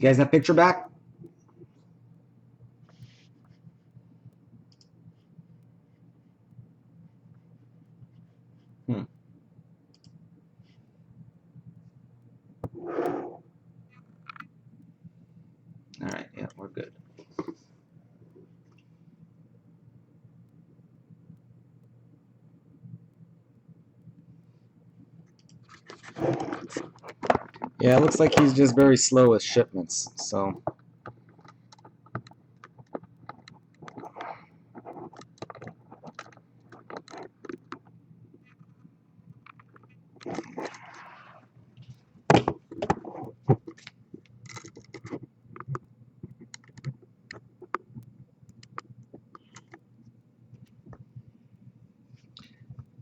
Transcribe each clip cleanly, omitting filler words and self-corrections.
You guys have picture back? Hmm. All right, yeah, we're good. Yeah, it looks like he's just very slow with shipments, so.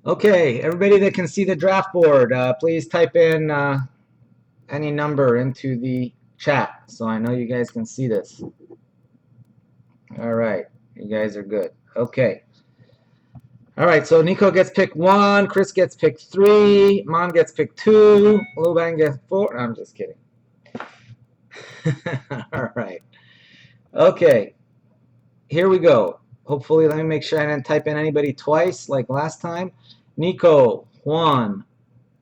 Okay, everybody that can see the draft board, please type in any number into the chat so I know you guys can see this. All right, you guys are good. Okay. All right, so Nico gets pick 1, Chris gets pick 3, Mon gets pick 2, Luban gets 4. I'm just kidding. All right. Okay, here we go. Hopefully, let me make sure I didn't type in anybody twice like last time. Nico, Juan,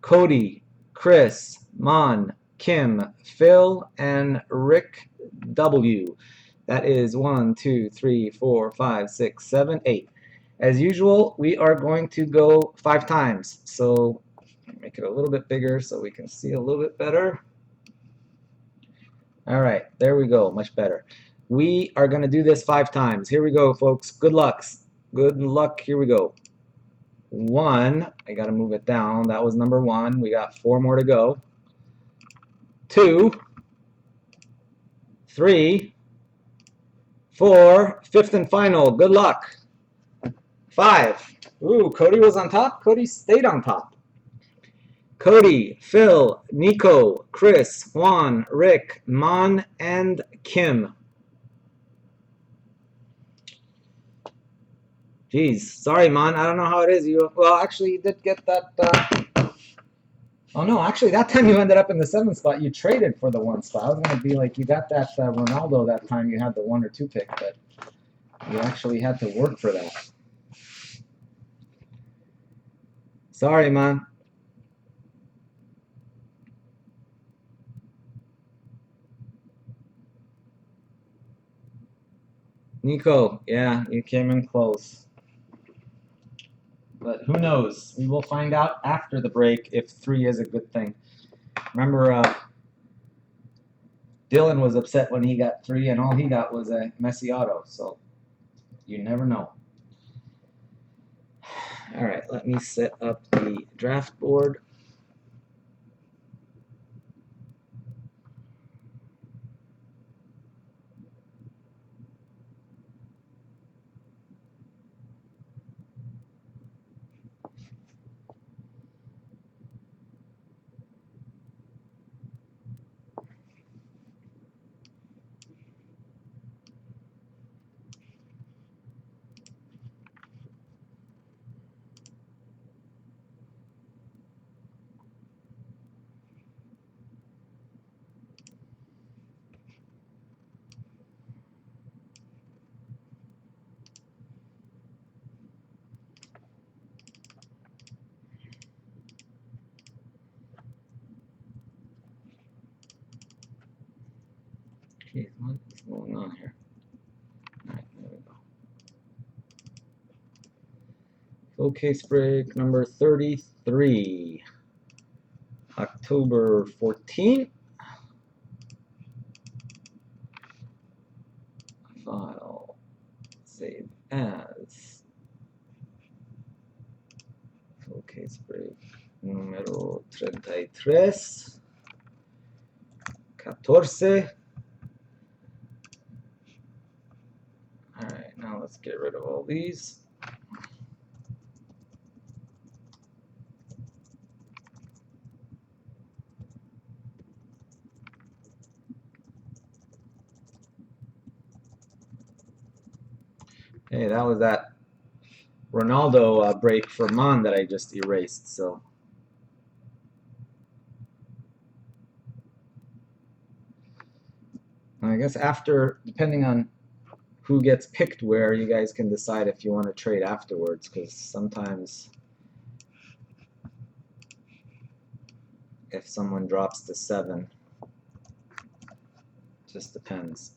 Cody, Chris, Mon, Kim, Phil, and Rick W. That is 1, 2, 3, 4, 5, 6, 7, 8. As usual, we are going to go 5 times. So make it a little bit bigger so we can see a little bit better. All right, there we go, much better. We are going to do this 5 times. Here we go, folks. Good luck. Good luck. Here we go. 1, I got to move it down. That was number 1. We got 4 more to go. 2, 3, 4, 5th and final. Good luck. 5. Ooh, Cody was on top. Cody stayed on top. Cody, Phil, Nico, Chris, Juan, Rick, Mon, and Kim. Jeez, sorry, Mon. I don't know how it is. Well, actually, you did get that. Oh no, actually, that time you ended up in the 7th spot. You traded for the 1 spot. I was gonna be like, you got that Ronaldo that time. You had the 1 or 2 pick, but you actually had to work for that. Sorry, Mon. Nico, yeah, you came in close. But who knows? We will find out after the break if 3 is a good thing. Remember, Dylan was upset when he got 3, and all he got was a Messi auto. So you never know. All right, let me set up the draft board. Jeez, what is going on here? All right, there we go. Full case break number 33, October 14th. File, save as. Full case break número 33, 14. All right, now let's get rid of all these. Hey, that was that Ronaldo break for Mon that I just erased. So I guess after, depending on who gets picked where, you guys can decide if you want to trade afterwards, because sometimes if someone drops to 7, just depends.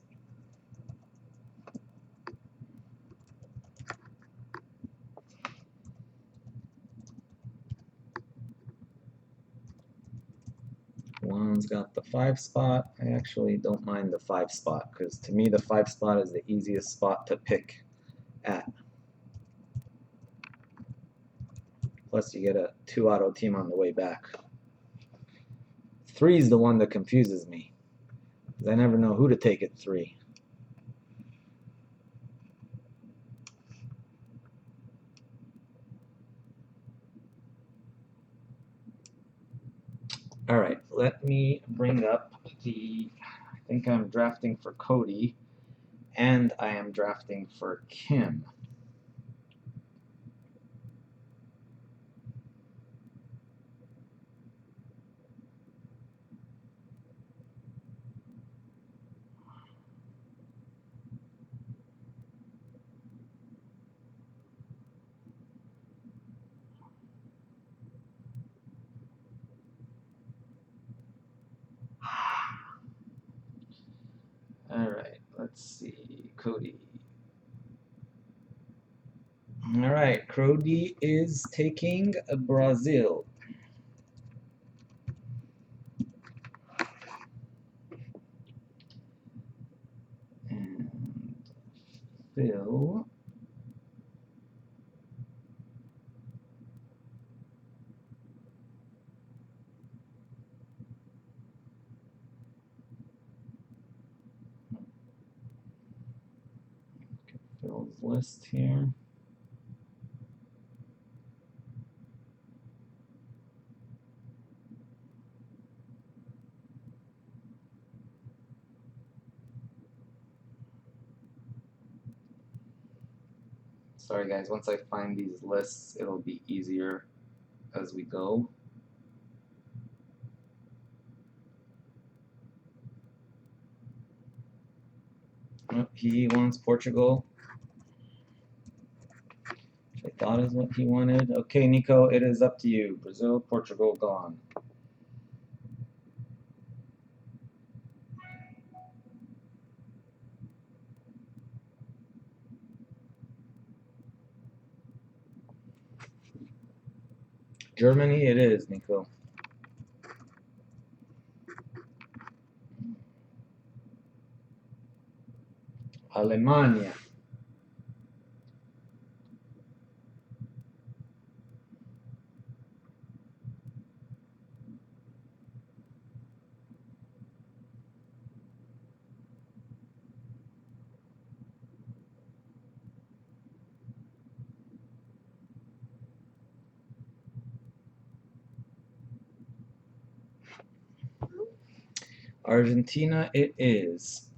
Juan's got the 5 spot. I actually don't mind the 5 spot, because to me the 5 spot is the easiest spot to pick at. Plus you get a 2 auto team on the way back. 3 is the one that confuses me, because I never know who to take at 3. All right, let me bring up the, I think I'm drafting for Cody, and I am drafting for Kim. All right, let's see, Cody. All right, Cody is taking Brazil. And Phil Phil's list here. Sorry guys, once I find these lists, it'll be easier as we go. Oh, he wants Portugal, which I thought is what he wanted. Okay, Nico, it is up to you. Brazil, Portugal, gone. Germany it is, Nico. Alemania. Argentina it is.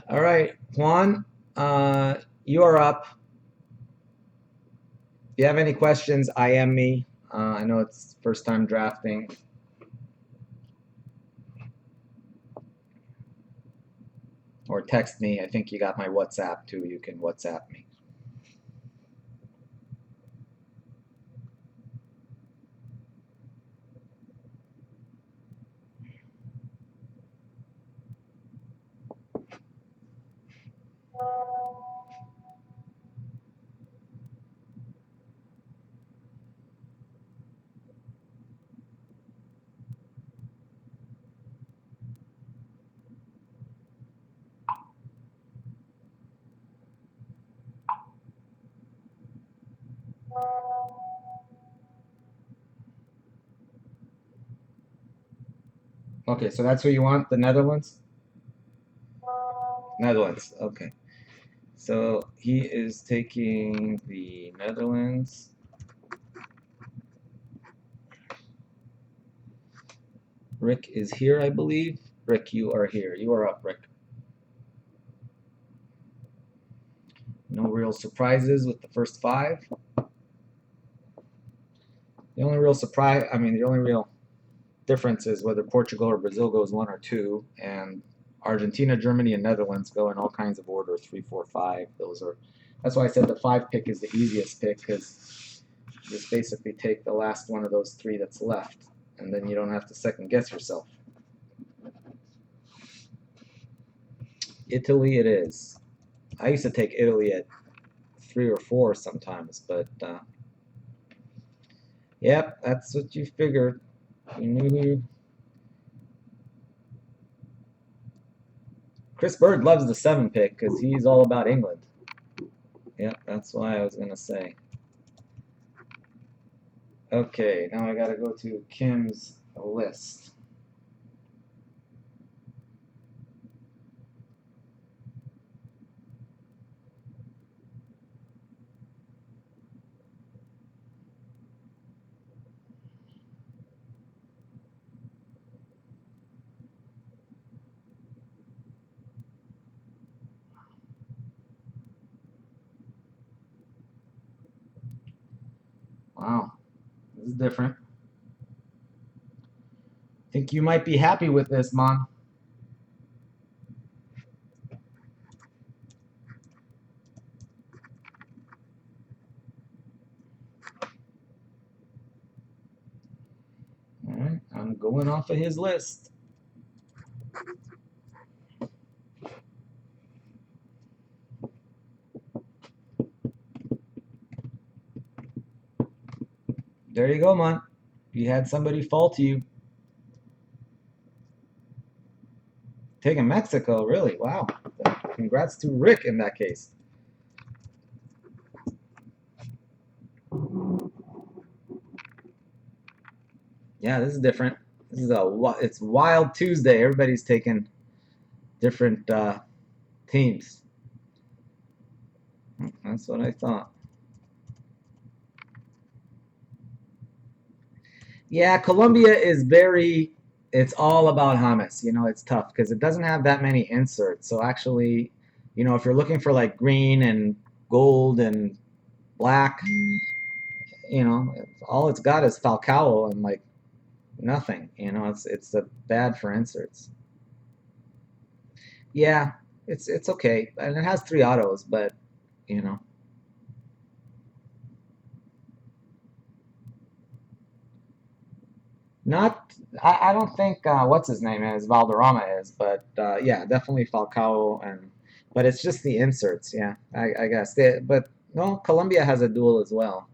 All right, Juan, you are up. If you have any questions, IM me. I know it's first time drafting. Or text me. I think you got my WhatsApp too. You can WhatsApp me. Okay, so that's who you want, the Netherlands? Netherlands, okay. So he is taking the Netherlands. Rick is here, I believe. Rick, you are here. You are up, Rick. No real surprises with the first 5. The only real surprise, I mean, the only real difference is whether Portugal or Brazil goes 1 or 2, and Argentina, Germany, and Netherlands go in all kinds of order, 3, 4, 5. That's why I said the 5 pick is the easiest pick, because you just basically take the last one of those 3 that's left, and then you don't have to second guess yourself. Italy it is. I used to take Italy at 3 or 4 sometimes, but yep, that's what you figured. You knew who. Chris Bird loves the 7 pick because he's all about England. Yep, that's why I was gonna say. Okay, now I gotta go to Kim's list. Wow, this is different. Think you might be happy with this, Mon. Alright, I'm going off of his list. There you go, Mon. You had somebody fall to you. Taking Mexico, really? Wow. Congrats to Rick in that case. Yeah, this is different. This is it's Wild Tuesday. Everybody's taking different teams. That's what I thought. Yeah, Colombia is it's all about James. You know, it's tough because it doesn't have that many inserts. So actually, you know, if you're looking for like green and gold and black, you know, all it's got is Falcao and like nothing. You know, it's bad for inserts. Yeah, it's okay, and it has 3 autos, but you know, not. I don't think what's his name is Valderrama is, but yeah, definitely Falcao and. But it's just the inserts, yeah. I guess. But no, Colombia has a duel as well.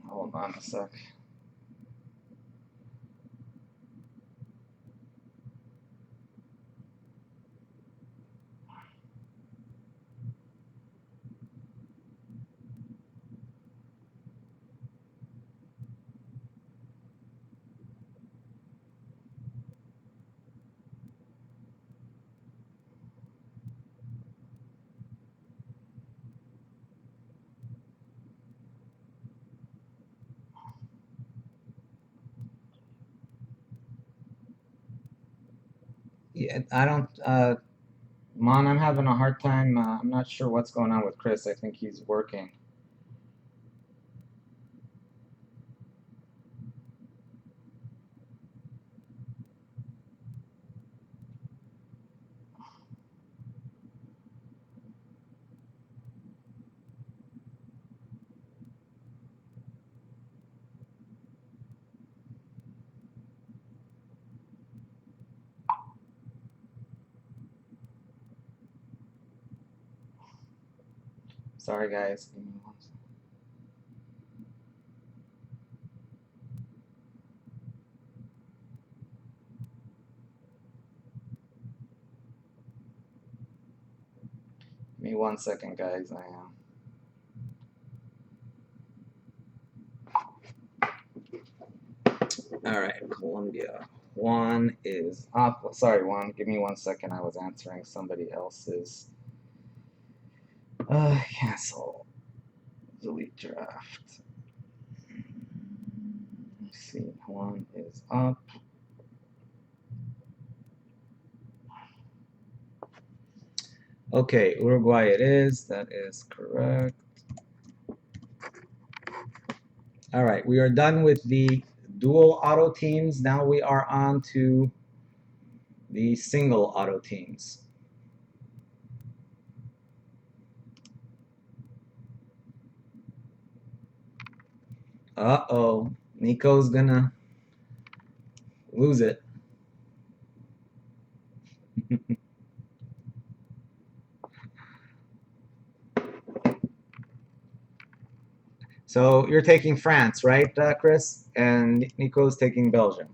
Hold on a sec. Yeah, I don't. Mon, I'm having a hard time. I'm not sure what's going on with Chris. I think he's working. Sorry, guys. Give me 1 second, guys. I am. All right, Colombia. Juan is up. Sorry, Juan. Give me 1 second. I was answering somebody else's. Cancel. Delete draft. Let's see. Juan is up. Okay, Uruguay it is. That is correct. All right, we are done with the dual auto teams. Now we are on to the single auto teams. Uh-oh, Nico's gonna lose it. So you're taking France, right, Chris? And Nico's taking Belgium.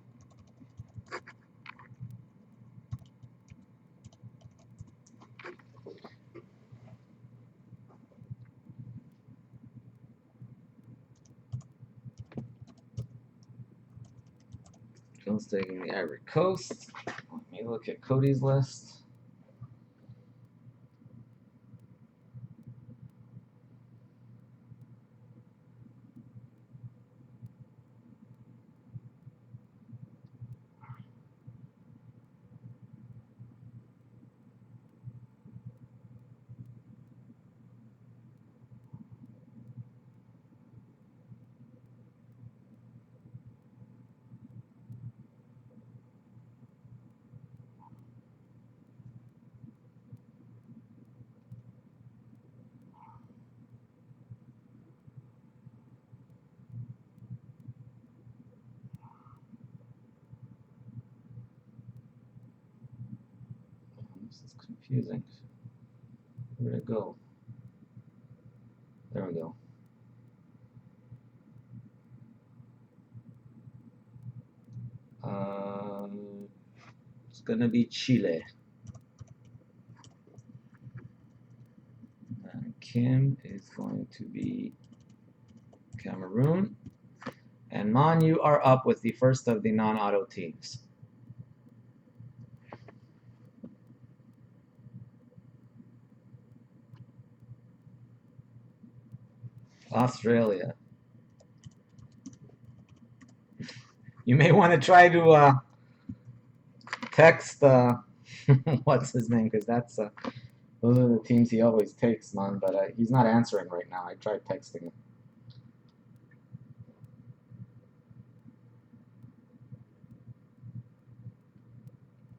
Phil's taking the Ivory Coast. Let me look at Cody's list. This is confusing. Where'd it go? There we go. It's gonna be Chile. And Kim is going to be Cameroon. And Mon, you are up with the first of the non-auto teams. Australia. You may want to try to text what's his name, because that's those are the teams he always takes, man. But he's not answering right now. I tried texting him.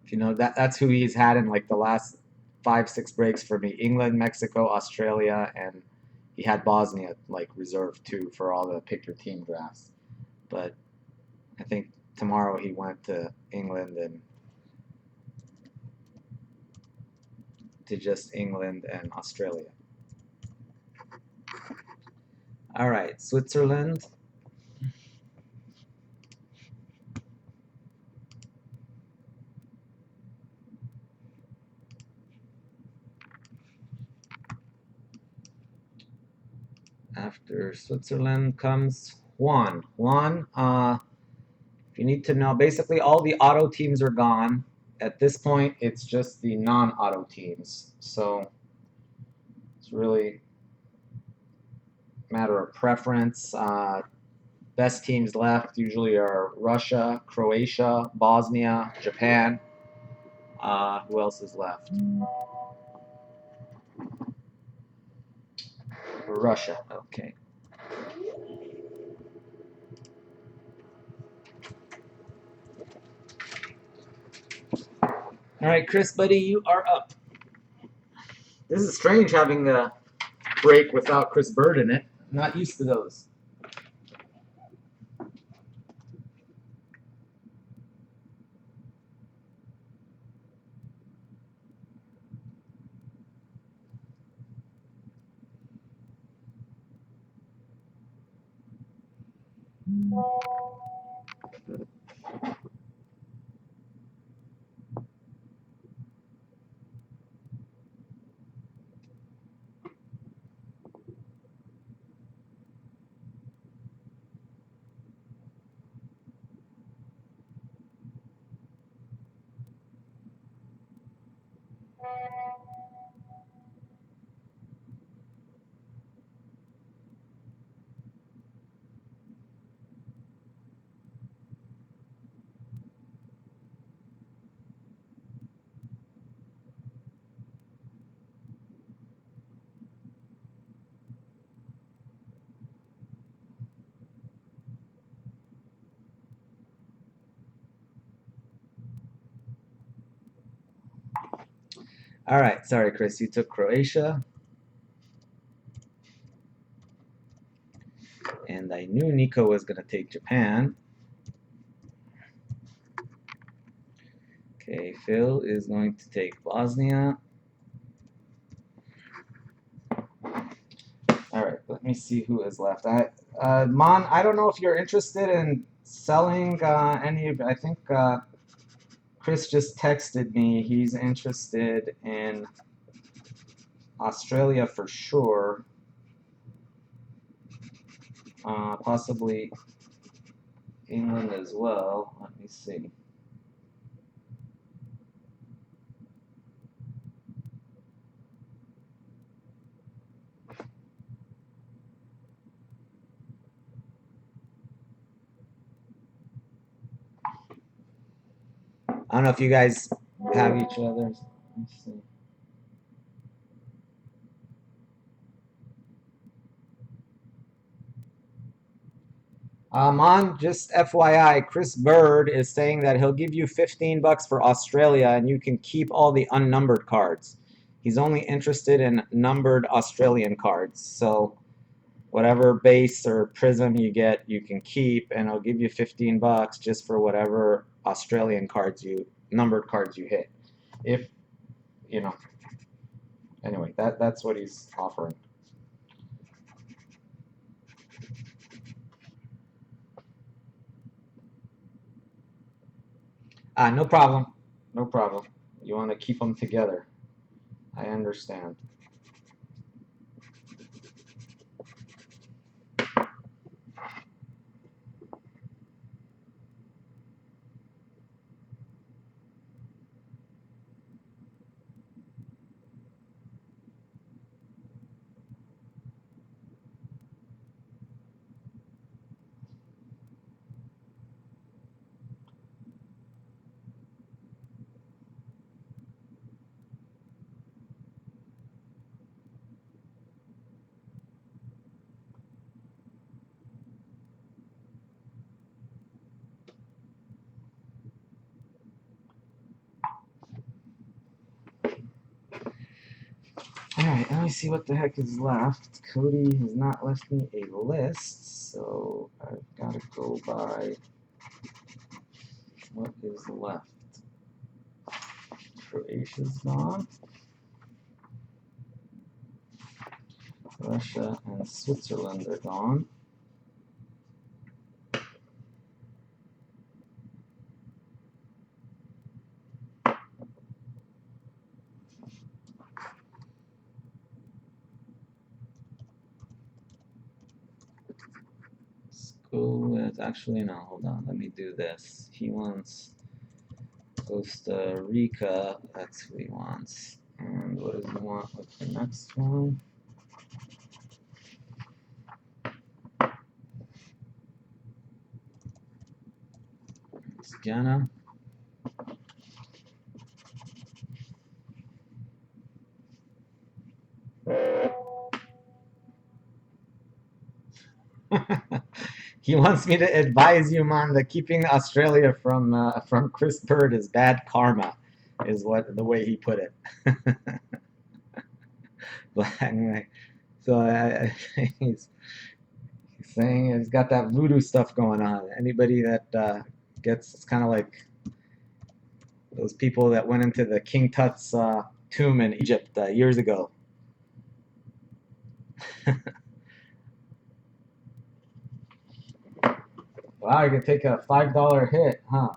You know that's who he's had in like the last 5, 6 breaks for me: England, Mexico, Australia, and he had Bosnia like reserved too for all the pick your team drafts. But I think tomorrow he went to England and to just England and Australia. All right, Switzerland. After Switzerland comes Juan. Juan, if you need to know, basically all the auto teams are gone. At this point, it's just the non-auto teams. So it's really a matter of preference. Best teams left usually are Russia, Croatia, Bosnia, Japan. Who else is left? Russia. Okay. All right, Chris, buddy, you are up. This is strange having a break without Chris Bird in it. I'm not used to those. All right, sorry, Chris, you took Croatia. And I knew Nico was going to take Japan. Okay, Phil is going to take Bosnia. All right, let me see who is left. Mon, I don't know if you're interested in selling any of. I think Chris just texted me. He's interested in Australia for sure. Possibly England as well. Let me see. I don't know if you guys have each other's. Let's see. On just FYI, Chris Bird is saying that he'll give you $15 for Australia and you can keep all the unnumbered cards. He's only interested in numbered Australian cards. So whatever base or prism you get, you can keep, and he'll give you $15 just for whatever Australian cards numbered cards you hit. If you know. Anyway, that's what he's offering. No problem. No problem. You want to keep them together. I understand. Alright, let me see what the heck is left. Cody has not left me a list, so I've got to go by what is left. Croatia's gone. Russia and Switzerland are gone. Let's go with, actually, no, hold on, let me do this. He wants Costa Rica, that's who he wants. And what does he want with the next one? It's Ghana. He wants me to advise you, man, that keeping Australia from Chris Bird is bad karma, is what the way he put it. But anyway, so he's saying he's got that voodoo stuff going on. Anybody that gets, it's kind of like those people that went into the King Tut's tomb in Egypt years ago. Wow, you can take a $5 hit, huh?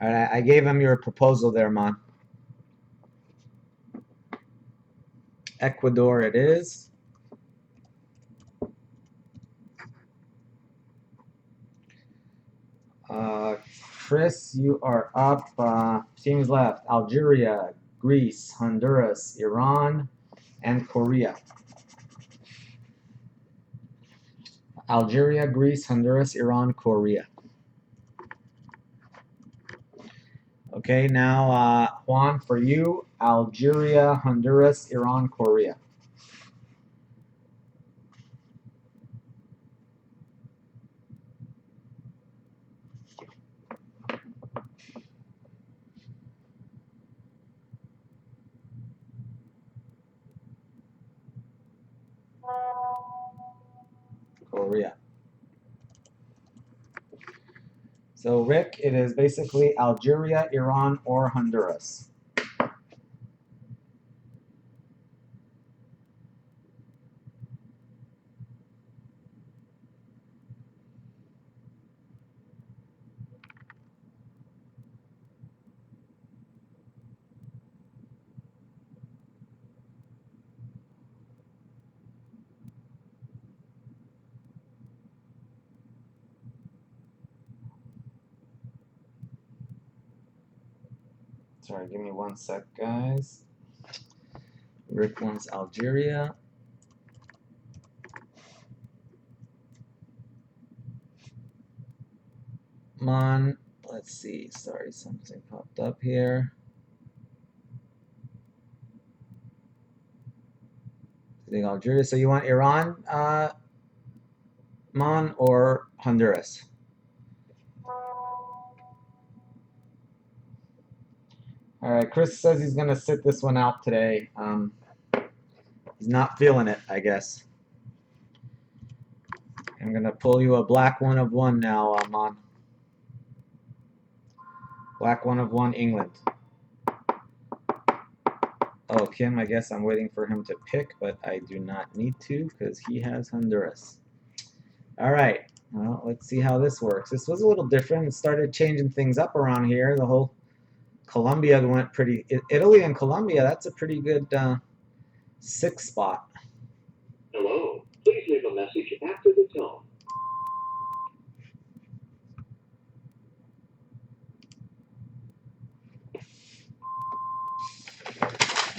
All right, I gave him your proposal there, Mon. Ecuador it is. Chris, you are up. Teams left: Algeria, Greece, Honduras, Iran, and Korea. Algeria, Greece, Honduras, Iran, Korea. Okay, now Juan, for you, Algeria, Honduras, Iran, Korea. Korea. So Rick, it is basically Algeria, Iran, or Honduras. Sorry, give me 1 sec, guys. Rick wants Algeria. Mon, let's see. Sorry, something popped up here. I think Algeria. So you want Iran, Mon, or Honduras? All right, Chris says he's going to sit this one out today. He's not feeling it, I guess. I'm going to pull you a black 1 of 1 now, Mon. Black 1 of 1, England. Oh, Kim, I guess I'm waiting for him to pick, but I do not need to because he has Honduras. All right, well, let's see how this works. This was a little different. It started changing things up around here. The whole Colombia went pretty... Italy and Colombia, that's a pretty good 6 spot. Hello, please leave a message after the tone.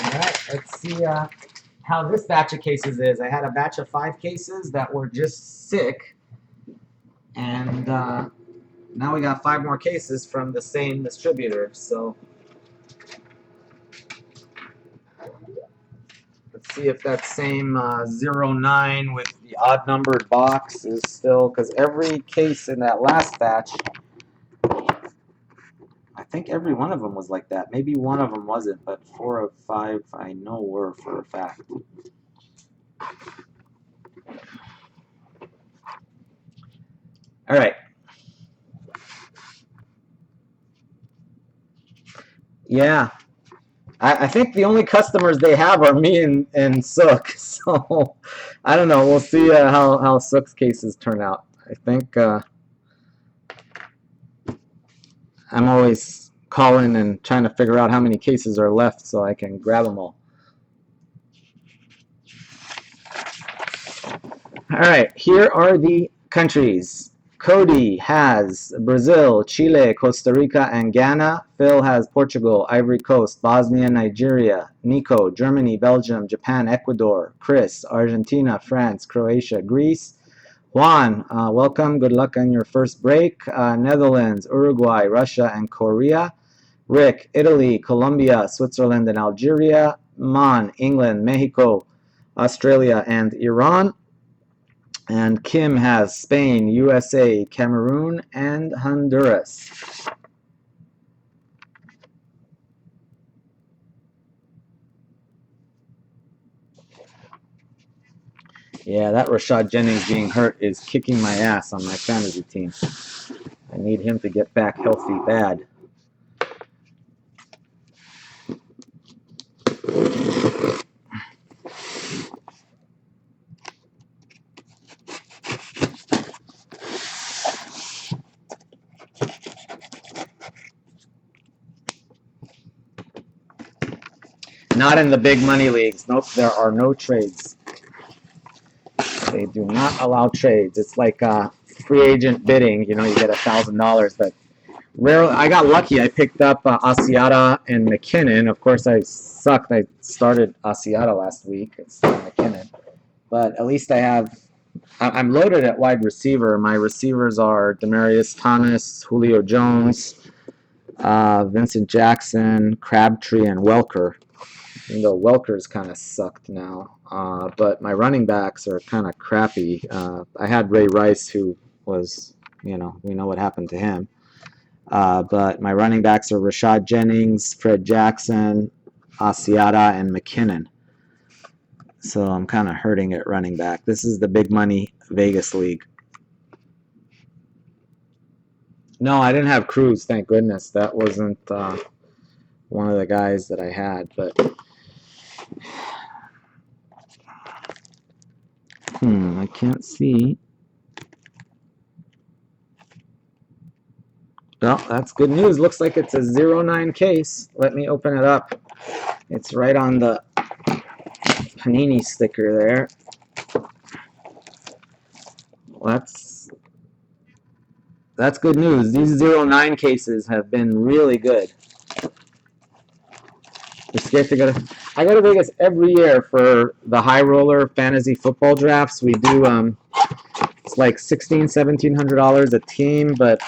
All right, let's see how this batch of cases is. I had a batch of 5 cases that were just sick, and now we got 5 more cases from the same distributor. So let's see if that same 09 with the odd numbered box is still, because every case in that last batch, I think every one of them was like that. Maybe one of them wasn't, but 4 of 5 I know were for a fact. All right. Yeah. I think the only customers they have are me and Sook. So I don't know. We'll see how Sook's cases turn out. I think I'm always calling and trying to figure out how many cases are left so I can grab them all. All right, here are the countries. Cody has Brazil, Chile, Costa Rica, and Ghana. Phil has Portugal, Ivory Coast, Bosnia, Nigeria. Nico, Germany, Belgium, Japan, Ecuador. Chris, Argentina, France, Croatia, Greece. Juan, welcome. Good luck on your first break. Netherlands, Uruguay, Russia, and Korea. Rick, Italy, Colombia, Switzerland, and Algeria. Mon, England, Mexico, Australia, and Iran. And Kim has Spain, USA, Cameroon, and Honduras. Yeah, that Rashad Jennings being hurt is kicking my ass on my fantasy team. I need him to get back healthy bad. Not in the big money leagues. Nope, there are no trades. They do not allow trades. It's like free agent bidding. You know, you get $1,000, but rarely. I got lucky. I picked up Asiata and McKinnon. Of course, I sucked. I started Asiata last week. It's McKinnon, but at least I have I'm loaded at wide receiver. My receivers are Demaryius Thomas, Julio Jones, Vincent Jackson, Crabtree, and Welker. Even though Welker's kind of sucked now. But my running backs are kind of crappy. I had Ray Rice, who was, we know what happened to him. But my running backs are Rashad Jennings, Fred Jackson, Asiata, and McKinnon. So I'm kind of hurting at running back. This is the big money Vegas league. No, I didn't have Cruz, thank goodness. That wasn't one of the guys that I had. But I can't see. Well, that's good news. Looks like it's a 09 case. Let me open it up. It's right on the Panini sticker there. Well, that's good news. These 09 cases have been really good. You're scared to go to... I go to Vegas every year for the high roller fantasy football drafts. We do it's like $1,700 a team, but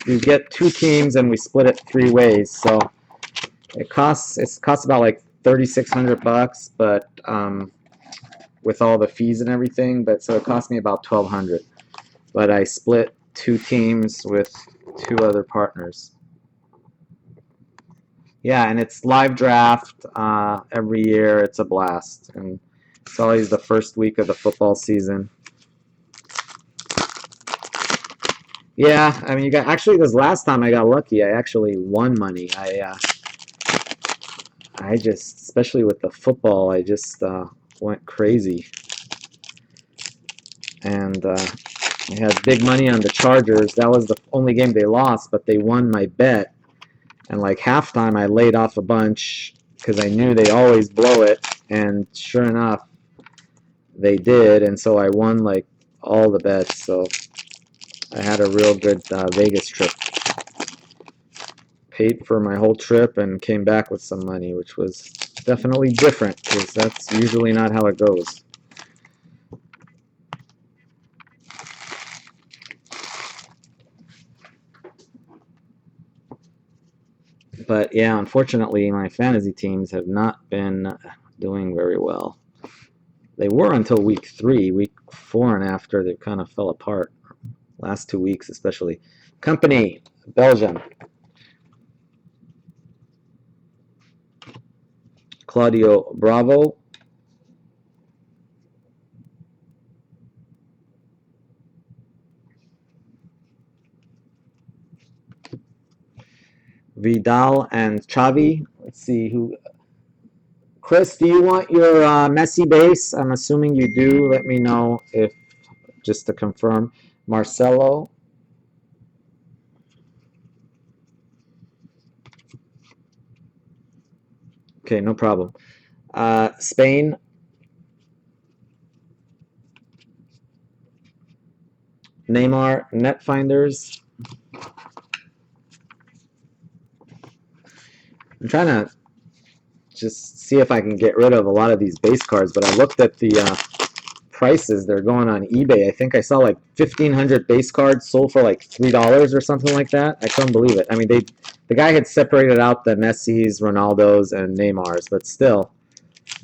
we get 2 teams and we split it 3 ways. So it costs about like $3,600, but with all the fees and everything. But so it cost me about $1,200. But I split 2 teams with 2 other partners. Yeah, and it's live draft every year. It's a blast, and it's always the first week of the football season. Yeah, I mean, actually this last time I got lucky. I actually won money. I just, especially with the football, I just went crazy, and I had big money on the Chargers. That was the only game they lost, but they won my bet. And like halftime, I laid off a bunch because I knew they always blow it, and sure enough, they did. And so I won like all the bets. So I had a real good Vegas trip. Paid for my whole trip and came back with some money, which was definitely different because that's usually not how it goes. But yeah, unfortunately, my fantasy teams have not been doing very well. They were until week 3. Week 4 and after, they kind of fell apart. Last 2 weeks, especially. Company, Belgium. Claudio Bravo. Vidal and Xavi. Let's see who. Chris, do you want your Messi base? I'm assuming you do. Let me know if, just to confirm. Marcelo. Okay, no problem. Spain. Neymar, Netfinders. I'm trying to just see if I can get rid of a lot of these base cards, but I looked at the prices. They're going on eBay. I think I saw like 1,500 base cards sold for like $3 or something like that. I couldn't believe it. I mean, the guy had separated out the Messis, Ronaldos, and Neymars, but still,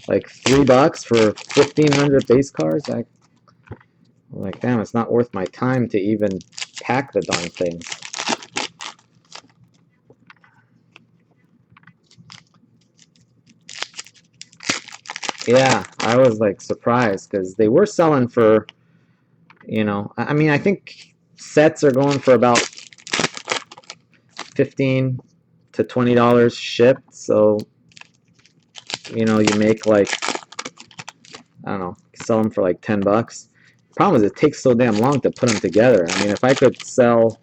like $3 for 1,500 base cards. I'm like, damn, it's not worth my time to even pack the darn things. Yeah, I was like surprised because they were selling for, I mean, I think sets are going for about $15 to $20 shipped. So, you make like, I don't know, sell them for like $10. Problem is, it takes so damn long to put them together. I mean, if I could sell,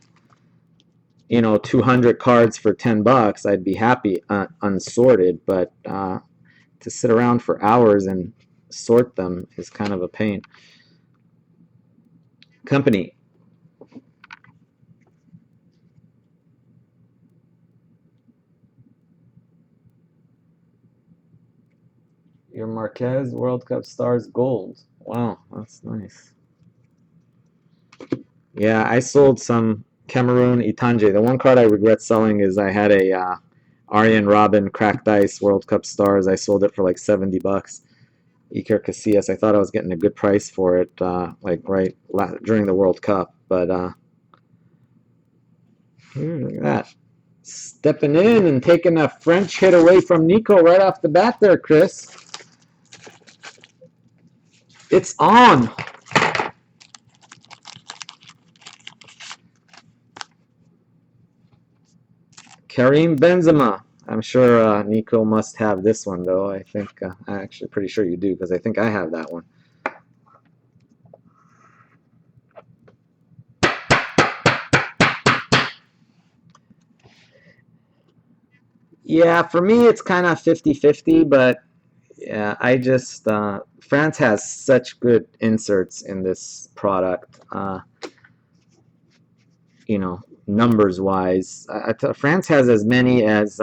200 cards for $10, I'd be happy unsorted. But to sit around for hours and sort them is kind of a pain. Company. Your Marquez World Cup Stars Gold. Wow, that's nice. Yeah, I sold some Cameroon Itanje. The one card I regret selling is I had a Arjen Robben Cracked Ice World Cup Stars. I sold it for like $70. Iker Casillas. I thought I was getting a good price for it, like during the World Cup. But look at that. Stepping in and taking a French hit away from Nico right off the bat there, Chris. It's on. Karim Benzema. I'm sure Nico must have this one, though. I think I'm actually pretty sure you do, because I think I have that one. Yeah, for me, it's kind of 50-50, but yeah, I just France has such good inserts in this product. You know, numbers wise, France has as many as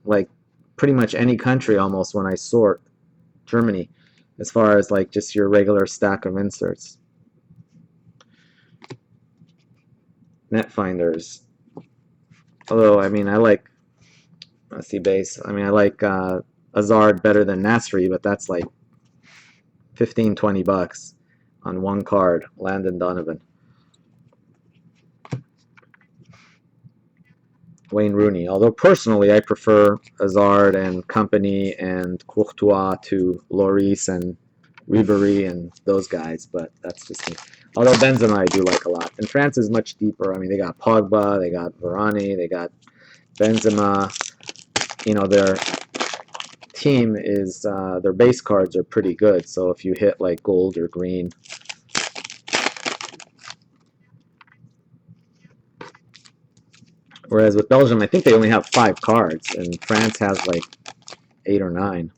like pretty much any country almost when I sort Germany, as far as like just your regular stack of inserts. Net finders. Although, I mean, I like, let's see, base. I mean, I like Hazard better than Nasri, but that's like 15-20 bucks on one card. Landon Donovan. Wayne Rooney. Although personally, I prefer Hazard and company and Courtois to Lloris and Ribéry and those guys, but that's just me. Although Benzema I do like a lot. And France is much deeper. I mean, they got Pogba, they got Varane, they got Benzema. You know, their team is, their base cards are pretty good. So if you hit like gold or green. Whereas with Belgium, I think they only have 5 cards, and France has like 8 or 9.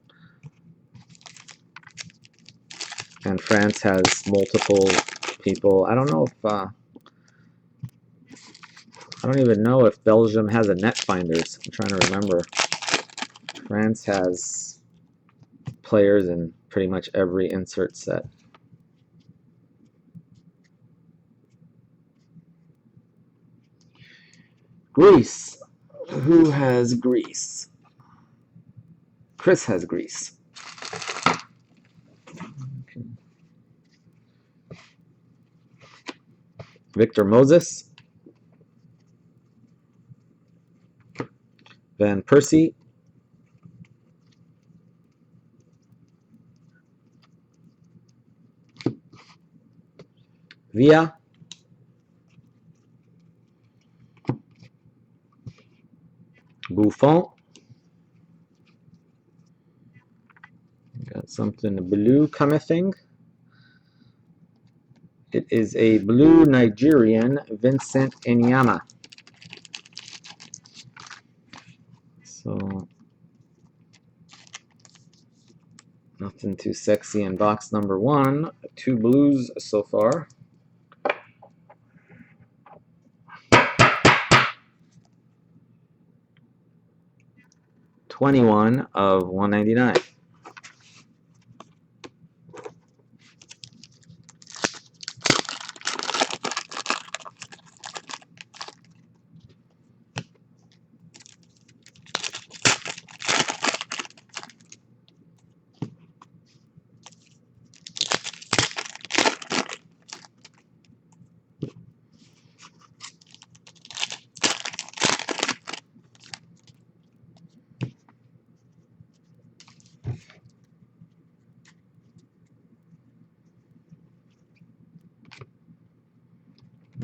And France has multiple people. I don't know if I don't even know if Belgium has a net finders. I'm trying to remember. France has players in pretty much every insert set. Greece. Who has Greece? Chris has Greece. Victor Moses. Van Persie. Villa. Buffon. Got something blue coming. It is a blue Nigerian, Vincent Enyama. So, nothing too sexy in box number 1. 2 blues so far. $21 of $199.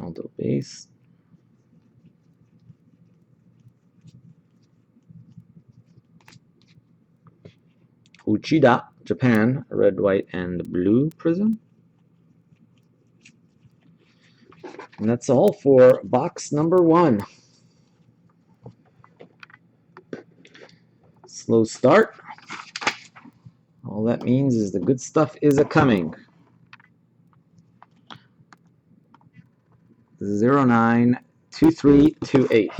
Ronaldo base. Uchida, Japan, red, white, and blue prism. And that's all for box number 1. Slow start. All that means is the good stuff is a-coming. 092328.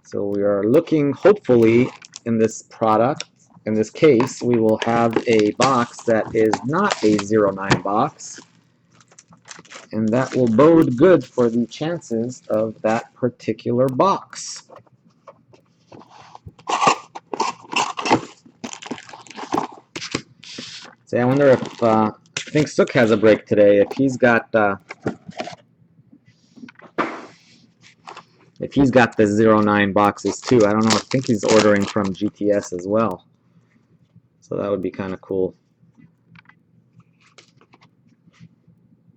So we are looking, hopefully, in this product, in this case, we will have a box that is not a 09 box. And that will bode good for the chances of that particular box. See, I wonder if I think Sook has a break today. If he's got the 09 boxes too. I don't know. I think he's ordering from GTS as well. So that would be kind of cool.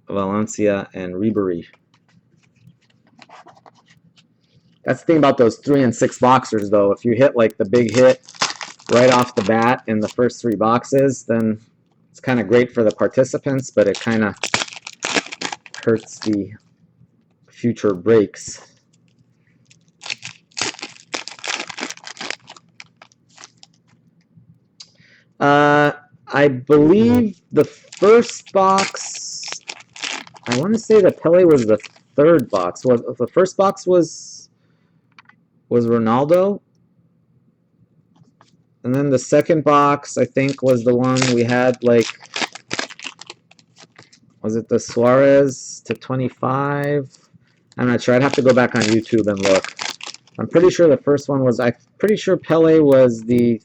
Valencia and Ribery. That's the thing about those 3 and 6 boxers, though. If you hit like the big hit right off the bat in the first 3 boxes, then it's kind of great for the participants, but it kind of hurts the future breaks. I believe the first box, I want to say that Pele was the 3rd box. The first box was Ronaldo. And then the second box, I think, was the one we had, like, was it the Suarez to 25? I'm not sure. I'd have to go back on YouTube and look. I'm pretty sure the first one was, I'm pretty sure Pele was the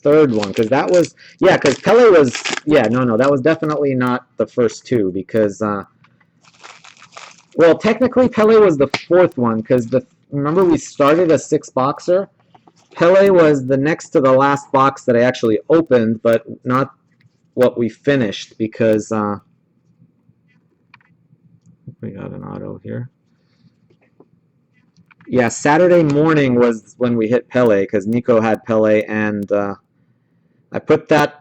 3rd one, because that was, yeah, because Pele was, yeah, no, that was definitely not the first 2, because, well, technically Pele was the 4th one, because remember we started a 6-boxer? Pele was the next to the last box that I actually opened, but not what we finished, because we got an auto here. Yeah, Saturday morning was when we hit Pele, because Nico had Pele, and I put that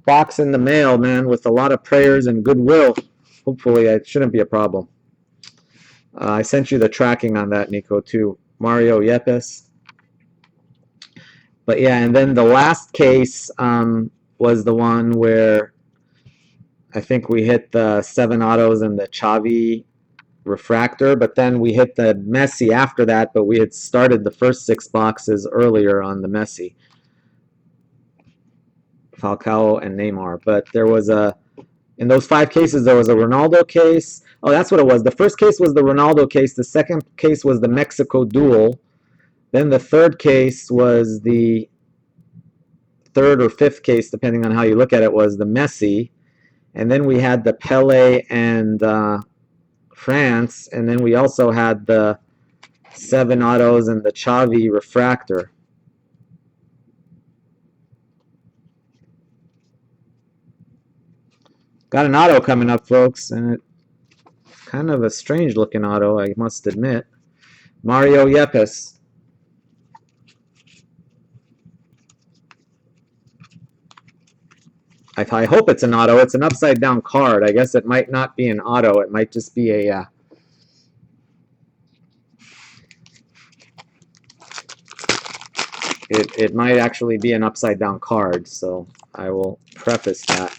box in the mail, man, with a lot of prayers and goodwill. Hopefully, it shouldn't be a problem. I sent you the tracking on that, Nico, too. Mario Yepes. But yeah, and then the last case was the one where I think we hit the 7 autos and the Xavi refractor, but then we hit the Messi after that, but we had started the first 6 boxes earlier on the Messi. Falcao and Neymar. But there was in those 5 cases, there was a Ronaldo case. Oh, that's what it was. The first case was the Ronaldo case. The second case was the Mexico duel. Then the 3rd case was the 3rd or 5th case, depending on how you look at it, was the Messi. And then we had the Pele and France. And then we also had the 7 autos and the Xavi refractor. Got an auto coming up, folks, and it's kind of a strange looking auto, I must admit. Mario Yepes. I hope it's an auto. It's an upside down card. I guess it might not be an auto. It might just be a it might actually be an upside down card, so I will preface that.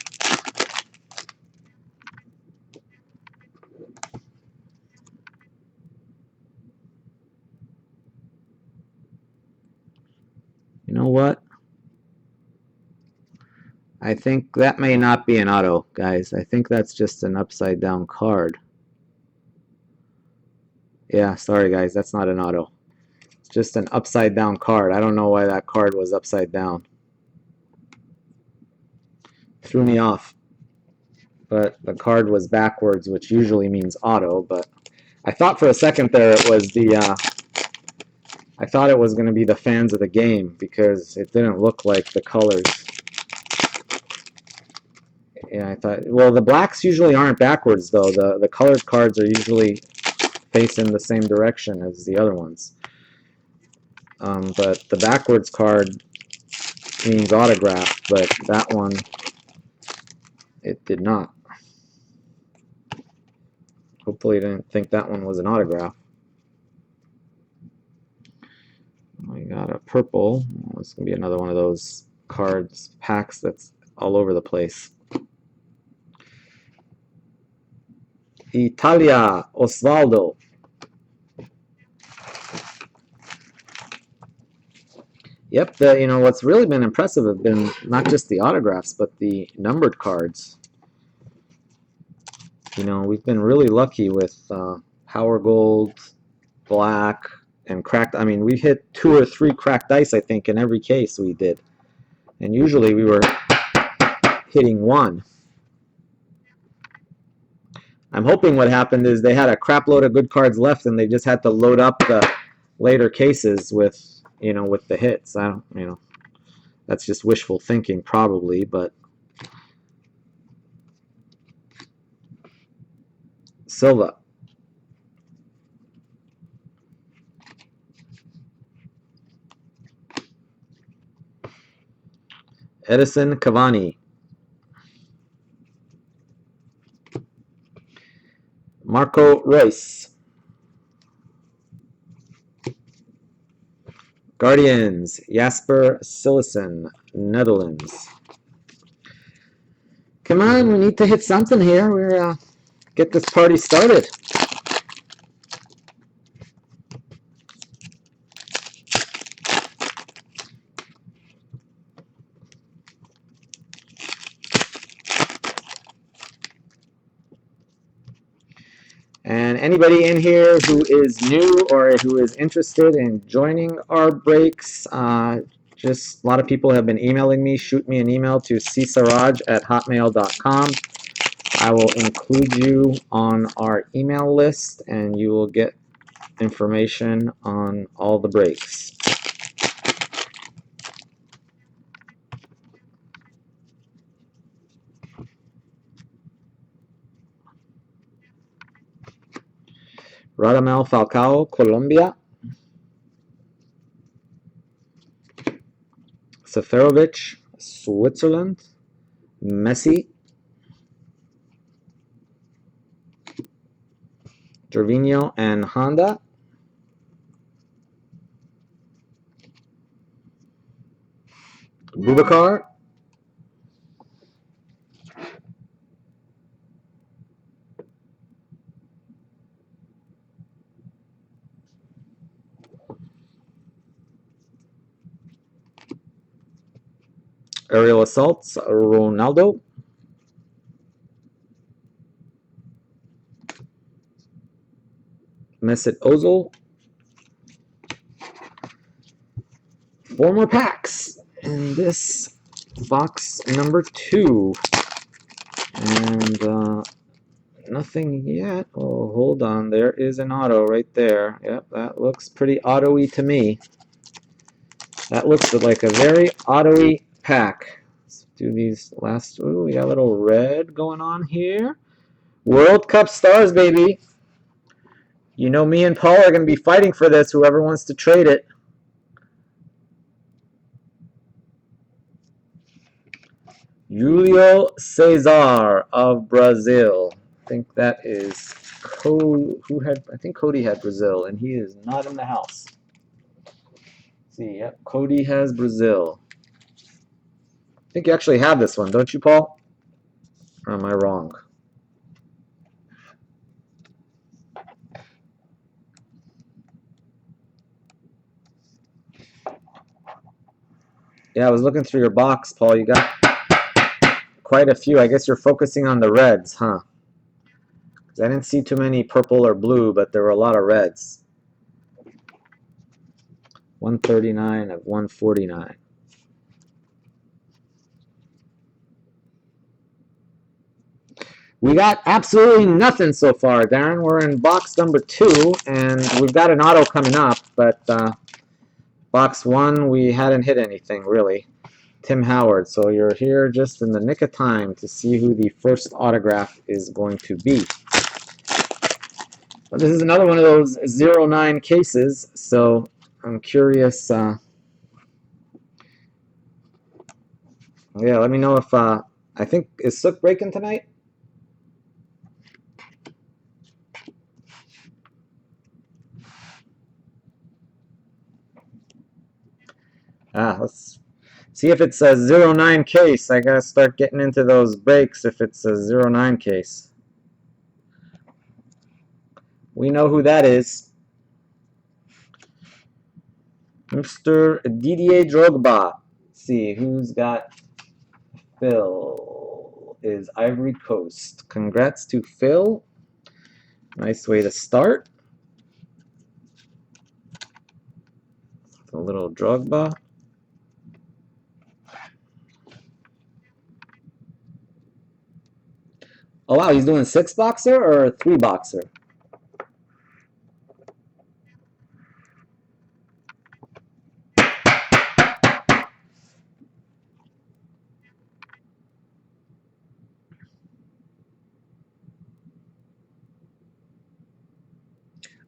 You know what? I think that may not be an auto, guys. I think that's just an upside down card. Yeah, sorry guys, that's not an auto. It's just an upside down card. I don't know why that card was upside down. Threw me off. But the card was backwards, which usually means auto, but I thought for a second there it was the I thought it was going to be the fans of the game because it didn't look like the colors. Yeah, I thought, well, the blacks usually aren't backwards, though. The colored cards are usually facing the same direction as the other ones. But the backwards card means autograph, but that one, it did not. Hopefully you didn't think that one was an autograph. We got a purple. It's going to be another one of those cards, packs that's all over the place. Italia, Osvaldo. Yep, you know, what's really been impressive have been not just the autographs, but the numbered cards. You know, we've been really lucky with Power Gold, Black, and Cracked. I mean, we hit 2 or 3 cracked dice, I think, in every case we did. And usually we were hitting 1. I'm hoping what happened is they had a crap load of good cards left and they just had to load up the later cases with, you know, with the hits. I don't, you know, that's just wishful thinking probably, but Silva. Edison Cavani. Marco Reus. Guardians, Jasper Cillessen, Netherlands. Come on, we need to hit something here. We're get this party started. And anybody in here who is new or who is interested in joining our breaks, just a lot of people have been emailing me. Shoot me an email to csaraj@hotmail.com. I will include you on our email list, and you will get information on all the breaks. Radamel Falcao, Colombia. Seferovic, Switzerland. Messi. Gervinho and Honda. Boubacar. Aerial assaults, Ronaldo. Mesut Ozil. 4 more packs in this box number 2. And nothing yet. Oh, hold on. There is an auto right there. Yep, that looks pretty auto-y to me. That looks like a very auto-y pack. Let's do these last. Ooh, we got a little red going on here. World Cup stars, baby. You know me and Paul are going to be fighting for this, whoever wants to trade it. Julio Cesar of Brazil. I think that is I think Cody had Brazil, and he is not in the house. Let's see, yep, Cody has Brazil. I think you actually have this one, don't you, Paul? Or am I wrong? Yeah, I was looking through your box, Paul. You got quite a few. I guess you're focusing on the reds, huh? Because I didn't see too many purple or blue, but there were a lot of reds. 139 of 149. We got absolutely nothing so far, Darren. We're in box number 2, and we've got an auto coming up, but box 1, we hadn't hit anything, really. Tim Howard, so you're here just in the nick of time to see who the first autograph is going to be. But this is another one of those 09 cases, so I'm curious. Yeah, let me know if, I think, is Sook breaking tonight? Let's see if it's a 09 case. I gotta start getting into those breaks if it's a 09 case. We know who that is. Mr. Didier Drogba. Let's see, who's got Phil? is Ivory Coast. Congrats to Phil. Nice way to start. A little Drogba. Oh wow, he's doing 6-boxer or 3-boxer?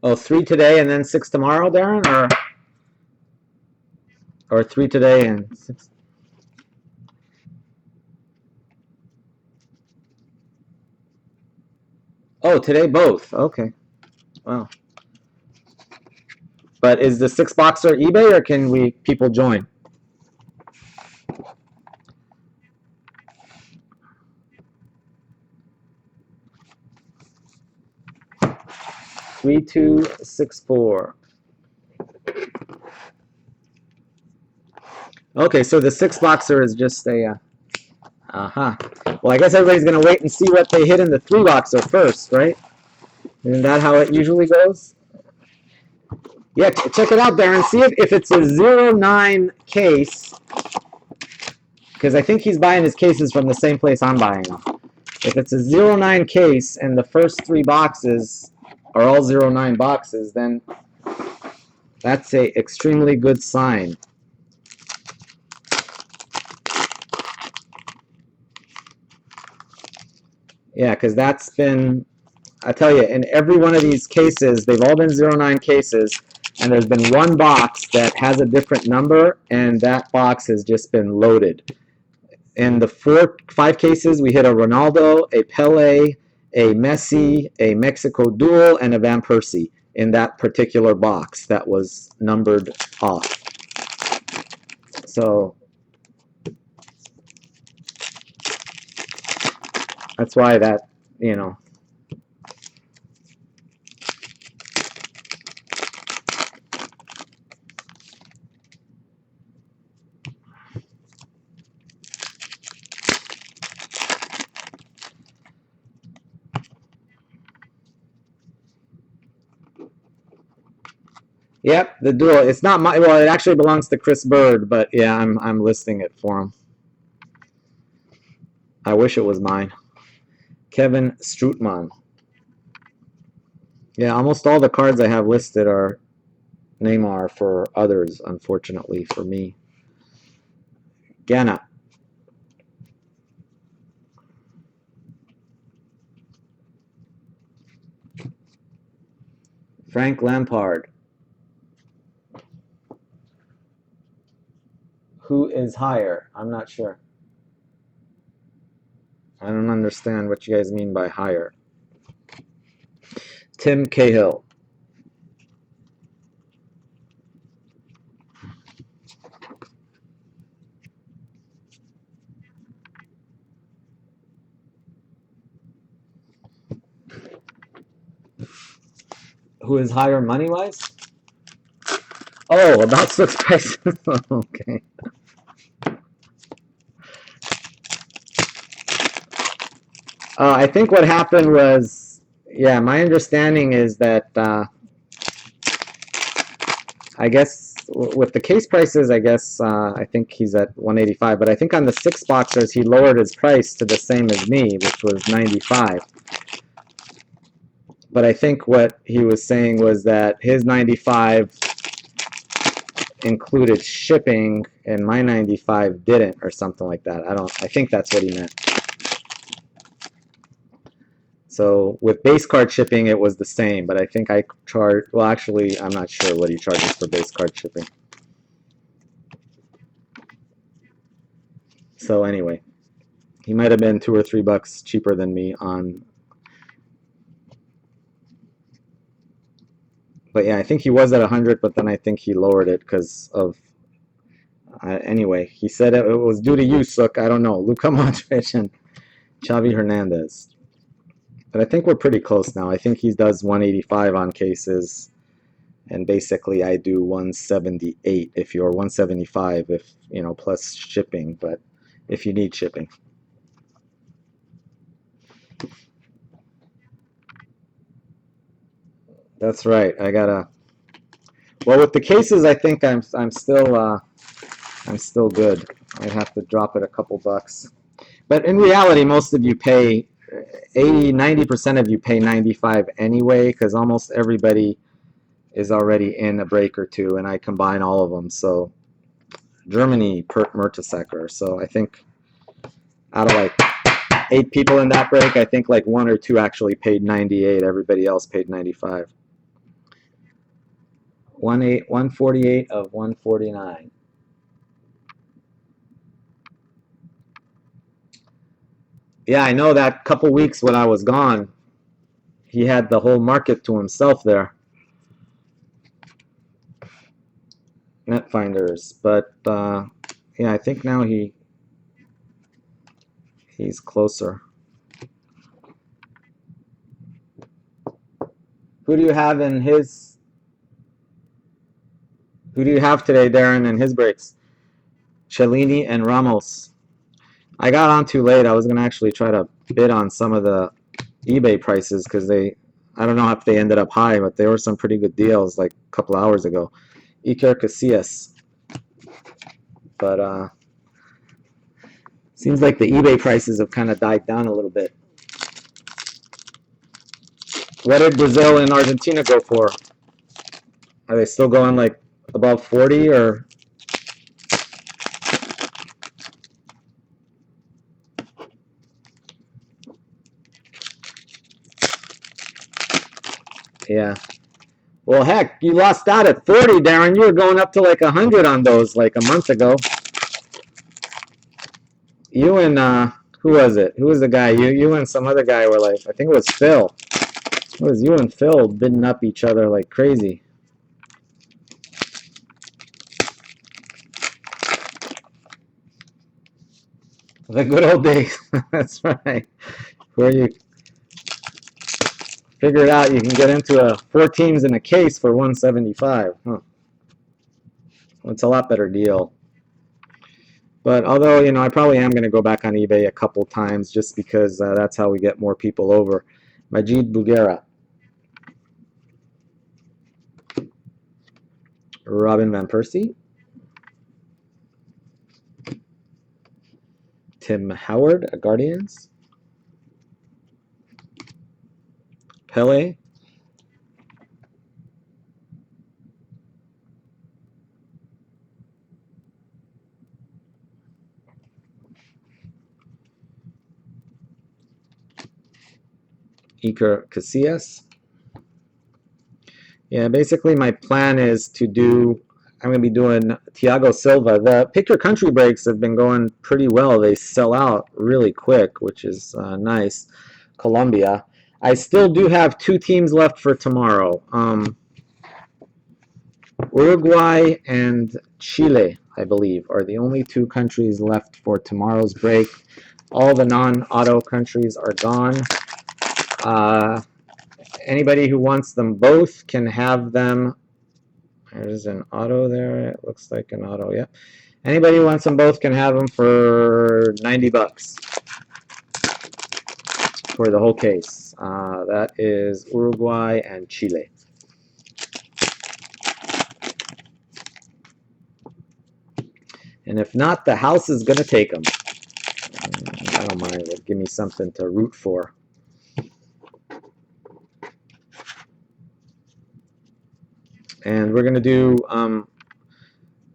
Oh, 3 today and then 6 tomorrow, Darren, or 3 today and 6. Oh, today both. Okay. Wow. But is the 6-boxer eBay or can people join? Three, 2, 6, 4. Okay, so the 6-boxer is just a. Well, I guess everybody's gonna wait and see what they hit in the 3-boxer first, right? Isn't that how it usually goes? Yeah, check it out, Darren. See if it's a 09 case, because I think he's buying his cases from the same place I'm buying them. If it's a 09 case and the first 3 boxes are all 09 boxes, then that's a extremely good sign. Yeah, because that's been, I tell you, in every one of these cases, they've all been 09 cases, and there's been one box that has a different number, and that box has just been loaded. In the 5 cases, we hit a Ronaldo, a Pele, a Messi, a Mexico Duel, and a Van Persie in that particular box that was numbered off. So that's why that, you know. Yep, the Duel. It's not my. Well, it actually belongs to Chris Bird, but yeah, I'm listing it for him. I wish it was mine. Kevin Strootman. Yeah, almost all the cards I have listed are Neymar for others, unfortunately for me. Ghana. Frank Lampard. Who is higher? I'm not sure. I don't understand what you guys mean by higher. Tim Cahill. Who is higher money-wise? Oh, about 6 prices. Okay. I think what happened was, yeah, my understanding is that I guess with the case prices, I guess I think he's at 185, but I think on the 6-boxers he lowered his price to the same as me, which was 95. But I think what he was saying was that his 95 included shipping and my 95 didn't, or something like that. I think that's what he meant. So with base card shipping, it was the same, but I think I charged, well, actually, I'm not sure what he charges for base card shipping. So anyway, he might have been $2 or $3 cheaper than me on. But yeah, I think he was at 100, but then I think he lowered it because of. Anyway, he said it was due to you, Sook. I don't know, Luka Modric and Xavi Hernandez. But I think we're pretty close now. I think he does 185 on cases, and basically I do 178 if you're 175 if, you know, plus shipping, but if you need shipping. That's right. I gotta. Well, with the cases, I think I'm still good. I'd have to drop it a couple bucks. But in reality, most of you pay 80–90% of you pay 95 anyway, because almost everybody is already in a break or two, and I combine all of them. So Germany per Mertesacker. So I think out of like 8 people in that break, I think like 1 or 2 actually paid 98. Everybody else paid 95. 148 of 149. Yeah, I know that couple weeks when I was gone, he had the whole market to himself there. Netfinders, but yeah, I think now he's closer. Who do you have in his? Who do you have today, Darren, in his breaks? Cellini and Ramos. I got on too late. I was gonna actually try to bid on some of the eBay prices because I don't know if they ended up high, but there were some pretty good deals like a couple hours ago. Iker Casillas. But seems like the eBay prices have kind of died down a little bit. What did Brazil and Argentina go for? Are they still going like above 40 or? Yeah. Well, heck, you lost out at 40, Darren. You were going up to like 100 on those like a month ago. You and who was it? Who was the guy? You and some other guy were like, I think it was Phil. It was you and Phil bidding up each other like crazy. The good old days. That's right. Where you figure it out, you can get into 4 teams in a case for 175. Huh. It's a lot better deal. But although, you know, I probably am going to go back on eBay a couple times just because that's how we get more people over. Majid Bugera. Robin Van Persie. Tim Howard, Guardians. Pele. Iker Casillas. Yeah, basically my plan is to do, I'm going to be doing Thiago Silva. The pick your country breaks have been going pretty well. They sell out really quick, which is nice. Colombia. I still do have 2 teams left for tomorrow. Uruguay and Chile, I believe, are the only 2 countries left for tomorrow's break. All the non-auto countries are gone. Anybody who wants them both can have them. There's an auto there. It looks like an auto, yeah. Anybody who wants them both can have them for 90 bucks for the whole case. That is Uruguay and Chile. And if not, the house is going to take them. I don't mind. It'll give me something to root for. And we're going to do, I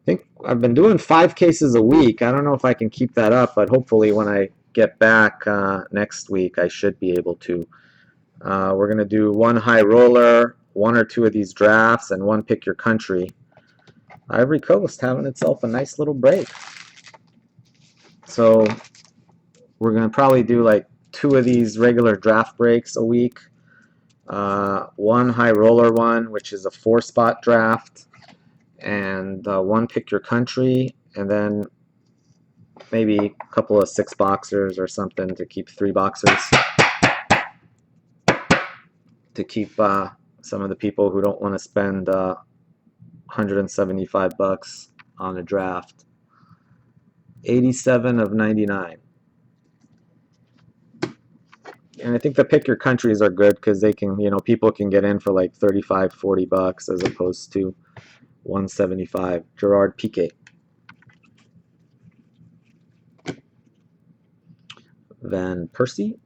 think I've been doing 5 cases a week. I don't know if I can keep that up, but hopefully when I get back next week, I should be able to. We're going to do 1 high roller, 1 or 2 of these drafts, and 1 pick your country. Ivory Coast having itself a nice little break. So we're going to probably do like 2 of these regular draft breaks a week. 1 high roller one, which is a 4-spot draft, and 1 pick your country, and then maybe a couple of 6 boxers or something to keep 3 boxers to keep some of the people who don't want to spend 175 bucks on a draft. 87 of 99. And I think the pick your countries are good because they can, you know, people can get in for like 35, 40 bucks as opposed to 175. Gerard Piqué. Van Persie.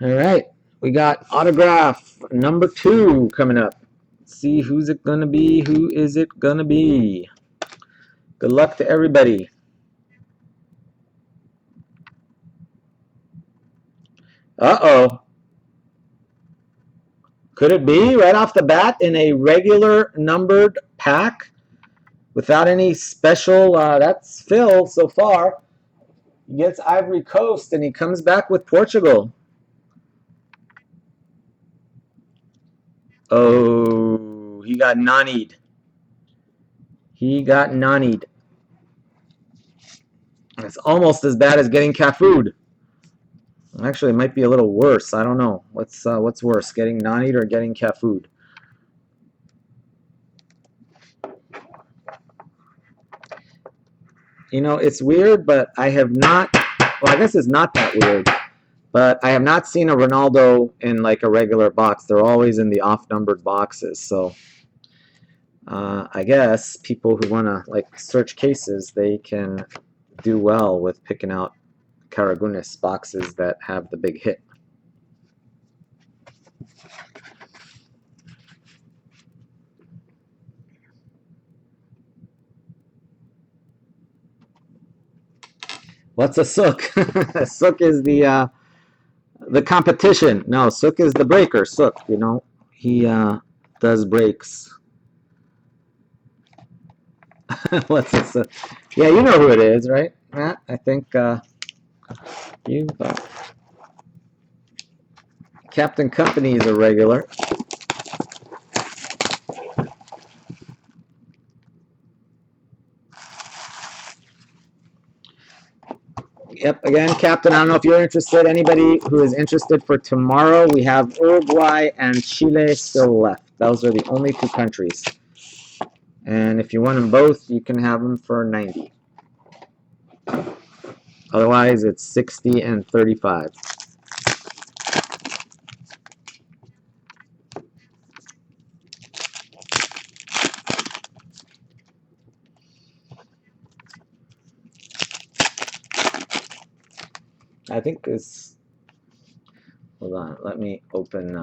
All right, we got autograph number 2 coming up. Let's see who's it gonna be. Who is it gonna be? Good luck to everybody. Uh-oh. Could it be right off the bat in a regular numbered pack without any special? That's Phil so far. He gets Ivory Coast and he comes back with Portugal. Oh, he got nani'd. He got nani'd. It's almost as bad as getting Cafood. Actually, it might be a little worse. I don't know. What's worse, getting nani'd or getting Cafood? You know, it's weird, but I have not. Well, I guess it's not that weird. But I have not seen a Ronaldo in like a regular box. They're always in the off-numbered boxes. So I guess people who want to like search cases, they can do well with picking out Karagunis boxes that have the big hit. What's a sook? Sook is the competition. No, sook is the breaker. Sook, you know, he does breaks. What's a sook? Yeah, you know who it is, right, Matt? I think you. Captain Company is a regular. Yep, again, Captain, I don't know if you're interested. Anybody who is interested for tomorrow, we have Uruguay and Chile still left. Those are the only 2 countries. And if you want them both, you can have them for 90. Otherwise, it's 60 and 35. I think this. Hold on, let me open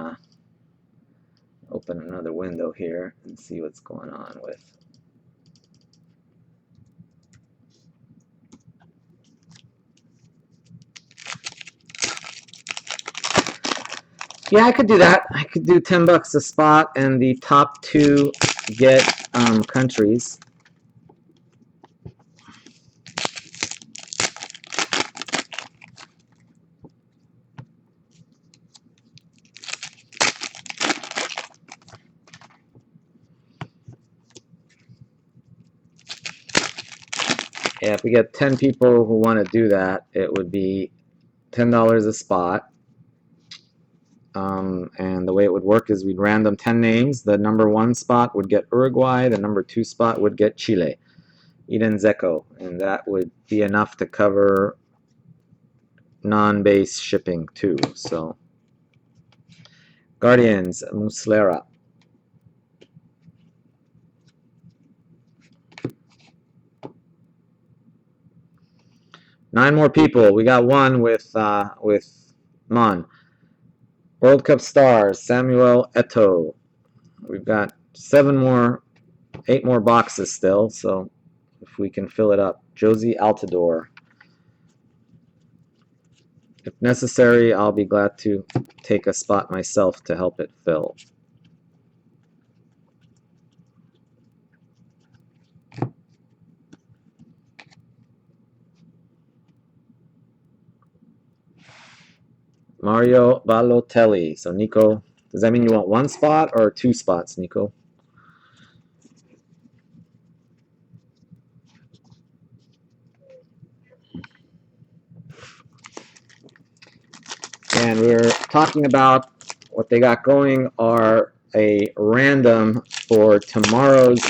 another window here and see what's going on with. Yeah, I could do that. I could do $10 a spot, and the top 2 get countries. Yeah, if we get 10 people who want to do that, it would be $10 a spot. And the way it would work is we'd random 10 names. The number 1 spot would get Uruguay. The number 2 spot would get Chile, Eden Zeko. And that would be enough to cover non-base shipping too. So, Guardians, Muslera. Nine more people. We got one with Mon. World Cup stars, Samuel Eto'o. We've got 8 more boxes still, so if we can fill it up. Josie Altidore. If necessary, I'll be glad to take a spot myself to help it fill. Mario Balotelli. So, Nico, does that mean you want 1 spot or 2 spots, Nico? And we're talking about what they got going are a random for tomorrow's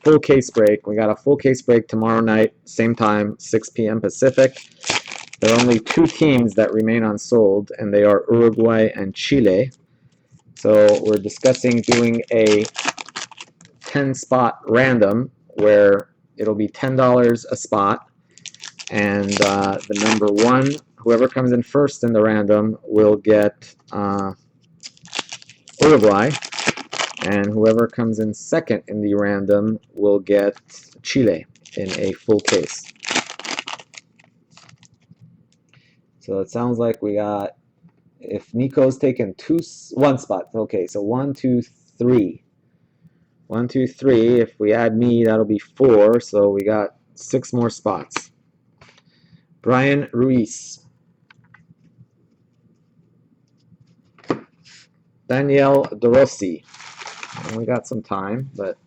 full case break. We got a full case break tomorrow night, same time, 6 p.m. Pacific. There are only 2 teams that remain unsold, and they are Uruguay and Chile. So we're discussing doing a 10-spot random where it'll be $10 a spot, and the number 1, whoever comes in first in the random, will get Uruguay, and whoever comes in second in the random will get Chile in a full case. So it sounds like we got, if Nico's taken 1 spot, okay, so 1, 2, 3. 1, 2, 3. If we add me, that'll be 4, so we got 6 more spots. Brian Ruiz. Danielle DeRossi. And we got some time, but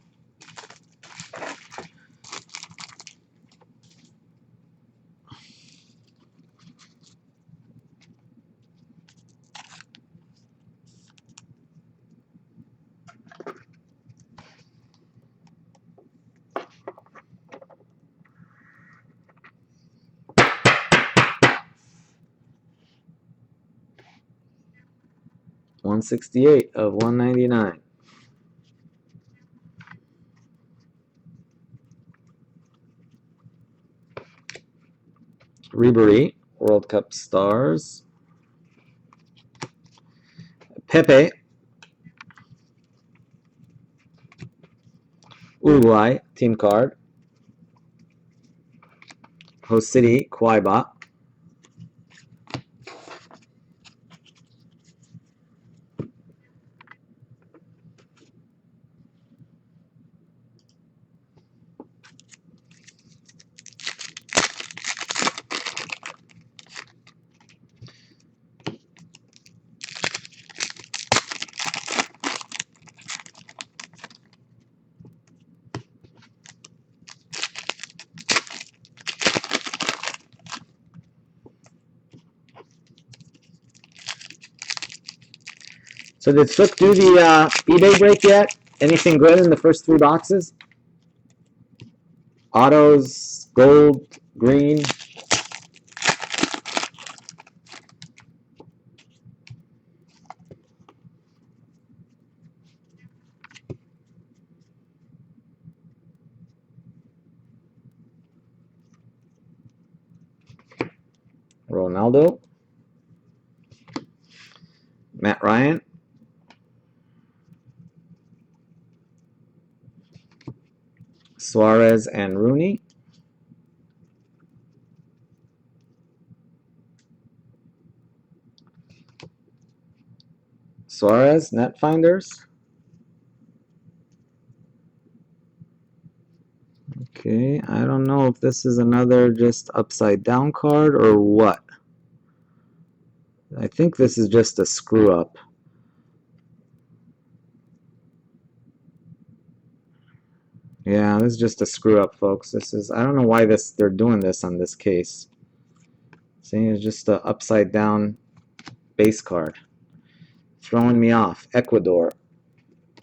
$168 of $199. Ribery, World Cup stars. Pepe, Uruguay, team card. Host City, Kwaiba. So did Sook do the eBay break yet? Anything good in the first 3 boxes? Autos, gold, green. Ronaldo. Matt Ryan. Suarez and Rooney. Suarez, net finders. Okay, I don't know if this is another just upside down card or what. I think this is just a screw up. Yeah, this is just a screw up, folks. This is, I don't know why they're doing this on this case. Saying it's just a upside down base card. Throwing me off. Ecuador.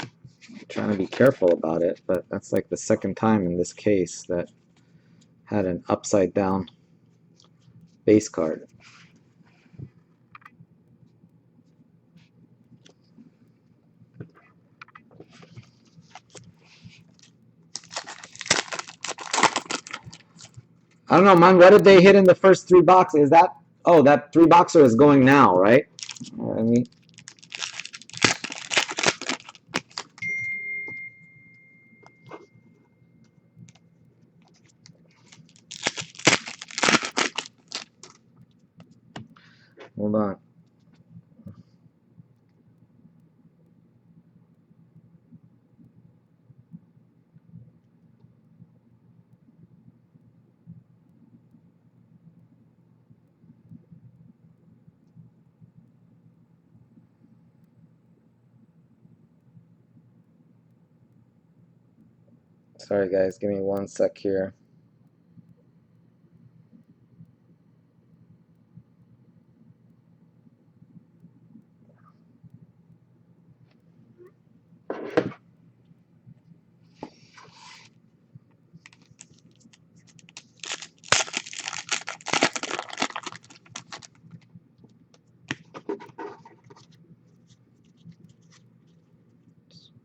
I'm trying to be careful about it, but that's like the second time in this case that had an upside down base card. I don't know, man. What did they hit in the first 3 boxes? Is that, oh, that 3 boxer is going now, right? I mean, hold on. Sorry, guys. Give me 1 sec here.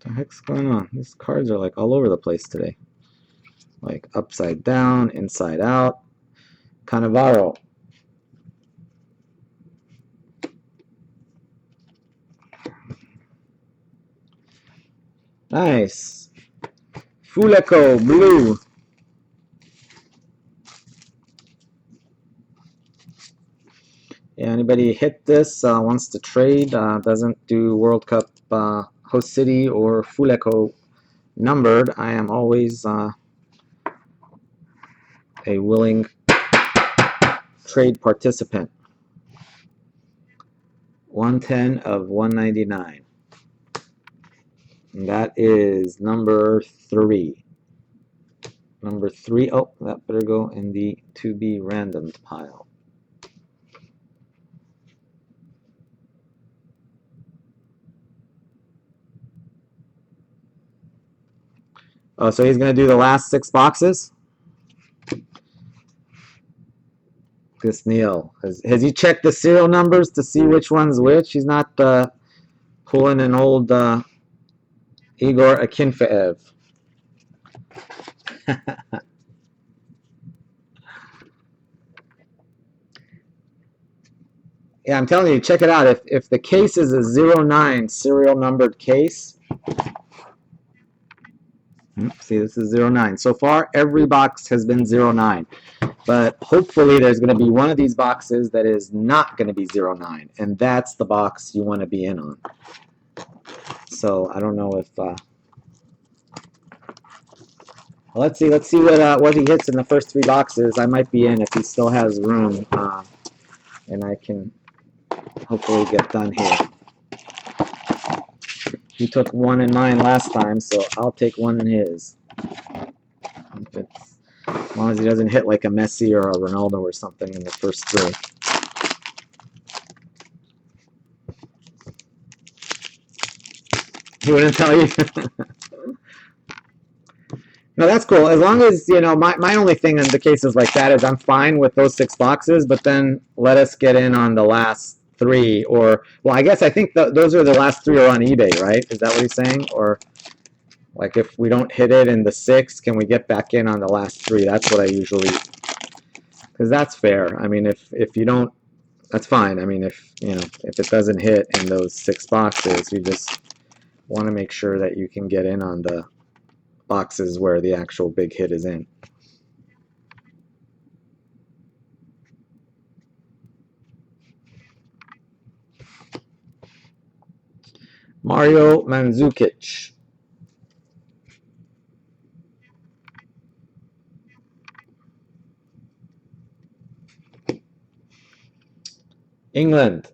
the heck's going on? These cards are like all over the place today. Like upside down, inside out. Cannavaro. Nice. Fuleco, blue. Yeah, anybody hit this, wants to trade, doesn't do World Cup host city or Fuleco numbered, I am always a willing trade participant. 110 of 199. And that is number 3. Number 3. Oh, that better go in the to be randomed pile. Oh, so he's going to do the last 6 boxes? This Neil. Has he checked the serial numbers to see which one's which? He's not pulling an old Igor Akinfeev. Yeah, I'm telling you, check it out. If the case is a 09 serial numbered case, see, this is 09. So far, every box has been 09. But hopefully there's going to be one of these boxes that is not going to be 09. And that's the box you want to be in on. So I don't know if... let's see what he hits in the first 3 boxes. I might be in if he still has room. And I can hopefully get done here. He took 1 in mine last time, so I'll take 1 in his. As long as he doesn't hit like a Messi or a Ronaldo or something in the first 3. He wouldn't tell you? No, that's cool. As long as, you know, my only thing in the cases like that is I'm fine with those 6 boxes, but then let us get in on the last 3. Or, well, I guess I think those are the last 3 are on eBay, right? Is that what he's saying? Or, like, if we don't hit it in the 6, can we get back in on the last 3? That's what I usually... Because that's fair. I mean, if you don't... That's fine. I mean, if it doesn't hit in those 6 boxes, you just want to make sure that you can get in on the boxes where the actual big hit is in. Mario Mandzukic. England.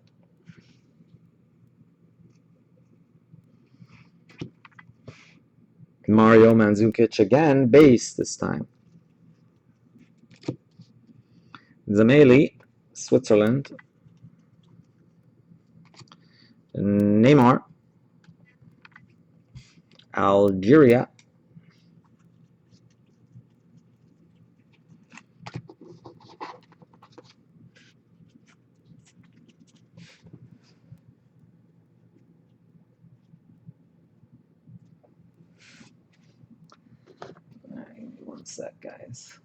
Mario Mandzukic again, base this time. Zameli, Switzerland. Neymar, Algeria. One sec, guys.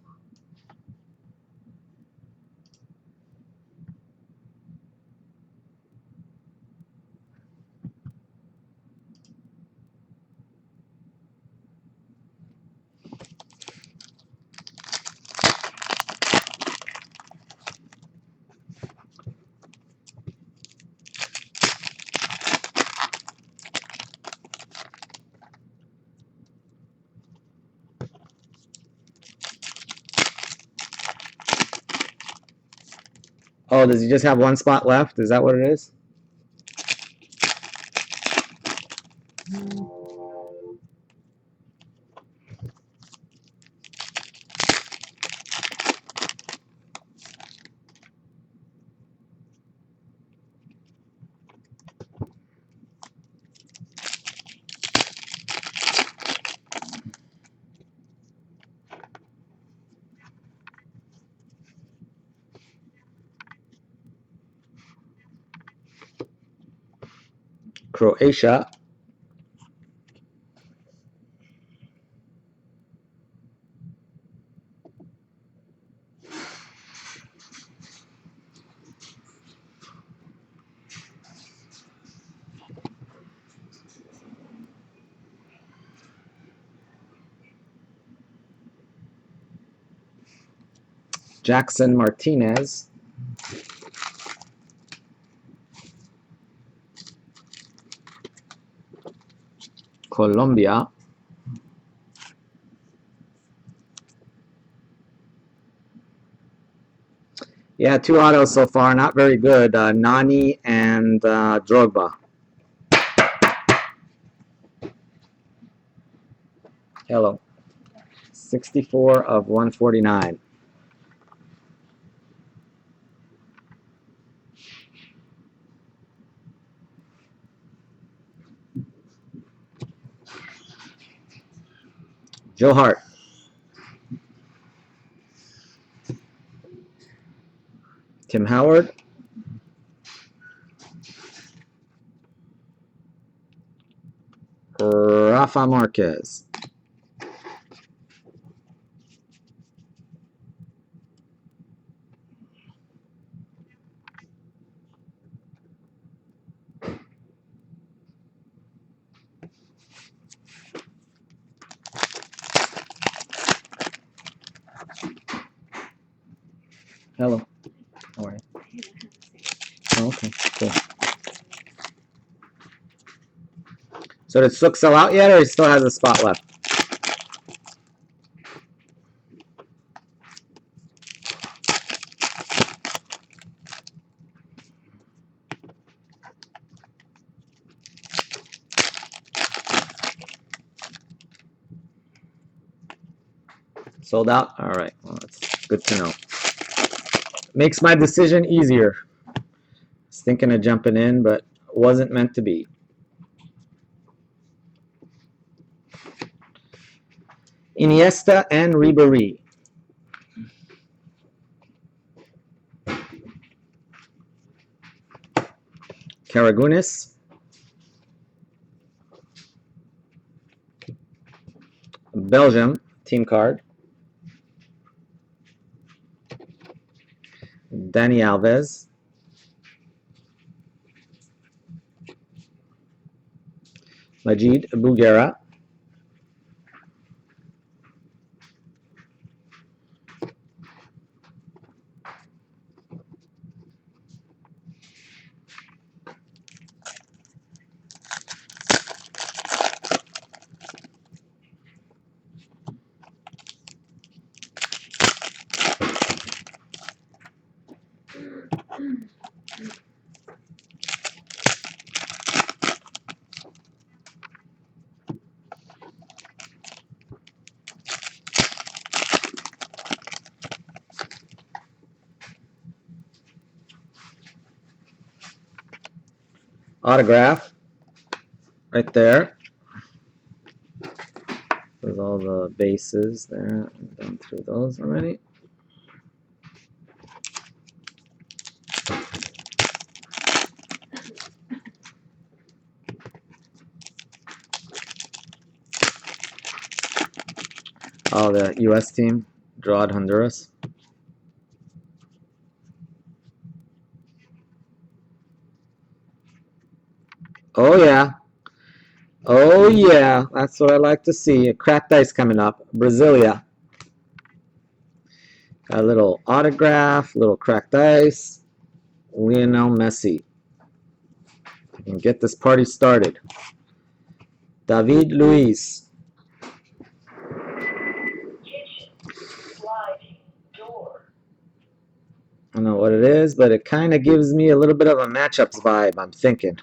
Oh, does he just have 1 spot left? Is that what it is? Croatia. Jackson Martinez. Colombia. Yeah, 2 autos so far, not very good. Nani and Drogba. Hello. 64 of 149. Joe Hart. Tim Howard. Rafa Marquez. Hello. How are you? Oh, okay, cool. So did Sook sell out yet, or he still has a spot left? Sold out? All right. Well, that's good to know. Makes my decision easier. I was thinking of jumping in, but wasn't meant to be. Iniesta and Ribéry. Karagunis. Belgium team card. Dani Alves. Majid Bouguera. Autograph. Right there. There's all the bases there. I've gone through those already. Oh, the U.S. team. Drawed Honduras. Oh, yeah. Oh, yeah. That's what I like to see. A cracked ice coming up. Brasilia. Got a little autograph, little cracked ice. Lionel Messi. I can get this party started. David Luiz. I don't know what it is, but it kind of gives me a little bit of a matchups vibe, I'm thinking.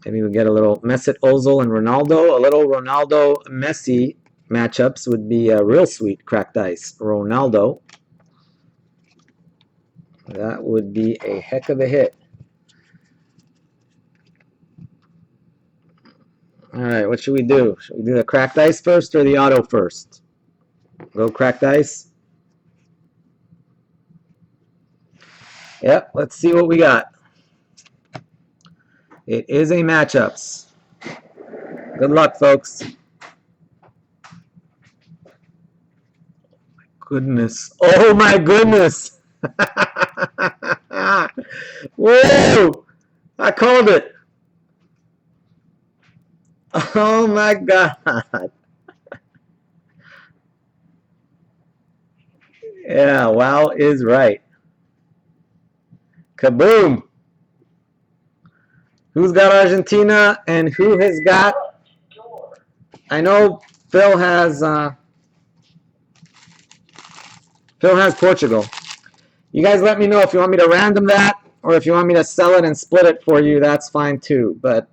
Maybe we'll get a little Mesut Ozil and Ronaldo. A little Ronaldo-Messi matchups would be a real sweet cracked ice. Ronaldo. That would be a heck of a hit. All right, what should we do? Should we do the cracked ice first or the auto first? Go cracked ice. Yep, let's see what we got. It is a matchups. Good luck, folks. Goodness. Oh my goodness. Whoa! I called it. Oh my God. Yeah, wow is right. Kaboom! Who's got Argentina and who has got? I know Phil has Portugal. You guys let me know if you want me to random that or if you want me to sell it and split it for you. That's fine too. But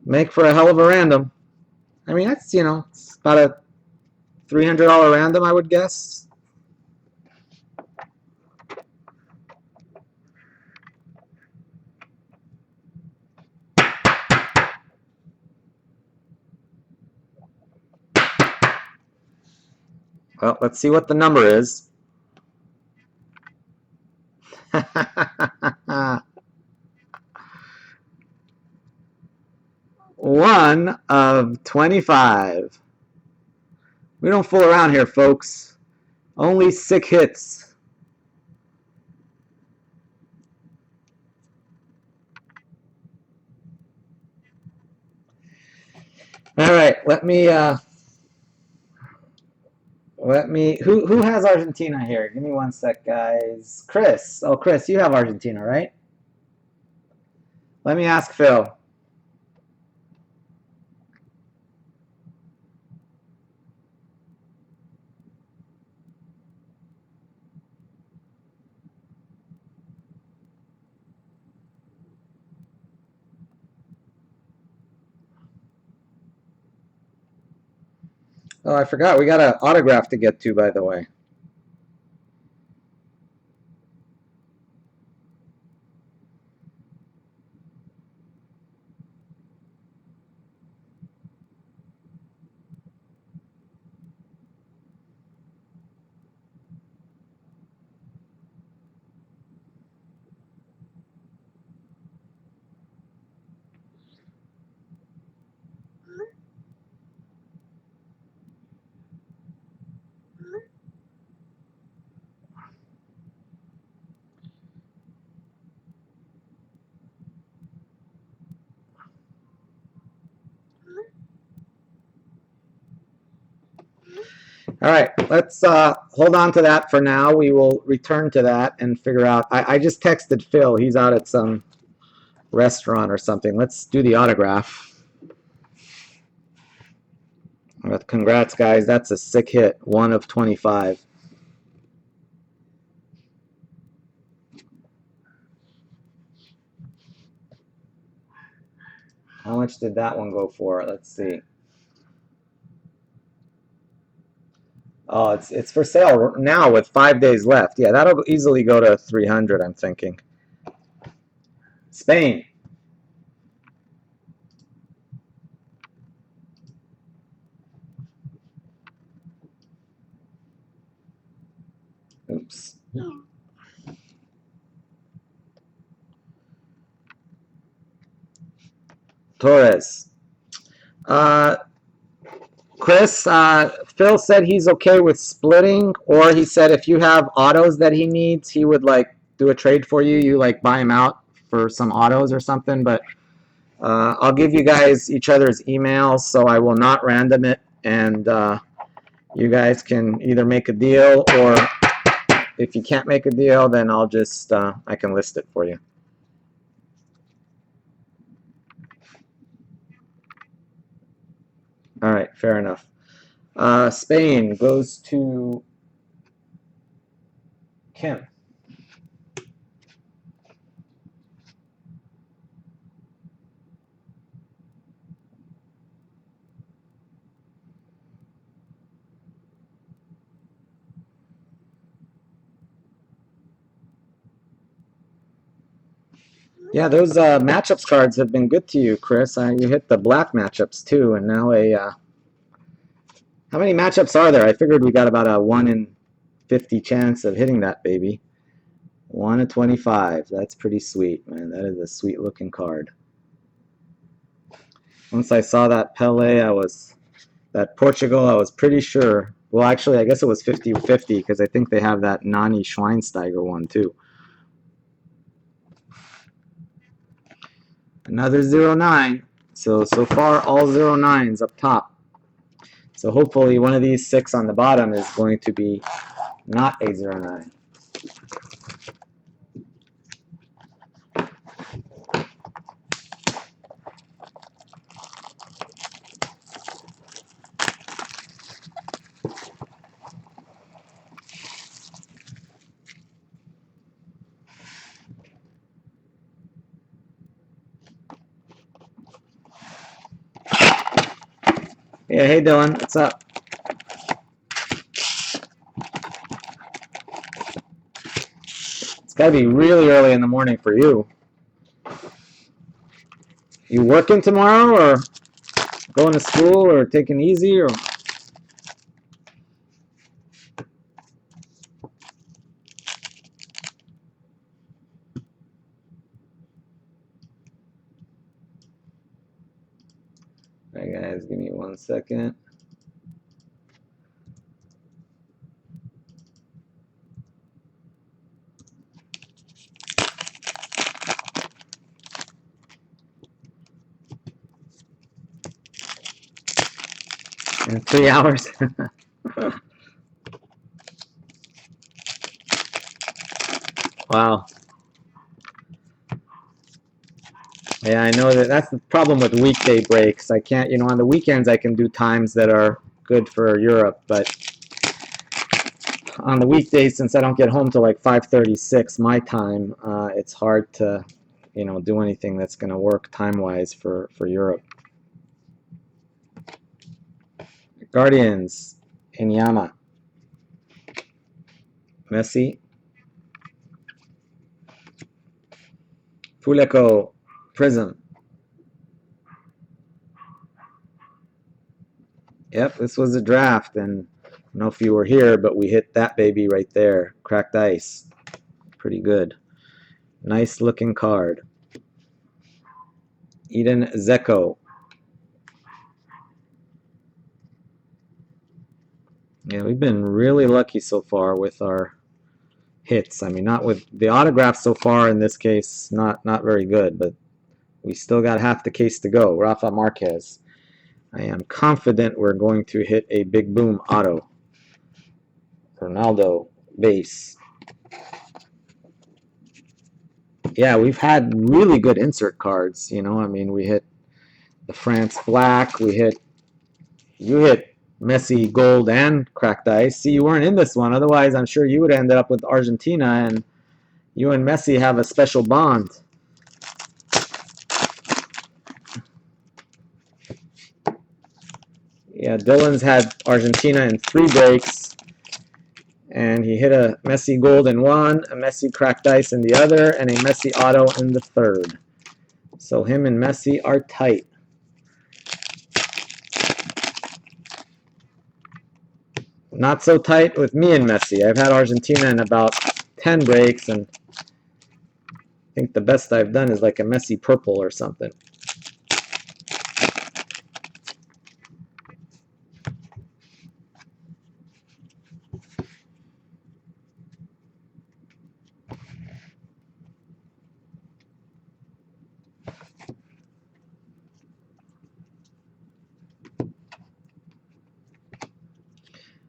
make for a hell of a random. I mean, that's it's about a $300 random, I would guess. Well, let's see what the number is. One of 25. We don't fool around here, folks. Only sick hits. All right, let me who has Argentina here? Give me one sec, guys. Chris. Oh, Chris, you have Argentina, right? Let me ask Phil. Oh, I forgot. We got an autograph to get to, by the way. All right, let's hold on to that for now. We will return to that and figure out. I just texted Phil. He's out at some restaurant or something. Let's do the autograph. Congrats, guys. That's a sick hit. 1 of 25. How much did that one go for? Let's see. Oh, it's for sale now with 5 days left. Yeah, that'll easily go to 300, I'm thinking. Spain. Oops. Torres. Chris, Phil said he's okay with splitting, or he said if you have autos that he needs, he would like do a trade for you. You like buy him out for some autos or something. But I'll give you guys each other's emails, so I will not random it, and you guys can either make a deal, or if you can't make a deal, then I'll just I can list it for you. All right, fair enough. Spain goes to Kim. Yeah, those matchups cards have been good to you, Chris. You hit the black matchups too, and now how many matchups are there? I figured we got about a 1 in 50 chance of hitting that baby. 1 in 25. That's pretty sweet, man. That is a sweet looking card. Once I saw that Pele, that Portugal, I was pretty sure. Well, actually, I guess it was 50-50 because I think they have that Nani Schweinsteiger one too. Another 09. So far, all 09s up top. So hopefully one of these 6 on the bottom is going to be not a 09. Yeah, hey Dylan, what's up? It's gotta be really early in the morning for you. You working tomorrow, or going to school, or taking it easy, or? Alright guys, give me 1 second. In 3 hours. Wow. Yeah, I know that's the problem with weekday breaks. I can't, on the weekends I can do times that are good for Europe, but on the weekdays, since I don't get home till like 5:36 my time, it's hard to, do anything that's going to work time-wise for Europe. Guardians, Inyama, Messi, Fuleko, Prism. Yep, this was a draft, and I don't know if you were here, but we hit that baby right there. Cracked ice. Pretty good. Nice looking card. Eden Zeko. Yeah, we've been really lucky so far with our hits. I mean, not with the autographs so far in this case, not very good, but we still got half the case to go. Rafa Marquez. I am confident we're going to hit a big boom auto. Ronaldo base. Yeah, we've had really good insert cards, I mean, we hit the France black, you hit Messi gold and cracked ice. See, you weren't in this one, otherwise I'm sure you would have ended up with Argentina, and you and Messi have a special bond. Yeah, Dylan's had Argentina in 3 breaks, and he hit a Messi gold in 1, a Messi cracked ice in the other, and a Messi auto in the 3rd. So him and Messi are tight. Not so tight with me and Messi. I've had Argentina in about 10 breaks, and I think the best I've done is like a Messi purple or something.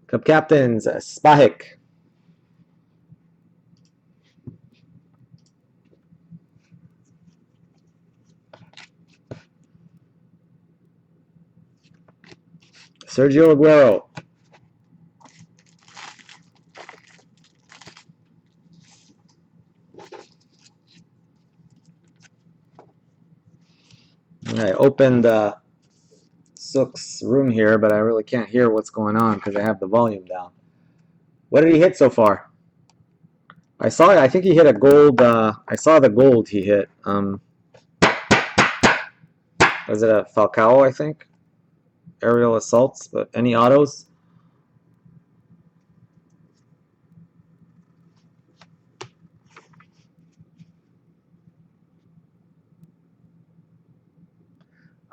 Cup captains, Spahik. Sergio Aguero. I opened Sook's room here, but I really can't hear what's going on because I have the volume down. What did he hit so far? I think he hit a gold. I saw the gold he hit. Was it a Falcao, I think? Aerial assaults, but any autos?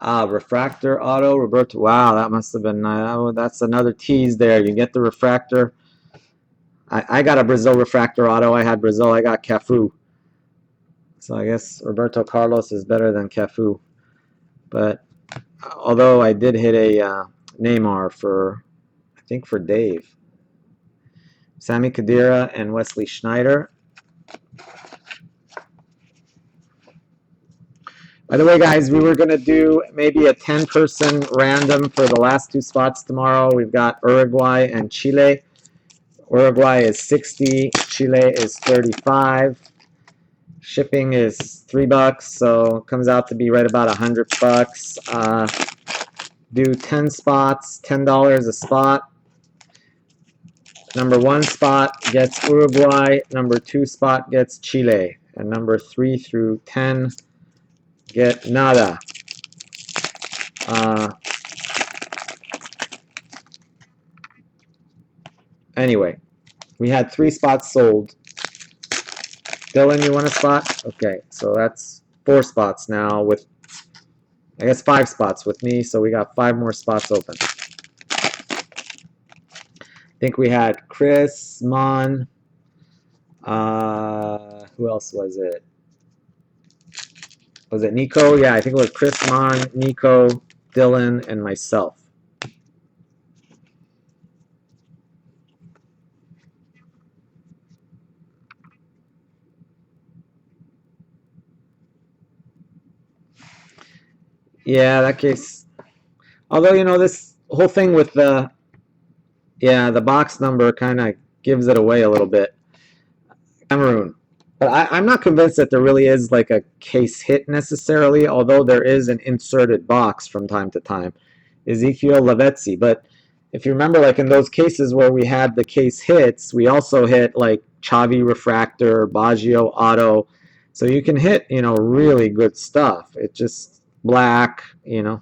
Refractor auto, Roberto. Wow, that must have been, that's another tease there. You get the refractor. I got a Brazil refractor auto. I had Brazil. I got Cafu. So I guess Roberto Carlos is better than Cafu. But although I did hit a Neymar for, I think, for Dave. Sami Khedira and Wesley Schneider. By the way, guys, we were going to do maybe a 10-person random for the last two spots tomorrow. We've got Uruguay and Chile. Uruguay is 60, Chile is 35. Shipping is $3, so it comes out to be right about $100. Do 10 spots, $10 a spot. Number 1 spot gets Uruguay, number 2 spot gets Chile, and number 3 through 10 get nada. Anyway, we had 3 spots sold. Dylan, you want a spot? Okay, so that's 4 spots now with, I guess, 5 spots with me, so we got 5 more spots open. I think we had Chris, Mon, who else was it? Was it Nico? Yeah, I think it was Chris, Mon, Nico, Dylan, and myself. Yeah, that case. Although, you know, this whole thing with the box number kind of gives it away a little bit. Cameroon. But I'm not convinced that there really is like a case hit necessarily, although there is an inserted box from time to time. Ezekiel Lavezzi. But if you remember, like in those cases where we had the case hits, we also hit like Xavi Refractor, Baggio Auto. So you can hit, you know, really good stuff. It just black, you know.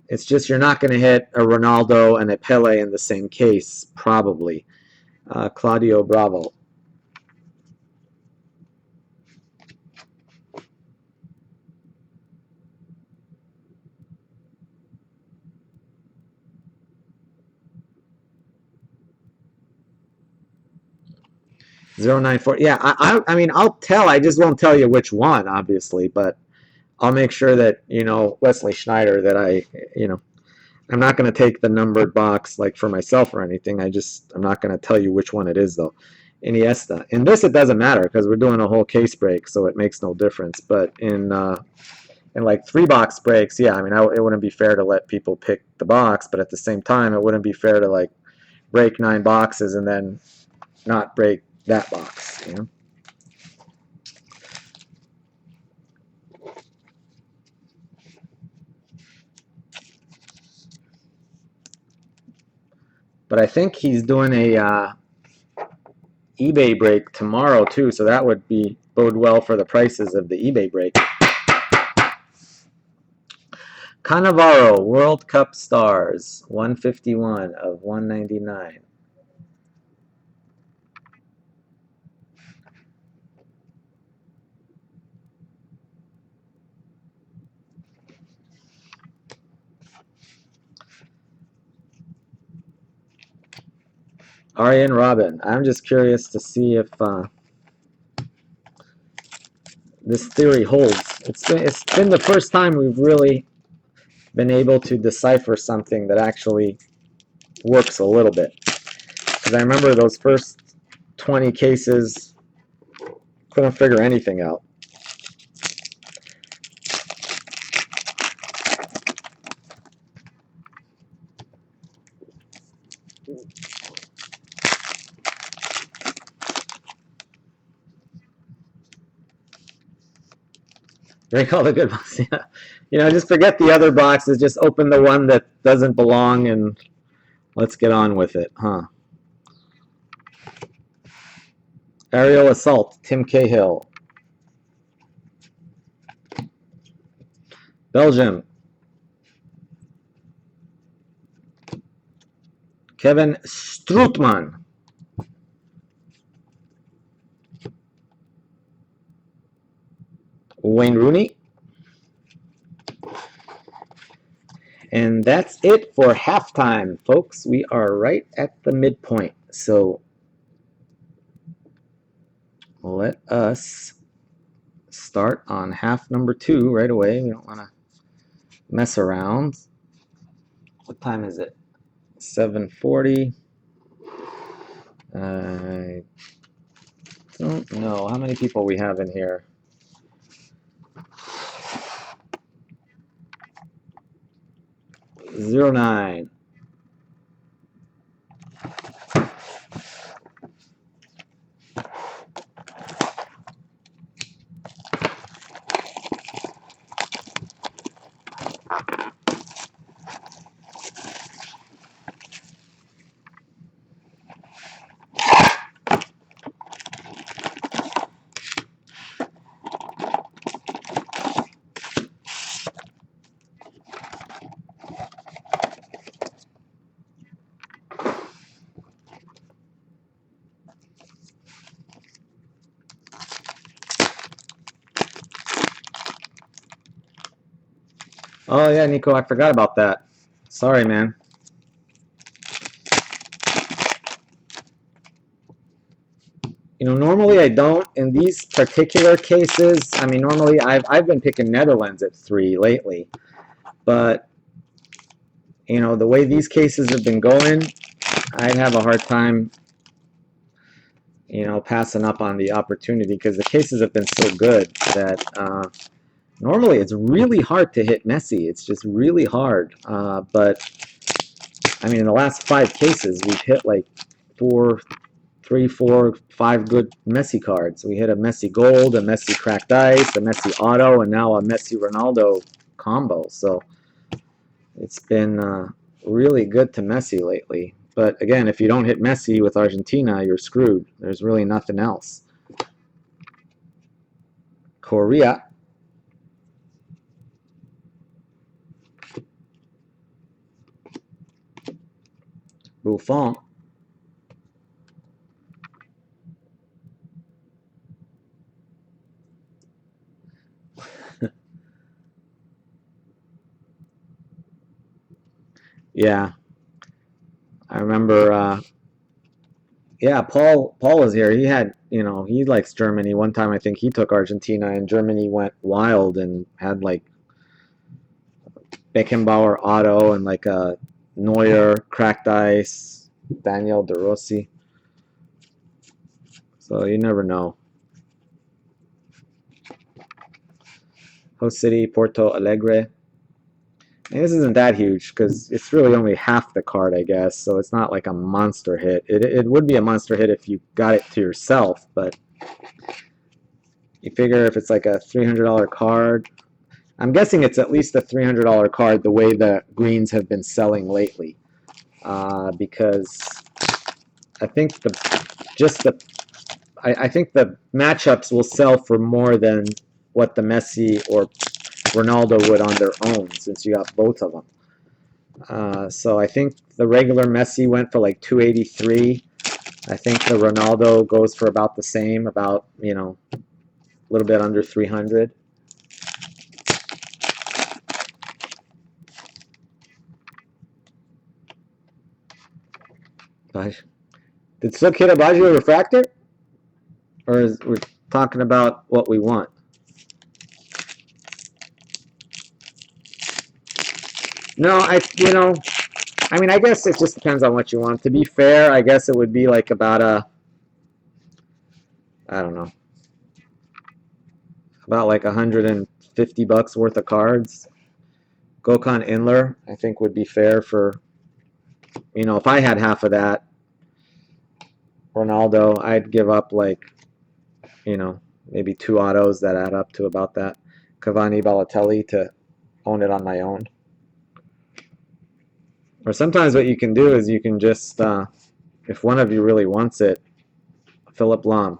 It's just you're not going to hit a Ronaldo and a Pele in the same case, probably. Claudio Bravo. $0.94. Yeah, I mean, I'll tell. I just won't tell you which one, obviously, but I'll make sure that, you know, Wesley Schneider, that I'm not going to take the numbered box like for myself or anything. I'm not going to tell you which one it is, though. Iniesta. In this, it doesn't matter because we're doing a whole case break, so it makes no difference. But in like 3-box breaks, yeah, I mean, it wouldn't be fair to let people pick the box, but at the same time, it wouldn't be fair to like break 9 boxes and then not break that box, you know. But I think he's doing a eBay break tomorrow too, so that would bode well for the prices of the eBay break. Cannavaro World Cup Stars, 151 of 199. Arjen Robben. I'm just curious to see if this theory holds. It's been the first time we've really been able to decipher something that actually works a little bit. Because I remember those first 20 cases, couldn't figure anything out. Drink all the good ones. Yeah. You know, just forget the other boxes. Just open the one that doesn't belong and let's get on with it, huh? Aerial Assault, Tim Cahill. Belgium. Kevin Strootman. Wayne Rooney. And that's it for halftime, folks. We are right at the midpoint. So let us start on half number 2 right away. We don't want to mess around. What time is it? 7:40. I don't know how many people we have in here. Zero 09. Oh yeah, Nico, I forgot about that. Sorry, man. You know, normally I don't. In these particular cases, I mean, normally I've been picking Netherlands at 3 lately, but you know, the way these cases have been going, I'd have a hard time, you know, passing up on the opportunity because the cases have been so good that normally it's really hard to hit Messi. It's just really hard. But I mean, in the last 5 cases, we've hit like 3, 4, 5 good Messi cards. We hit a Messi Gold, a Messi Cracked Ice, a Messi Auto, and now a Messi Ronaldo combo. So it's been really good to Messi lately. But again, if you don't hit Messi with Argentina, you're screwed. There's really nothing else. Korea. Buffon. Yeah, I remember. Yeah, Paul was here. He had, you know, he likes Germany. One time, I think he took Argentina, and Germany went wild and had like Beckenbauer auto and like a Neuer cracked ice, Daniel De Rossi. So you never know. Host City, Porto Alegre. And this isn't that huge because it's really only half the card, I guess. So it's not like a monster hit. It would be a monster hit if you got it to yourself, but you figure if it's like a $300 card, I'm guessing it's at least a $300 card the way the greens have been selling lately, because I think I think the matchups will sell for more than what the Messi or Ronaldo would on their own, since you got both of them. So I think the regular Messi went for like 283. I think the Ronaldo goes for about the same, about, you know, a little bit under 300. Did Silk hit a Baggio refractor? Or is we're talking about what we want? No, I mean, I guess it just depends on what you want. To be fair, I guess it would be like about I don't know, about like $150 worth of cards. Gokhan Inler, I think, would be fair for, you know, if I had half of that. Ronaldo, I'd give up like, you know, maybe 2 autos that add up to about that. Cavani, Balotelli to own it on my own. Or sometimes what you can do is you can just, if one of you really wants it, Philip Lahm.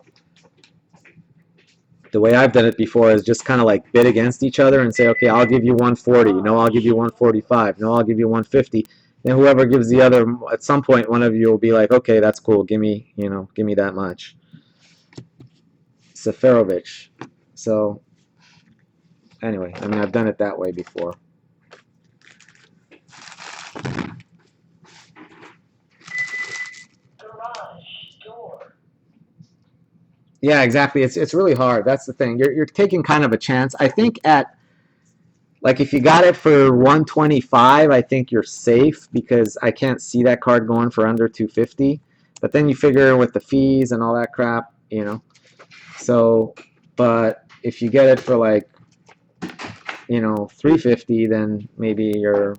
The way I've done it before is just kind of like bid against each other and say, okay, I'll give you 140. No, I'll give you 145. No, I'll give you 150. Then whoever gives the other, at some point, one of you will be like, okay, that's cool. Give me, you know, give me that much. Seferovic. So, anyway, I mean, I've done it that way before. Yeah, exactly. It's really hard. That's the thing. You're taking kind of a chance. I think at Like if you got it for 125, I think you're safe because I can't see that card going for under 250. But then you figure with the fees and all that crap, you know. So, but if you get it for like, 350, then maybe you're,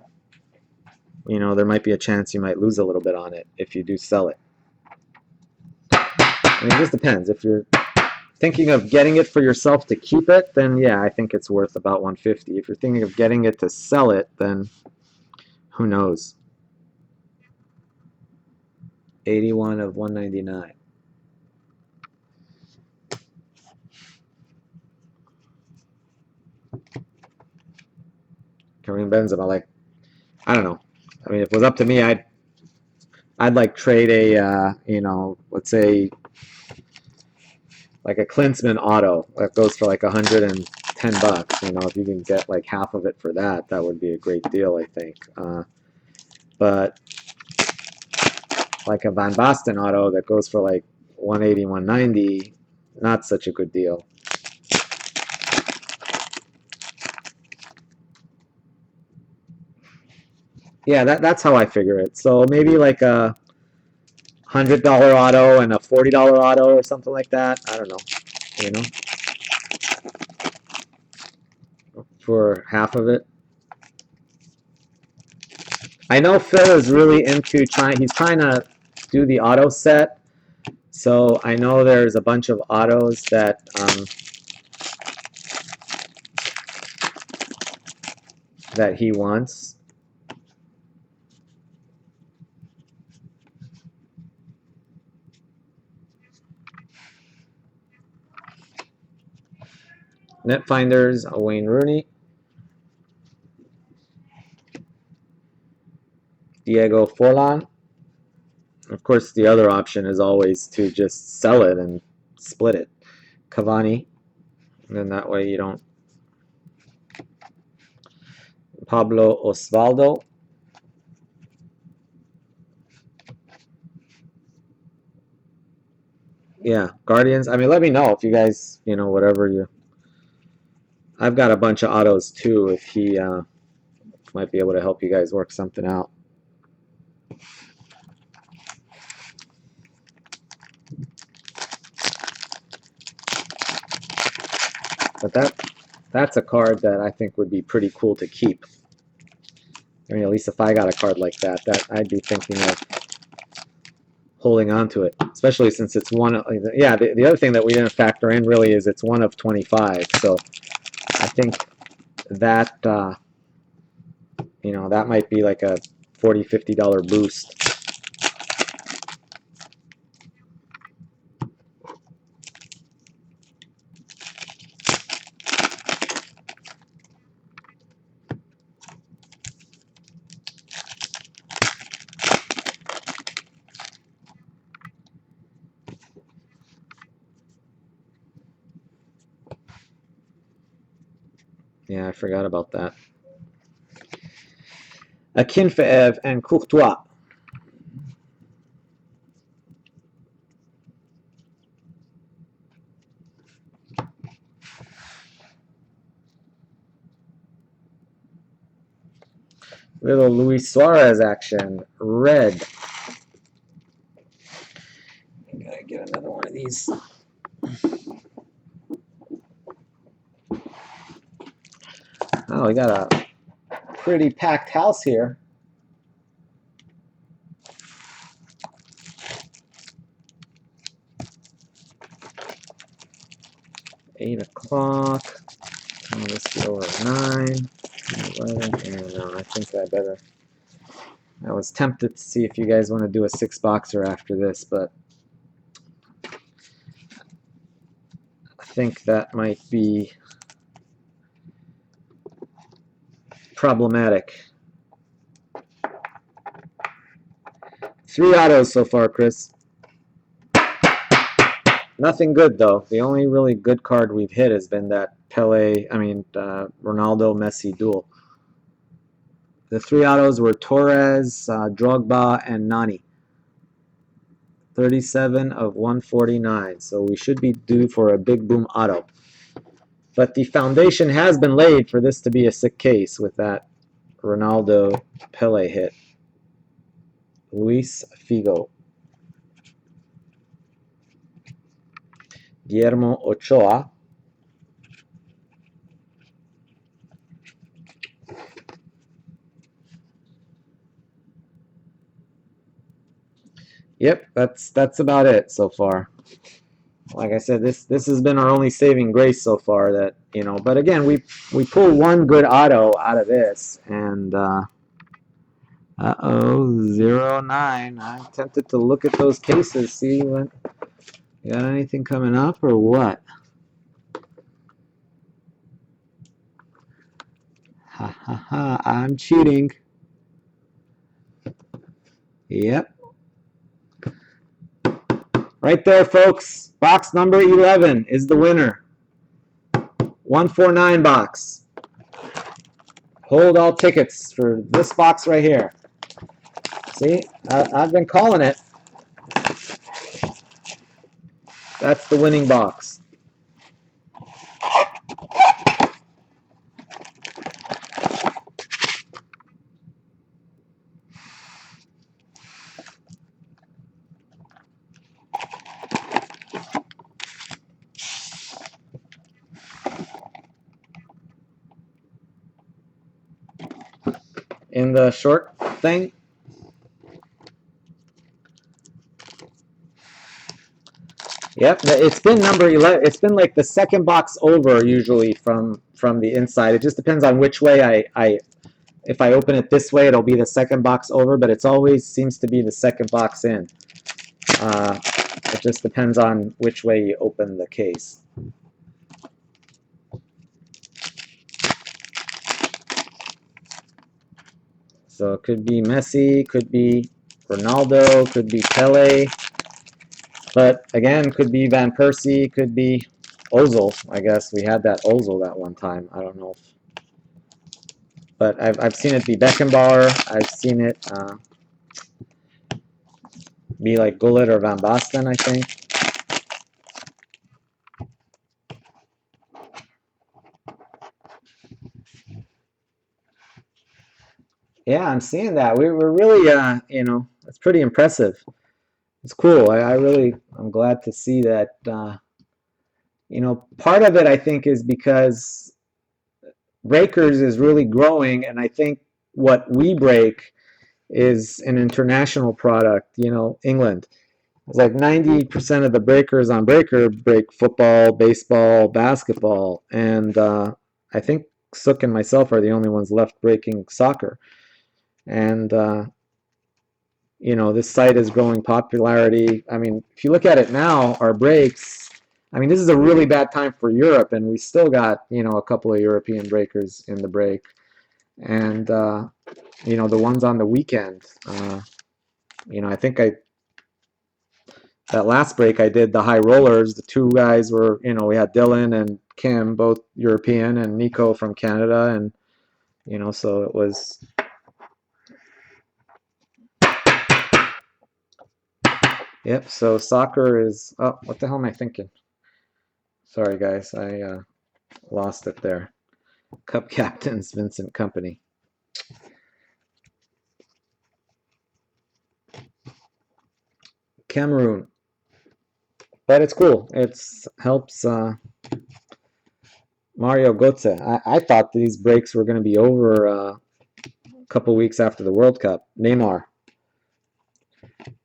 there might be a chance you might lose a little bit on it if you do sell it. I mean, it just depends. If you're thinking of getting it for yourself to keep it, then yeah, I think it's worth about 150. If you're thinking of getting it to sell it, then who knows? 81 of 199. Kareem Benzema, like, I don't know. I mean, if it was up to me, I'd like trade a, let's say like a Klinsmann auto that goes for like $110. If you can get like half of it for that, that would be a great deal, I think. But like a Van Basten auto that goes for like 180, 190, not such a good deal. Yeah, that's how I figure it. So maybe like a $100 auto and a $40 auto or something like that. I don't know, for half of it. I know Phil is really into he's trying to do the auto set. So I know there's a bunch of autos that that he wants. Netfinders, Wayne Rooney. Diego Forlan. Of course, the other option is always to just sell it and split it. Cavani. And then that way you don't. Pablo Osvaldo. Yeah, Guardians. I mean, let me know if you guys, whatever you. I've got a bunch of autos too. If he might be able to help you guys work something out. But that's a card that I think would be pretty cool to keep. I mean, at least if I got a card like that, I'd be thinking of holding on to it, especially since it's one. Yeah, the other thing that we didn't factor in really is it's one of 25. So I think that that might be like a $40, $50 boost. Yeah, I forgot about that. Akinfeev and Courtois. Little Luis Suarez action. Red. I gotta get another one of these. Oh, we got a pretty packed house here. $8 Oh, let's go over 9, 11, and no, I think I better. I was tempted to see if you guys want to do a 6-boxer after this, but I think that might be problematic. 3 autos so far, Chris. Nothing good though. The only really good card we've hit has been that Ronaldo Messi duel. The 3 autos were Torres, Drogba, and Nani. 37 of 149. So we should be due for a big boom auto. But the foundation has been laid for this to be a sick case with that Ronaldo Pele hit. Luis Figo. Guillermo Ochoa. Yep, that's about it so far. Like I said, this has been our only saving grace so far. That, you know, but again, we pull one good auto out of this, and 09. I'm tempted to look at those cases, see what you got, anything coming up or what. Ha ha ha! I'm cheating. Yep. Right there, folks. Box number 11 is the winner. 149 box. Hold all tickets for this box right here. See, I've been calling it. That's the winning box. In the short thing. Yep, it's been number 11. It's been like the second box over usually from the inside. It just depends on which way if I open it this way, it'll be the second box over, but it's always seems to be the second box in. It just depends on which way you open the case. So it could be Messi, could be Ronaldo, could be Pele. But again, could be Van Persie, could be Ozil. I guess we had that Ozil that one time. I don't know. But I've seen it be Beckenbauer. I've seen it be like Gullit or Van Basten, I think. Yeah, I'm seeing that. We're really, you know, it's pretty impressive. It's cool. I'm glad to see that. You know, part of it I think is because Breakers is really growing, and I think what we break is an international product. You know, England. It's like 90% of the breakers on Breaker break football, baseball, basketball, and I think Sook and myself are the only ones left breaking soccer. And you know, this site is growing popularity. I mean, if you look at it now, our breaks, I mean, this is a really bad time for Europe, and we still got, you know, a couple of European breakers in the break. And, you know, the ones on the weekend, you know, I think that last break I did the high rollers, the two guys were, you know, we had Dylan and Kim, both European, and Nico from Canada. And, you know, so it was... Yep, so soccer is... Oh, what the hell am I thinking? Sorry, guys, I lost it there. Cup captains, Vincent Kompany. Cameroon. But it's cool. It helps Mario Götze. I thought these breaks were going to be over a couple weeks after the World Cup. Neymar.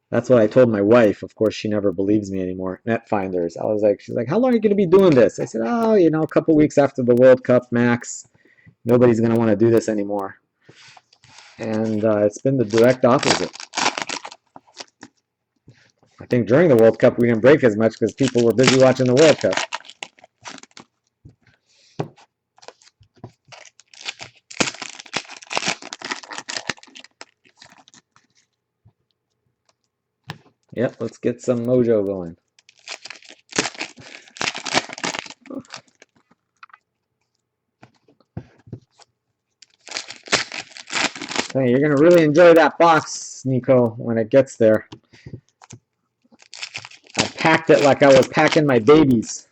That's what I told my wife. Of course, she never believes me anymore. Netfinders. She's like, how long are you going to be doing this? I said, oh, you know, a couple weeks after the World Cup, max. Nobody's going to want to do this anymore. And it's been the direct opposite. I think during the World Cup we didn't break as much because people were busy watching the World Cup. Yep, let's get some mojo going. Hey, you're going to really enjoy that box, Nico, when it gets there. I packed it like I was packing my babies.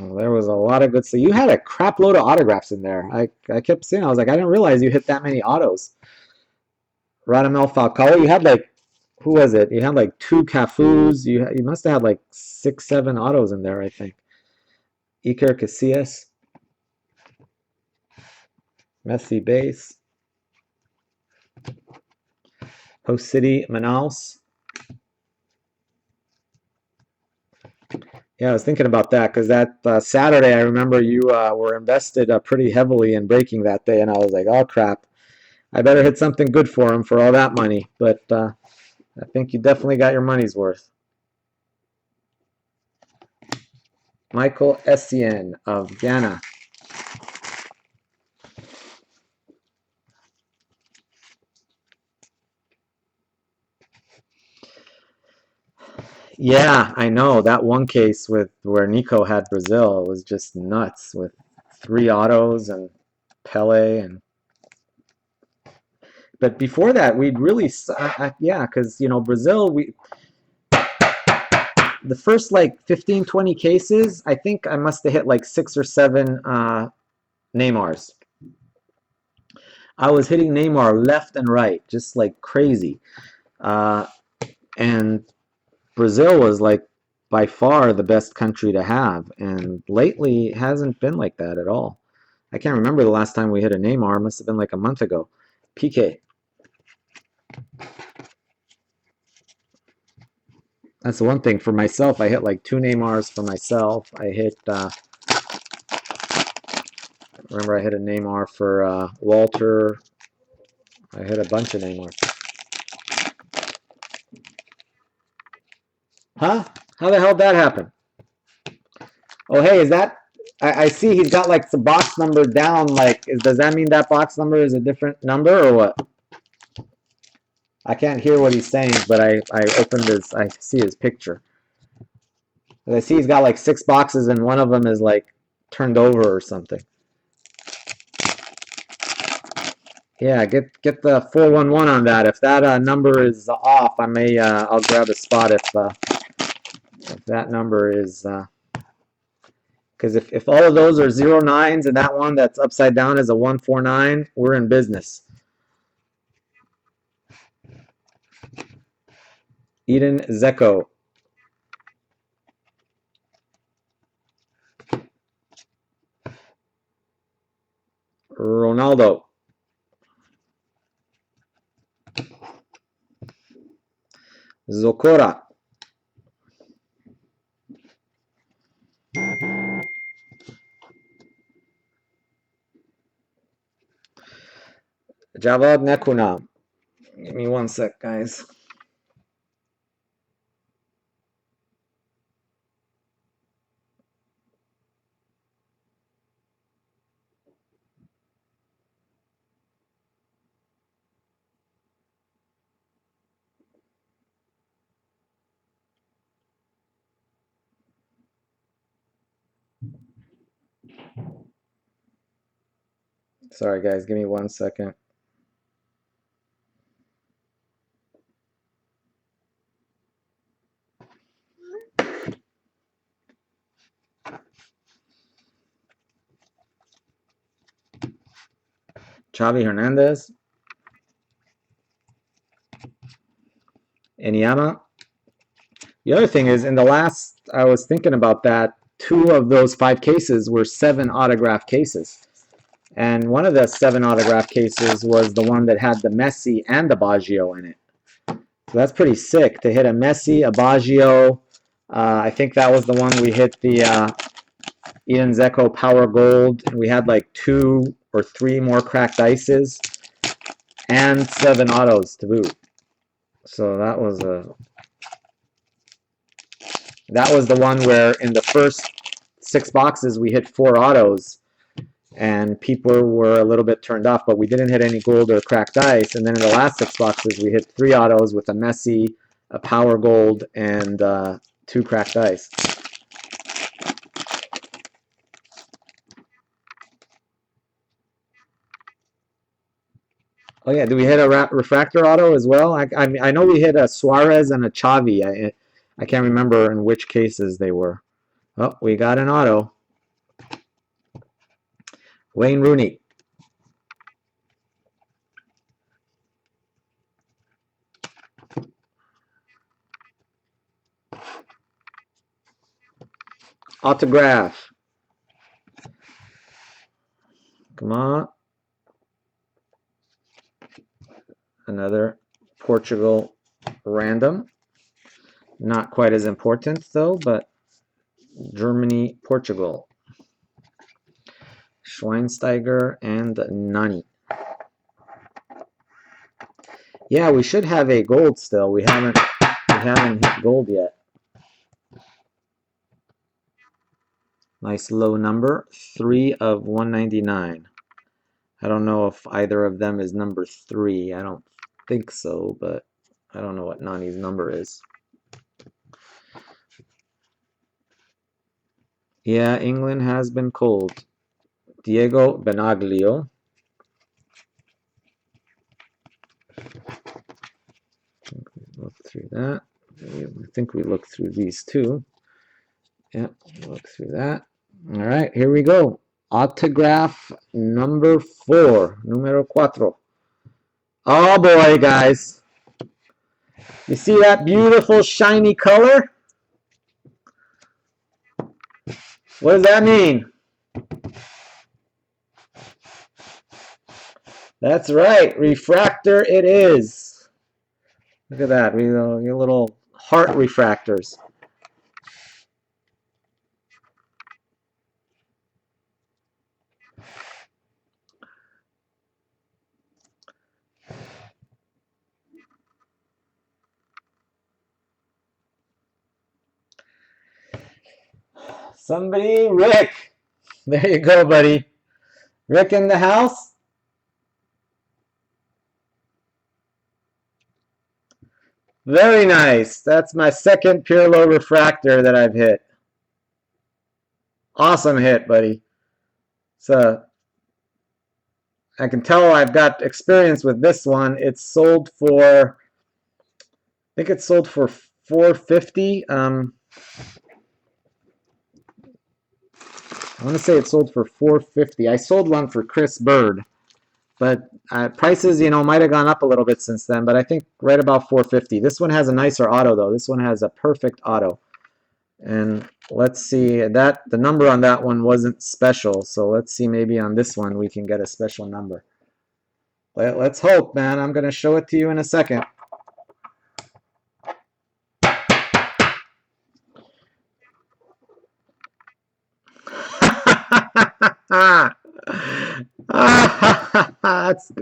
Well, there was a lot of good stuff. You had a crap load of autographs in there. I kept seeing. I was like, I didn't realize you hit that many autos. Radamel Falcao. You had like, who was it? You had like 2 Cafus. You must have had like 6, 7 autos in there. I think. Iker Casillas. Messi base. Host City Manaus. Yeah, I was thinking about that because that Saturday, I remember you were invested pretty heavily in breaking that day, and I was like, oh crap, I better hit something good for him for all that money. But I think you definitely got your money's worth. Michael Essien of Ghana. Yeah, I know that one case with where Nico had Brazil was just nuts with 3 autos and Pele and. But before that, we'd really yeah, because Brazil the first like 15, 20 cases, I think I must have hit like 6 or 7 Neymars. I was hitting Neymar left and right, just like crazy. And Brazil was like by far the best country to have. And lately, it hasn't been like that at all. I can't remember the last time we hit a Neymar. It must have been like a month ago. PK. That's the one thing for myself. I hit like 2 Neymars for myself. I hit, remember I hit a Neymar for Walter. I hit a bunch of Neymars. Huh? How the hell did that happen? Oh, hey, is that? I see he's got like the box number down. Like, does that mean that box number is a different number or what? I can't hear what he's saying, but I opened his. I see his picture. I see he's got like 6 boxes, and one of them is like turned over or something. Yeah, get the 411 on that. If that number is off, I may I'll grab a spot if that number is because if all of those are 09s and that one that's upside down is a 149, we're in business. Eden Zeko. Ronaldo. Zokora. Javad Nekuna. Give me one sec, guys. Sorry, guys. Give me one second. Xavi Hernandez. Enyama. The other thing is, in the last, I was thinking about that, 2 of those 5 cases were 7 autograph cases. And one of the 7 autograph cases was the one that had the Messi and the Baggio in it. So that's pretty sick to hit a Messi, a Baggio. I think that was the one we hit the Eden Zeko Power Gold. And we had like 2 or 3 more cracked ices and 7 autos to boot. So that was the one where in the first 6 boxes we hit 4 autos and people were a little bit turned off, but we didn't hit any gold or cracked ice. And then in the last 6 boxes we hit 3 autos with a Messi, a Power Gold, and 2 cracked ice. Oh yeah, do we hit a refractor auto as well? I know we hit a Suarez and a Xavi. I can't remember in which cases they were. Oh, we got an auto. Wayne Rooney. Autograph. Come on. Another Portugal random. Not quite as important though, but Germany, Portugal. Schweinsteiger and Nani. Yeah, we should have a gold still. We haven't hit gold yet. Nice low number, 3 of 199. I don't know if either of them is number 3. I don't think so, but I don't know what Nani's number is. Yeah, England has been cold. Diego Benaglio. Look through that. I think we looked through these too. Yeah, look through that. All right, here we go. Autograph number 4, numero 4. Oh boy, guys. You see that beautiful shiny color? What does that mean? That's right, refractor it is. Look at that, your little heart refractors. Somebody, Rick. There you go, buddy. Rick in the house. Very nice. That's my second Pirlo refractor that I've hit. Awesome hit, buddy. So I can tell I've got experience with this one. It's sold for, I think it's sold for $450. I want to say it sold for $450. I sold one for Chris Bird, but prices, might have gone up a little bit since then. But I think right about $450. This one has a nicer auto though. This one has a perfect auto, and let's see that the number on that one wasn't special. So let's see, maybe on this one we can get a special number. Let's hope, man. I'm gonna show it to you in a second. That's,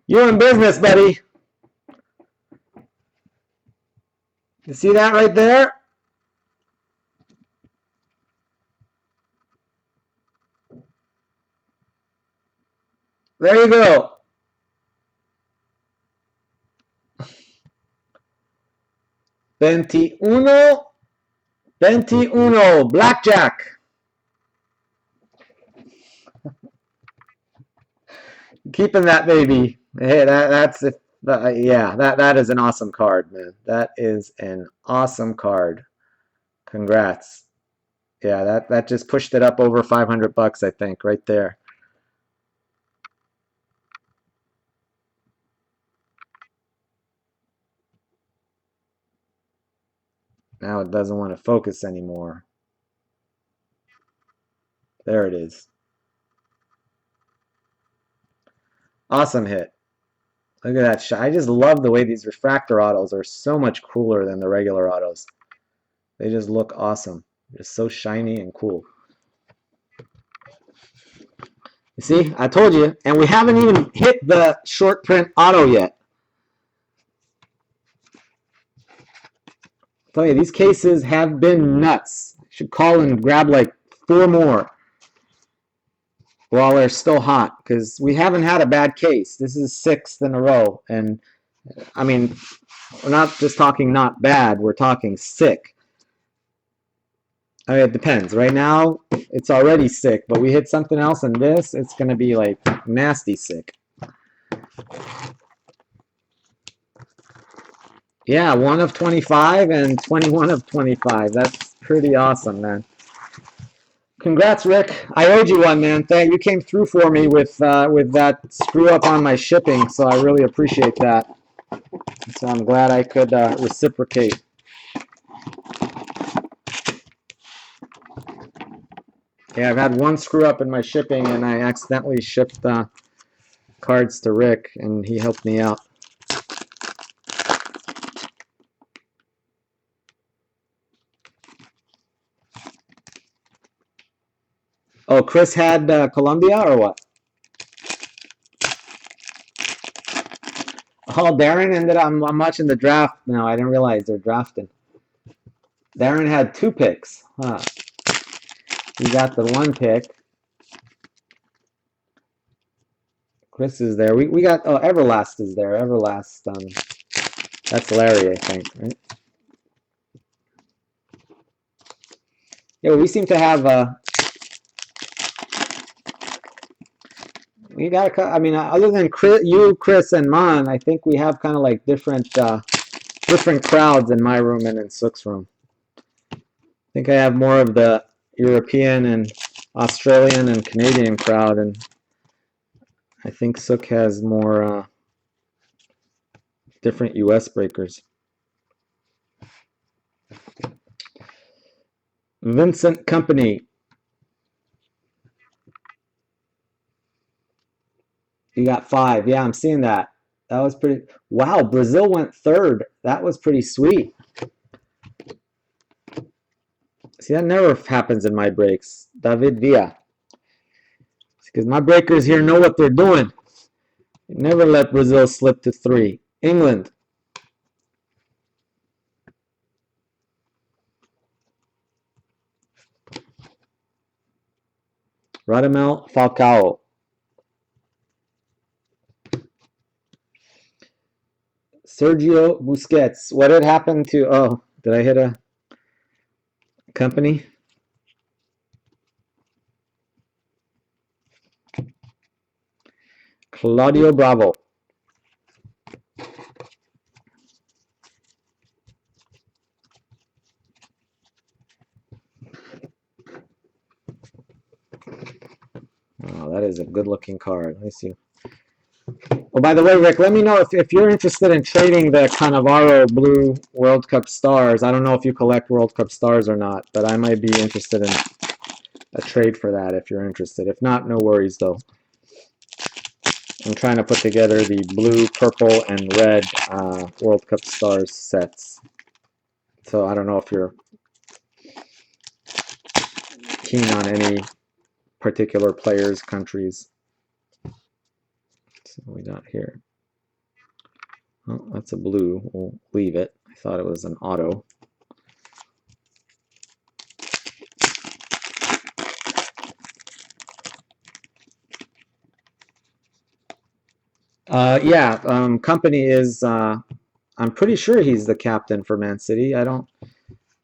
you're in business, buddy. You see that right there? There you go. Veintiuno, blackjack. Keeping that baby. Hey, that's it. Yeah, that is an awesome card, man. That is an awesome card. Congrats. Yeah, that just pushed it up over $500, I think, right there. Now it doesn't want to focus anymore. There it is. Awesome hit. Look at that shot. I just love the way these refractor autos are so much cooler than the regular autos. They just look awesome. Just so shiny and cool. You see, I told you. And we haven't even hit the short print auto yet. I tell you, these cases have been nuts. You should call and grab like 4 more while they're still hot, because we haven't had a bad case. This is 6th in a row. And I mean, we're not just talking not bad, we're talking sick. I mean, it depends. Right now, it's already sick, but we hit something else in this, it's going to be like nasty sick. Yeah, 1 of 25 and 21 of 25. That's pretty awesome, man. Congrats, Rick. I owed you one, man. You came through for me with that screw up on my shipping, so I really appreciate that. So I'm glad I could reciprocate. Yeah, I've had one screw up in my shipping, and I accidentally shipped cards to Rick, and he helped me out. Oh, Chris had Columbia or what? Oh, Darren ended up. I'm watching the draft now. I didn't realize they're drafting. Darren had 2 picks. Huh. He got the 1 pick. Chris is there. We got Everlast is there. Everlast. That's Larry, I think, right? Yeah, we seem to have. We got. I mean, other than Chris, and Mon, I think we have kind of like different crowds in my room and in Sook's room. I think I have more of the European and Australian and Canadian crowd, and I think Sook has more different US breakers. Vincent Company. You got 5. Yeah, I'm seeing that. That was pretty. Wow, Brazil went 3rd. That was pretty sweet. See, that never happens in my breaks. David Villa. Because my breakers here know what they're doing. Never let Brazil slip to 3. England. Radamel Falcao. Sergio Busquets. What had happened to... Oh, did I hit a company? Claudio Bravo. Oh, that is a good-looking card. Let me see. Oh, by the way, Rick, let me know if you're interested in trading the Cannavaro Blue World Cup stars. I don't know if you collect World Cup stars or not, but I might be interested in a trade for that if you're interested. If not, no worries, though. I'm trying to put together the blue, purple, and red World Cup stars sets. So I don't know if you're keen on any particular players, countries. So we got here. Oh, that's a blue. We'll leave it. I thought it was an auto. Company is. I'm pretty sure he's the captain for Man City.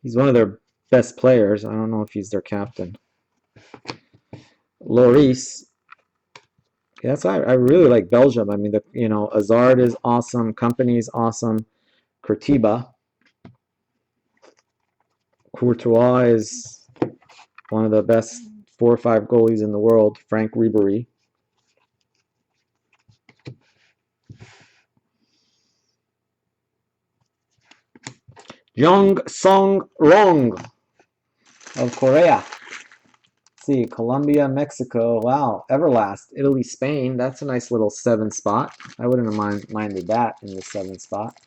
He's one of their best players. I don't know if he's their captain. Lloris. Yeah, that's why I really like Belgium. I mean, Hazard is awesome. Company is awesome. Curitiba. Courtois is one of the best 4 or 5 goalies in the world. Frank Ribery. Jong Song Rong of Korea. Let's see, Colombia, Mexico. Wow, Everlast. Italy, Spain. That's a nice little 7 spot. I wouldn't have minded that in the 7 spot.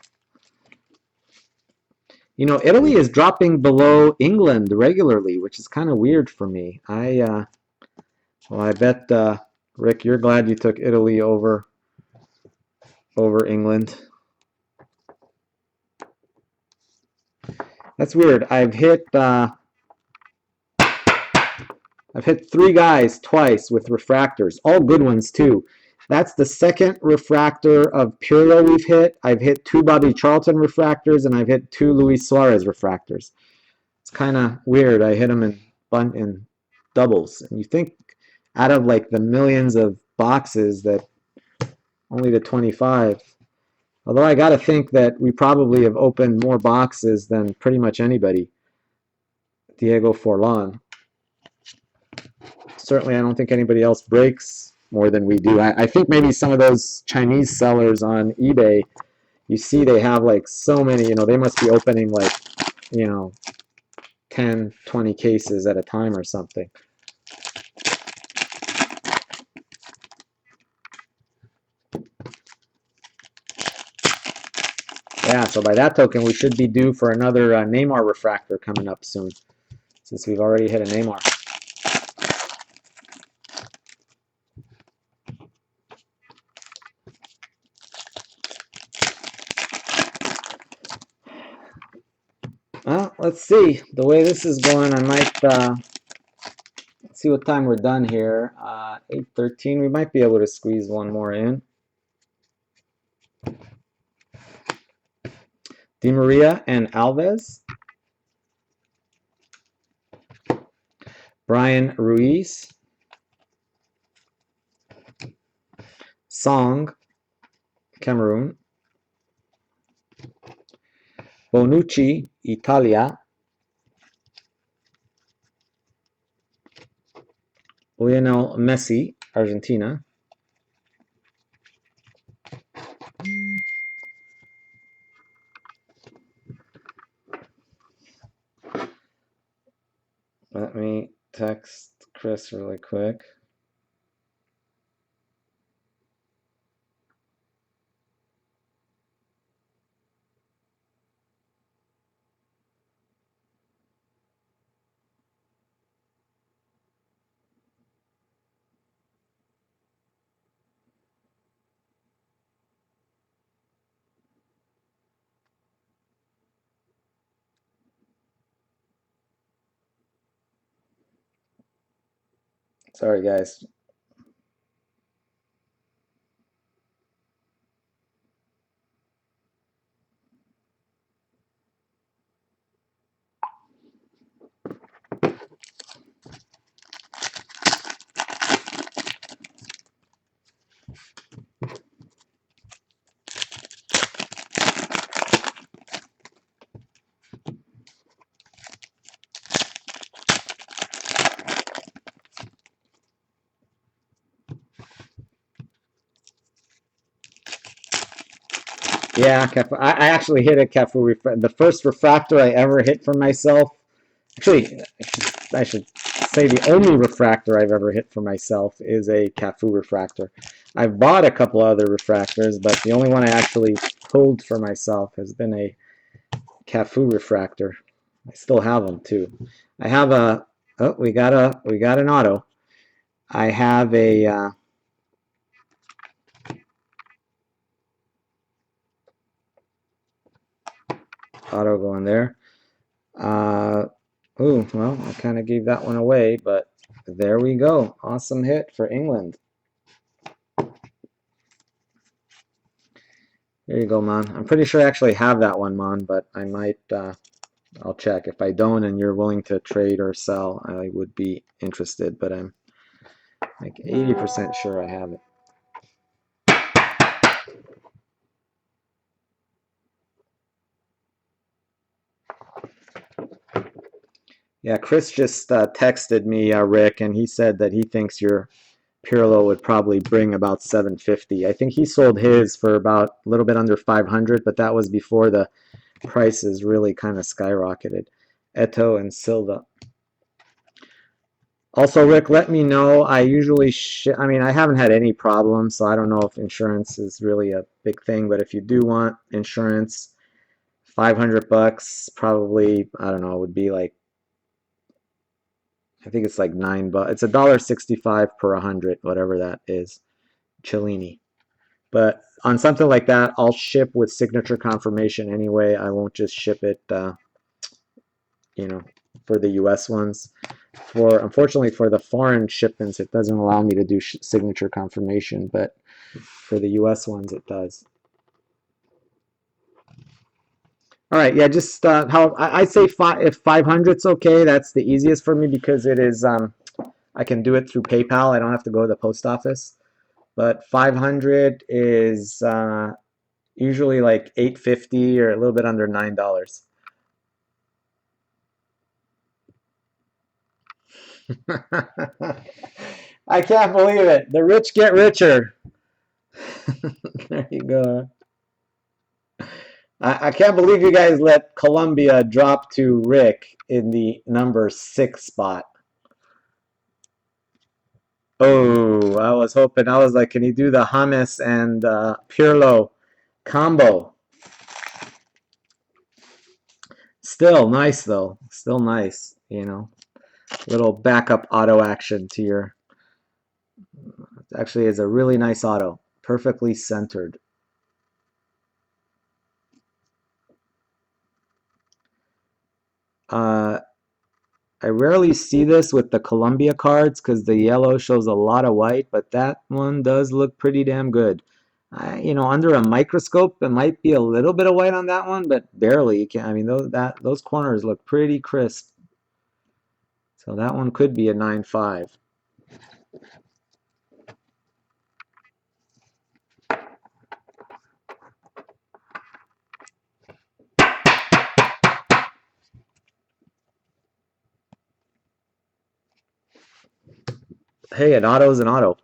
You know, Italy is dropping below England regularly, which is kind of weird for me. I bet, Rick, you're glad you took Italy over England. That's weird. I've hit 3 guys twice with refractors, all good ones too. That's the 2nd refractor of Pirlo we've hit. I've hit 2 Bobby Charlton refractors, and I've hit 2 Luis Suarez refractors. It's kind of weird. I hit them in doubles. And you think out of like the millions of boxes that only the 25. Although I got to think that we probably have opened more boxes than pretty much anybody. Diego Forlan. certainly I don't think anybody else breaks more than we do. I think maybe some of those Chinese sellers on eBay, you see they have like so many, they must be opening like, 10, 20 cases at a time or something. Yeah, so by that token, we should be due for another Neymar refractor coming up soon, since we've already hit a Neymar. Well, let's see. The way this is going, I might let's see what time we're done here. 8:13. We might be able to squeeze one more in. Di Maria and Alves. Brian Ruiz. Song, Cameroon. Bonucci, Italia. Lionel Messi, Argentina. Let me text Chris really quick. Sorry, guys. Yeah, I actually hit a Cafu refractor. The first refractor I ever hit for myself. Actually, I should say the only refractor I've ever hit for myself is a Cafu refractor. I've bought a couple other refractors, but the only one I actually pulled for myself has been a Cafu refractor. I still have them too. I have a. Oh, we got an auto. I have a. Auto going there. Ooh, well, I kind of gave that one away, but there we go. Awesome hit for England. There you go, Mon. I'm pretty sure I actually have that one, Mon, but I might, I'll check. If I don't and you're willing to trade or sell, I would be interested, but I'm like 80% sure I have it. Yeah, Chris just texted me, Rick, and he said that he thinks your Pirlo would probably bring about 750. I think he sold his for about a little bit under 500, but that was before the prices really kind of skyrocketed. Eto and Silva. Also, Rick, let me know. I usually, I mean, I haven't had any problems, so I don't know if insurance is really a big thing. But if you do want insurance, $500 probably, I don't know, it would be like, I think it's like $9. It's $1.65 per 100, whatever that is, Cellini. But on something like that, I'll ship with signature confirmation anyway. I won't just ship it, for the U.S. ones. Unfortunately, for the foreign shipments, it doesn't allow me to do signature confirmation, but for the U.S. ones, it does. All right, yeah, just how I'd say if 500's okay, that's the easiest for me because it is. I can do it through PayPal. I don't have to go to the post office. But 500 is usually like $8.50 or a little bit under $9. I can't believe it. The rich get richer. There you go. I can't believe you guys let Columbia drop to Rick in the number 6 spot. Oh, I was hoping. I was like, can he do the James and Pirlo combo? Still nice, though. Still nice, you know. Little backup auto action to your... Actually, is a really nice auto. Perfectly centered. I rarely see this with the Columbia cards because the yellow shows a lot of white, but that one does look pretty damn good. You know, under a microscope, it might be a little bit of white on that one, but barely. You can, I mean, those corners look pretty crisp. So that one could be a 9.5. Hey, an auto is an auto.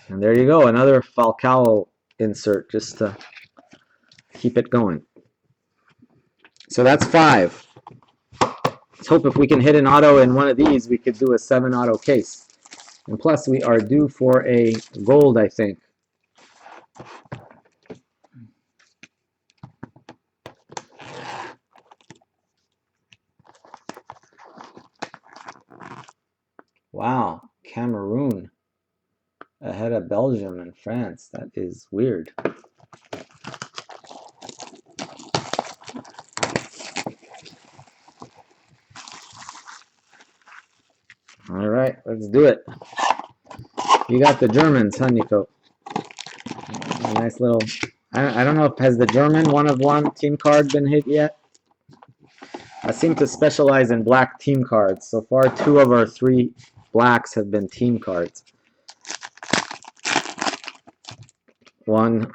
And there you go, another Falcao insert just to keep it going. So that's 5. Let's hope if we can hit an auto in one of these, we could do a 7 auto case. And plus, we are due for a gold, I think. Wow, Cameroon ahead of Belgium and France. That is weird. All right, let's do it. You got the Germans, huh, Nico? A nice little... I don't know if has the German 1 of 1 team card been hit yet? I seem to specialize in black team cards. So far, 2 of our 3 blacks have been team cards. One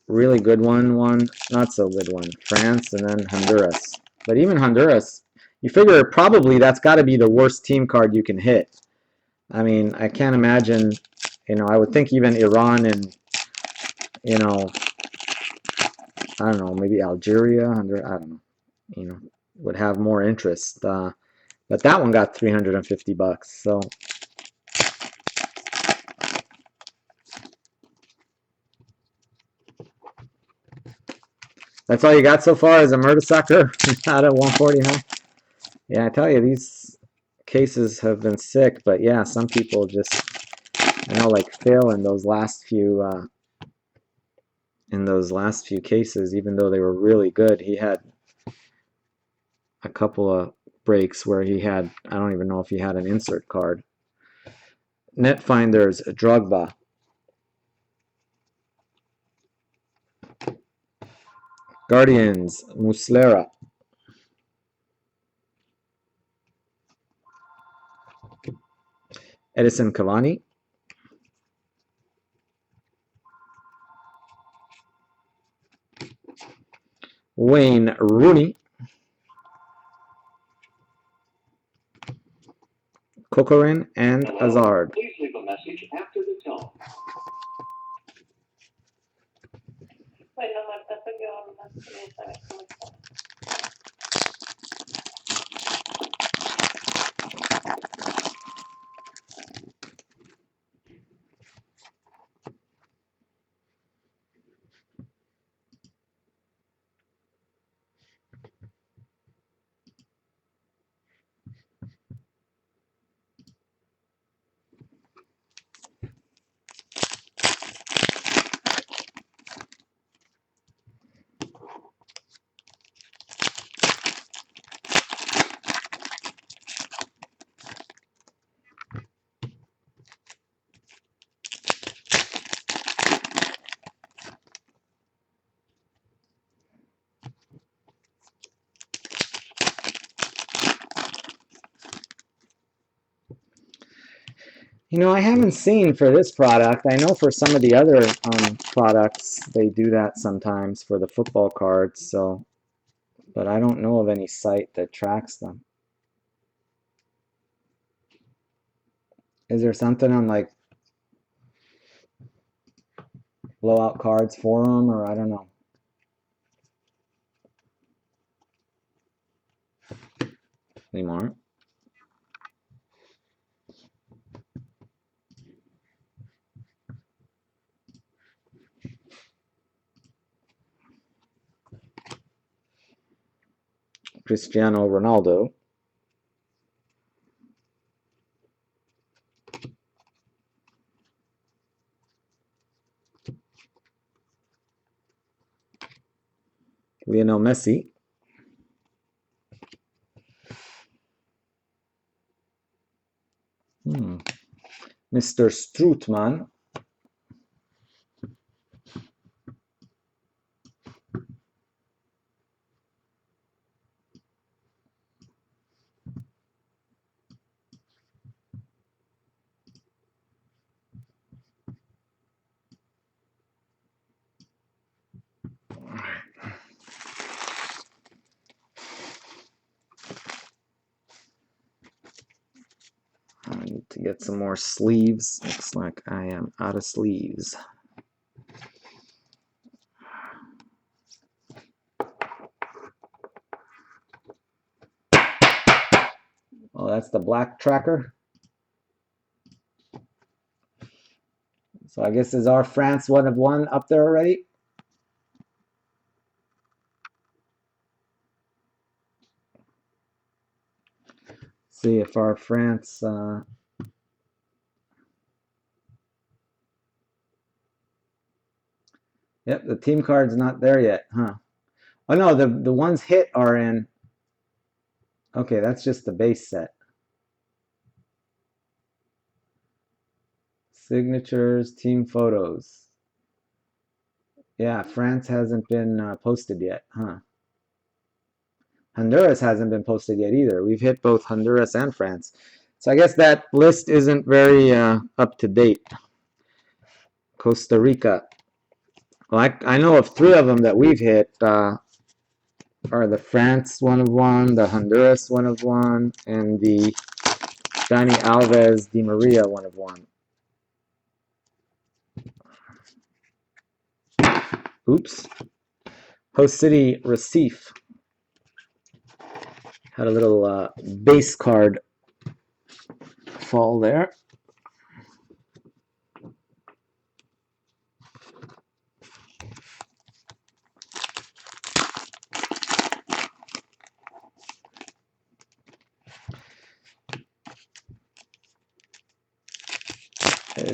really good one not so good one. France and then Honduras. But even Honduras, you figure probably that's got to be the worst team card you can hit. I mean, I can't imagine, you know, I would think even Iran and, you know, I don't know, maybe Algeria, Honduras, I don't know, you know, would have more interest. But that one got $350, so. That's all you got so far as a Mertesacker out of 149? Yeah, I tell you, these cases have been sick, but yeah, some people just, I know, like Phil in those last few cases, even though they were really good, he had a couple of breaks where he had, I don't even know if he had an insert card. Netfinder's Drogba. Guardians, Muslera. Edison Cavani. Wayne Rooney. Kokorin and Hazard. Please leave a message after the tone. Bueno, Marta, ¿qué onda? Quería saber cómo estás. You know, I haven't seen for this product. I know for some of the other products, they do that sometimes for the football cards. So, but I don't know of any site that tracks them. Is there something on like blowout cards forum, or I don't know. Anymore. Cristiano Ronaldo. Lionel Messi. Mr. Strootman. I need to get some more sleeves. Looks like I am out of sleeves. Oh, that's the black tracker. So I guess is our France 1 of 1 up there already? See if our France yep, the team card's not there yet, huh? Oh no, the ones hit are in. Okay, that's just the base set. Signatures, team photos. Yeah, France hasn't been posted yet, huh? Honduras hasn't been posted yet either. We've hit both Honduras and France. So I guess that list isn't very up to date. Costa Rica. Well, I know of 3 of them that we've hit are the France 1 of 1, the Honduras 1 of 1, and the Dani Alves Di Maria 1 of 1. Oops. Host City Recife had a little base card fall there.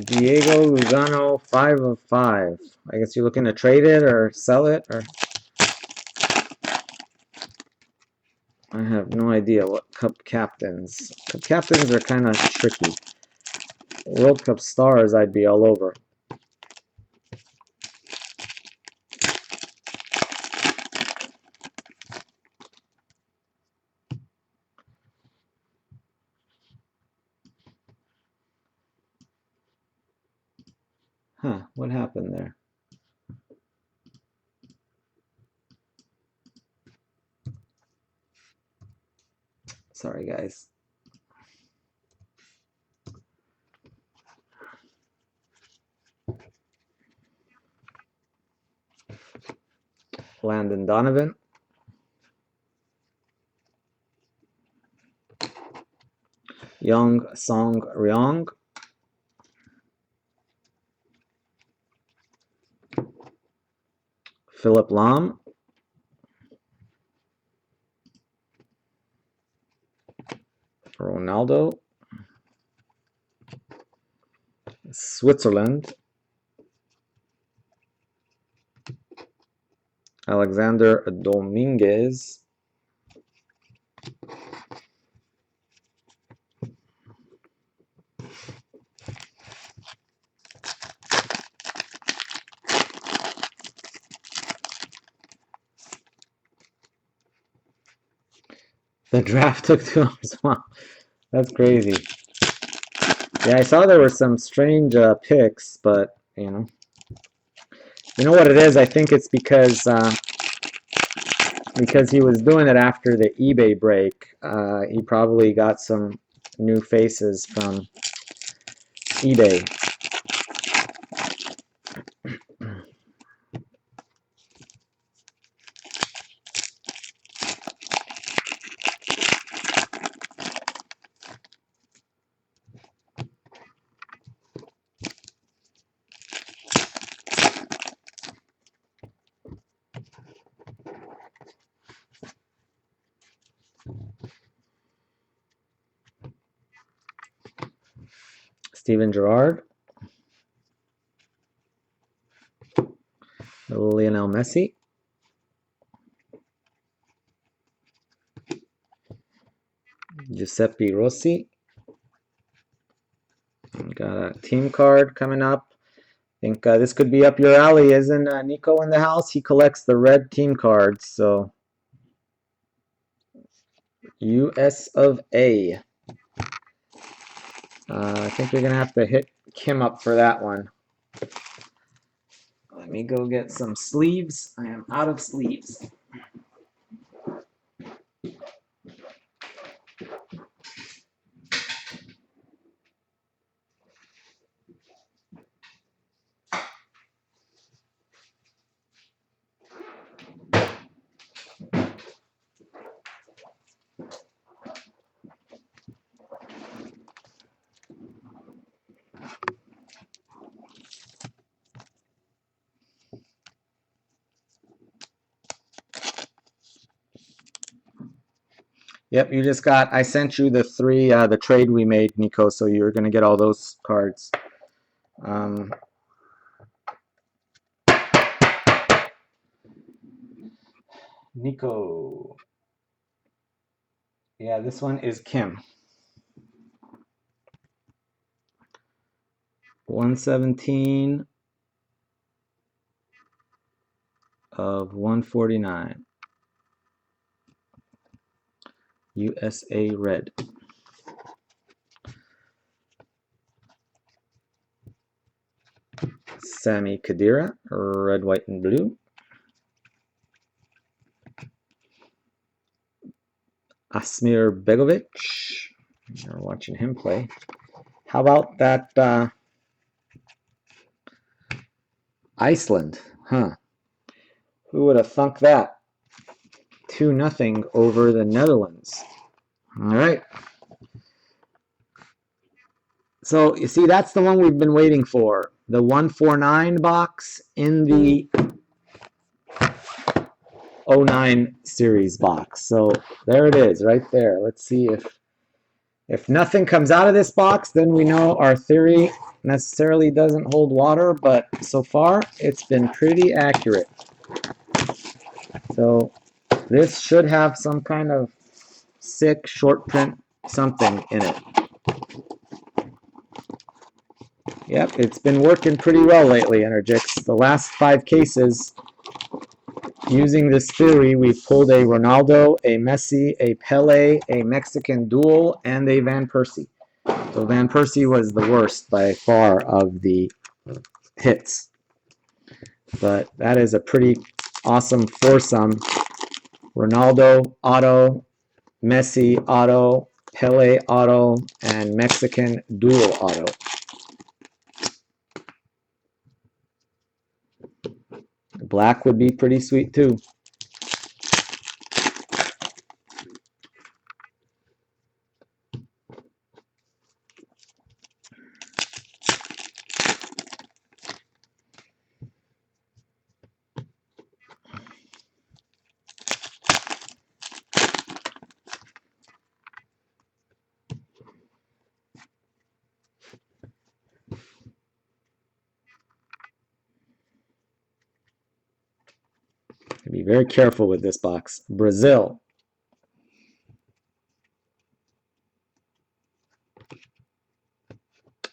Diego Lugano 5 of 5. I guess you're looking to trade it or sell it, or I have no idea what Cup captains. Cup captains are kind of tricky. World Cup stars, I'd be all over. Huh, what happened there? Sorry, guys. Landon Donovan. Young Song Ryong. Philip Lahm. Ronaldo. Switzerland. Alexander Dominguez. The draft took 2 hours. Wow, that's crazy. Yeah, I saw there were some strange picks, but you know what it is. I think it's because he was doing it after the eBay break. He probably got some new faces from eBay. Steven Gerrard. Lionel Messi. Giuseppe Rossi. Got a team card coming up. I think this could be up your alley. Isn't Nico in the house? He collects the red team cards. So US of A. I think you're going to have to hit Kim up for that one. Let me go get some sleeves. I am out of sleeves. Yep, you just got, I sent you the three, the trade we made, Nico, so you're going to get all those cards. Nico. Yeah, this one is Kim. 117 of 149. USA Red. Sami Khedira, red, white, and blue. Asmir Begovic. You're watching him play. How about that Iceland? Huh. Who would have thunk that? 2-0 over the Netherlands. All right. So you see, that's the one we've been waiting for. The 149 box in the 09 series box. So there it is, right there. Let's see if nothing comes out of this box, then we know our theory necessarily doesn't hold water, but so far it's been pretty accurate. So this should have some kind of sick short print something in it. Yep, it's been working pretty well lately, Energix. The last 5 cases, using this theory, we've pulled a Ronaldo, a Messi, a Pele, a Mexican duel, and a Van Persie. So Van Persie was the worst by far of the hits. But that is a pretty awesome foursome. Ronaldo, auto, Messi, auto, Pele, auto, and Mexican dual auto. Black would be pretty sweet too. Be very careful with this box. Brazil.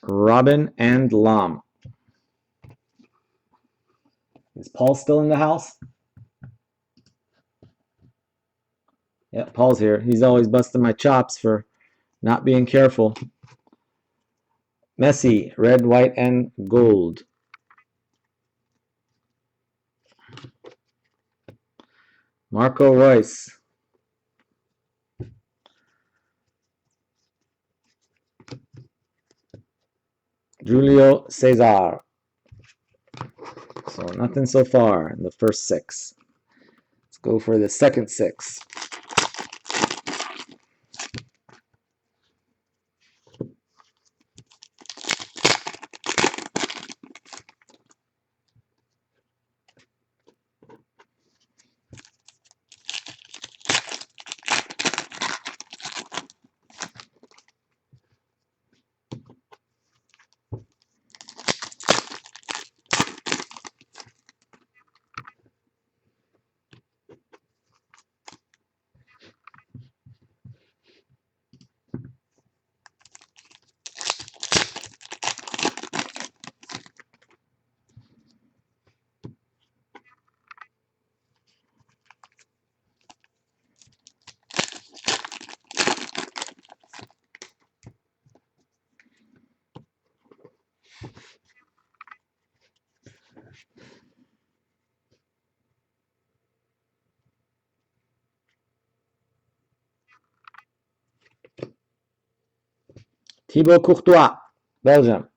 Robin and Lam. Is Paul still in the house? Yeah, Paul's here. He's always busting my chops for not being careful. Messi, red, white, and gold. Marco Reus. Julio Cesar. So nothing so far in the first 6. Let's go for the second 6. Thibaut Courtois, Belgium.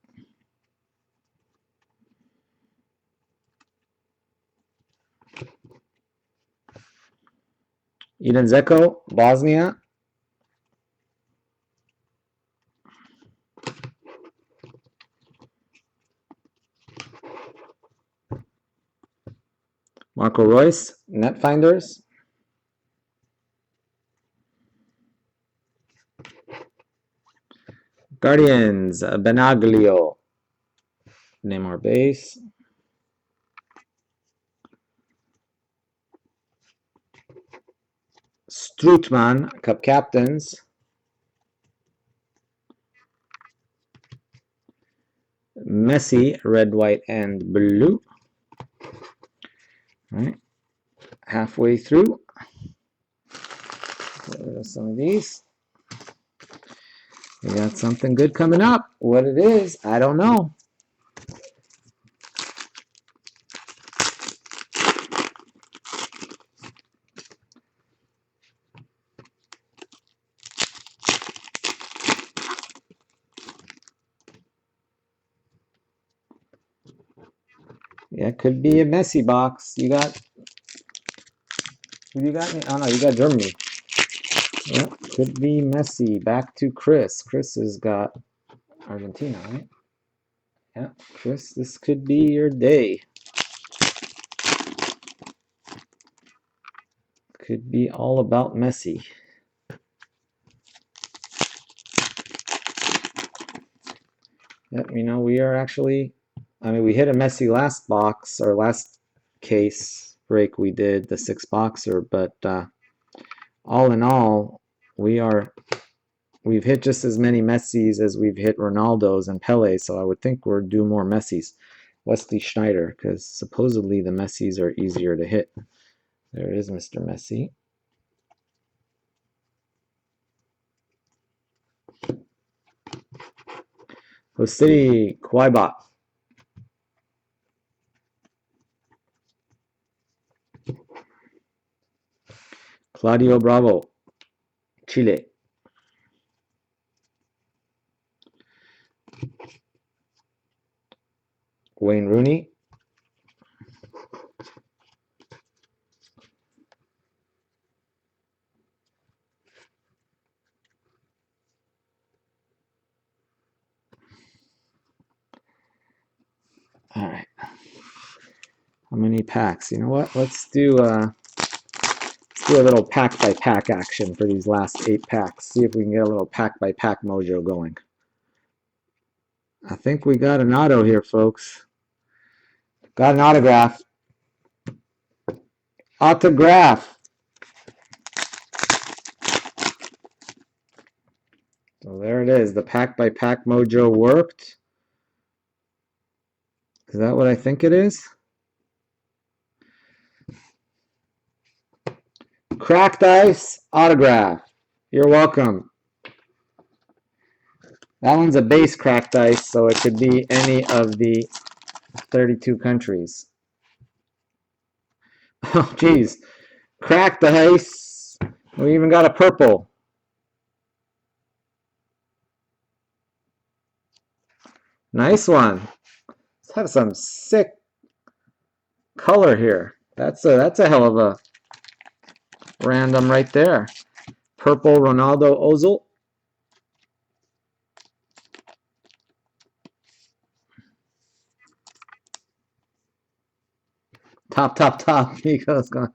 Edin Dzeko, Bosnia. Marco Reus, Netfinders. Guardians, Benaglio, Neymar base. Strootman, Cup Captains. Messi, red, white, and blue. All right, halfway through. Get rid of some of these. We got something good coming up. What it is, I don't know. Yeah, it could be a Messi box. You got, who you got? Oh no, you got Germany. Yeah, could be Messi. Back to Chris. Chris has got Argentina, right? Yeah, Chris, this could be your day. Could be all about Messi. Yep, you know, we are actually, I mean, we hit a Messi last box, or last case break we did, the 6-boxer, but all in all, we've hit just as many Messis as we've hit Ronaldos and Pele, so I would think we're due more Messis. Wesley Schneider, because supposedly the Messis are easier to hit. There it is, Mr. Messi. José Cuaibat. Claudio Bravo, Chile. Wayne Rooney. All right. How many packs? You know what? Let's do a little pack by pack action for these last 8 packs. See if we can get a little pack by pack mojo going. I think we got an auto here, folks. Got an autograph. Autograph. So there it is. The pack by pack mojo worked. Is that what I think it is? Cracked Ice autograph. You're welcome. That one's a base cracked ice, so it could be any of the 32 countries. Oh, geez. Cracked ice. We even got a purple. Nice one. Let's have some sick color here. That's a hell of a random right there. Purple Ronaldo Ozil. Top. Nico's going.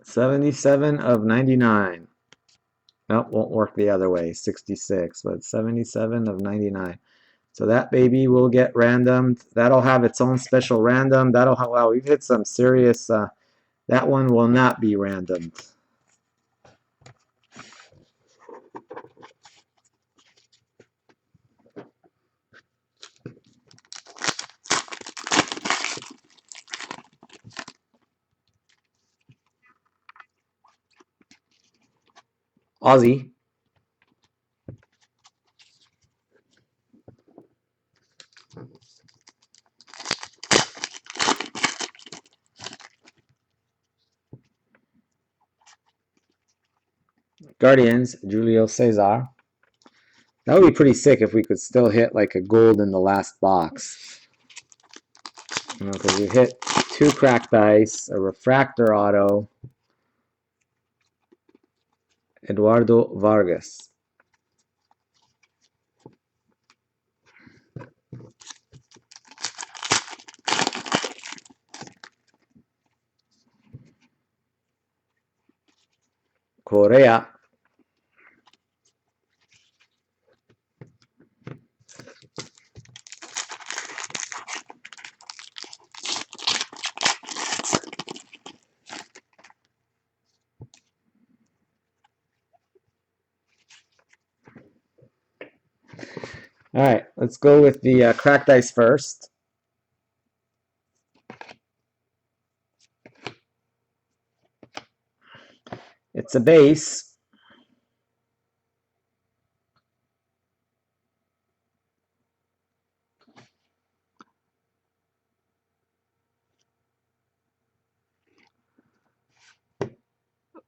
$77 of 99. Nope, won't work the other way. 66, but 77 of 99. So that baby will get randomed. That'll have its own special random. That'll have, wow, we've hit some serious. That one will not be randomed. Aussie. Guardians, Julio Cesar. That would be pretty sick if we could still hit like a gold in the last box. You know, because we hit 2 cracked dice, a refractor auto, Eduardo Vargas. Correa. All right, let's go with the cracked dice first. It's a base.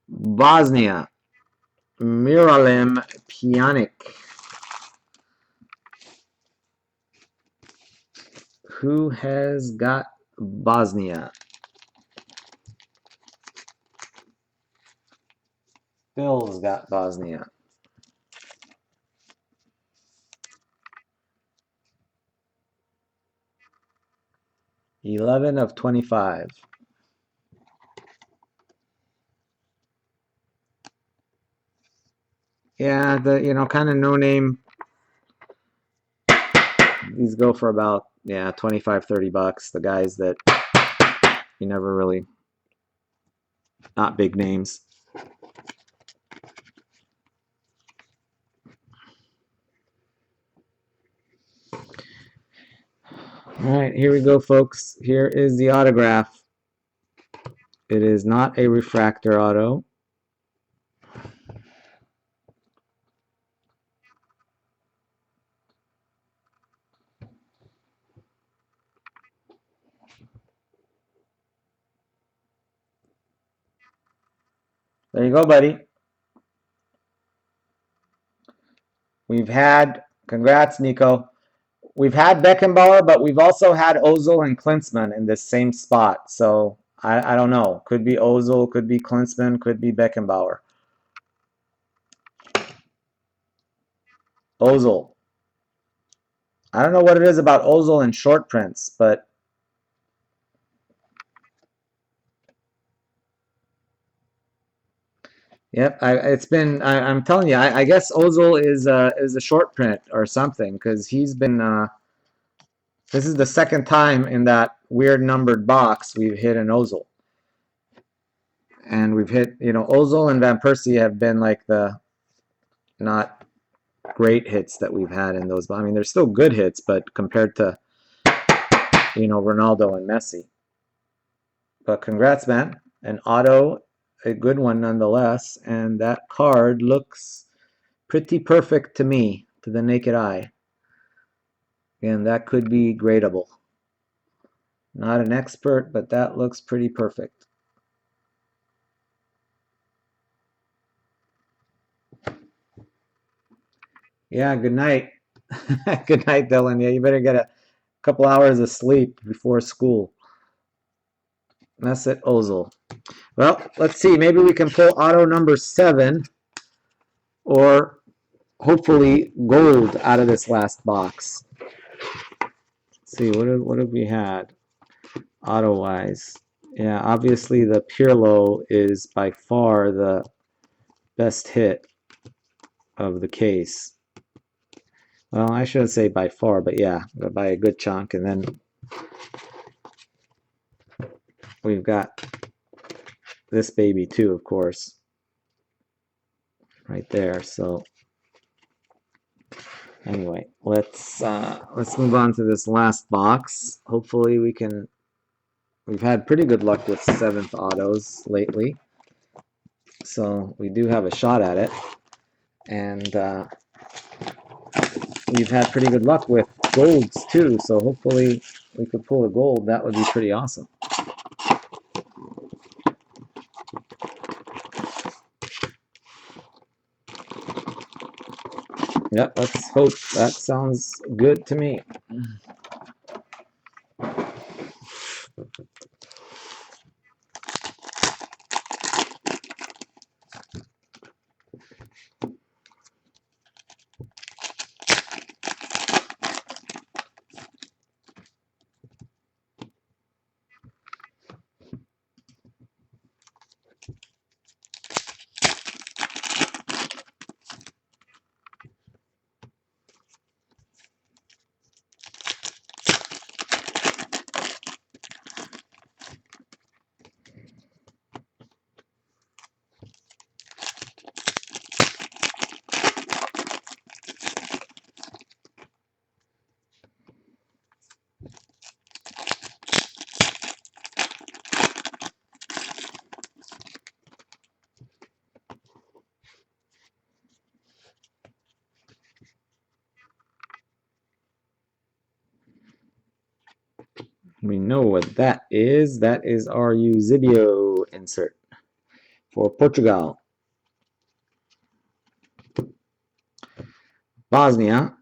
Bosnia, Miralem Pjanic. Who has got Bosnia? Bill's got Bosnia. $11 of 25. Yeah, the kind of no name. These go for about 25, $30. The guys that you never really, not big names. All right, here we go, folks. Here is the autograph. It is not a refractor auto. There you go, buddy. We've had, congrats, Nico. We've had Beckenbauer, but we've also had Ozil and Klinsmann in this same spot. So I don't know. Could be Ozil, could be Klinsmann, could be Beckenbauer. Ozil. I don't know what it is about Ozil and short prints, but yep, I'm telling you, I guess Ozil is a short print or something because he's been. This is the second time in that weird numbered box we've hit an Ozil, and we've hit Ozil and Van Persie have been like the not great hits that we've had in those. I mean, they're still good hits, but compared to Ronaldo and Messi. But congrats, man! An auto. A good one nonetheless, and that card looks pretty perfect to me. to the naked eye. And that could be gradable. Not an expert, but that looks pretty perfect. Yeah, good night. Good night, Dylan. Yeah, you better get a couple hours of sleep before school. Mesut Ozil. Well, let's see. Maybe we can pull auto number 7 or hopefully gold out of this last box. Let's see, what have we had auto-wise? Yeah, obviously the Pirlo is by far the best hit of the case. Well, I shouldn't say by far, but yeah, by a good chunk. And then we've got this baby too, of course, right there. So anyway, let's move on to this last box. Hopefully we can. We've had pretty good luck with 7th autos lately, so we do have a shot at it. And we've had pretty good luck with golds too, so hopefully we could pull a gold. That would be pretty awesome. Yep, let's hope. That sounds good to me. We know what that is. That is our Eusebio insert for Portugal. Bosnia.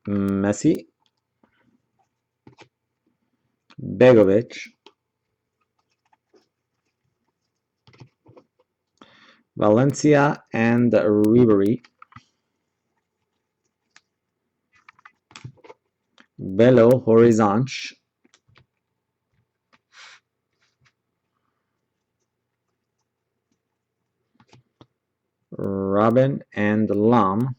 Messi. Begovic. Valencia and Ribery. Belo Horizonte. Robin and Lam.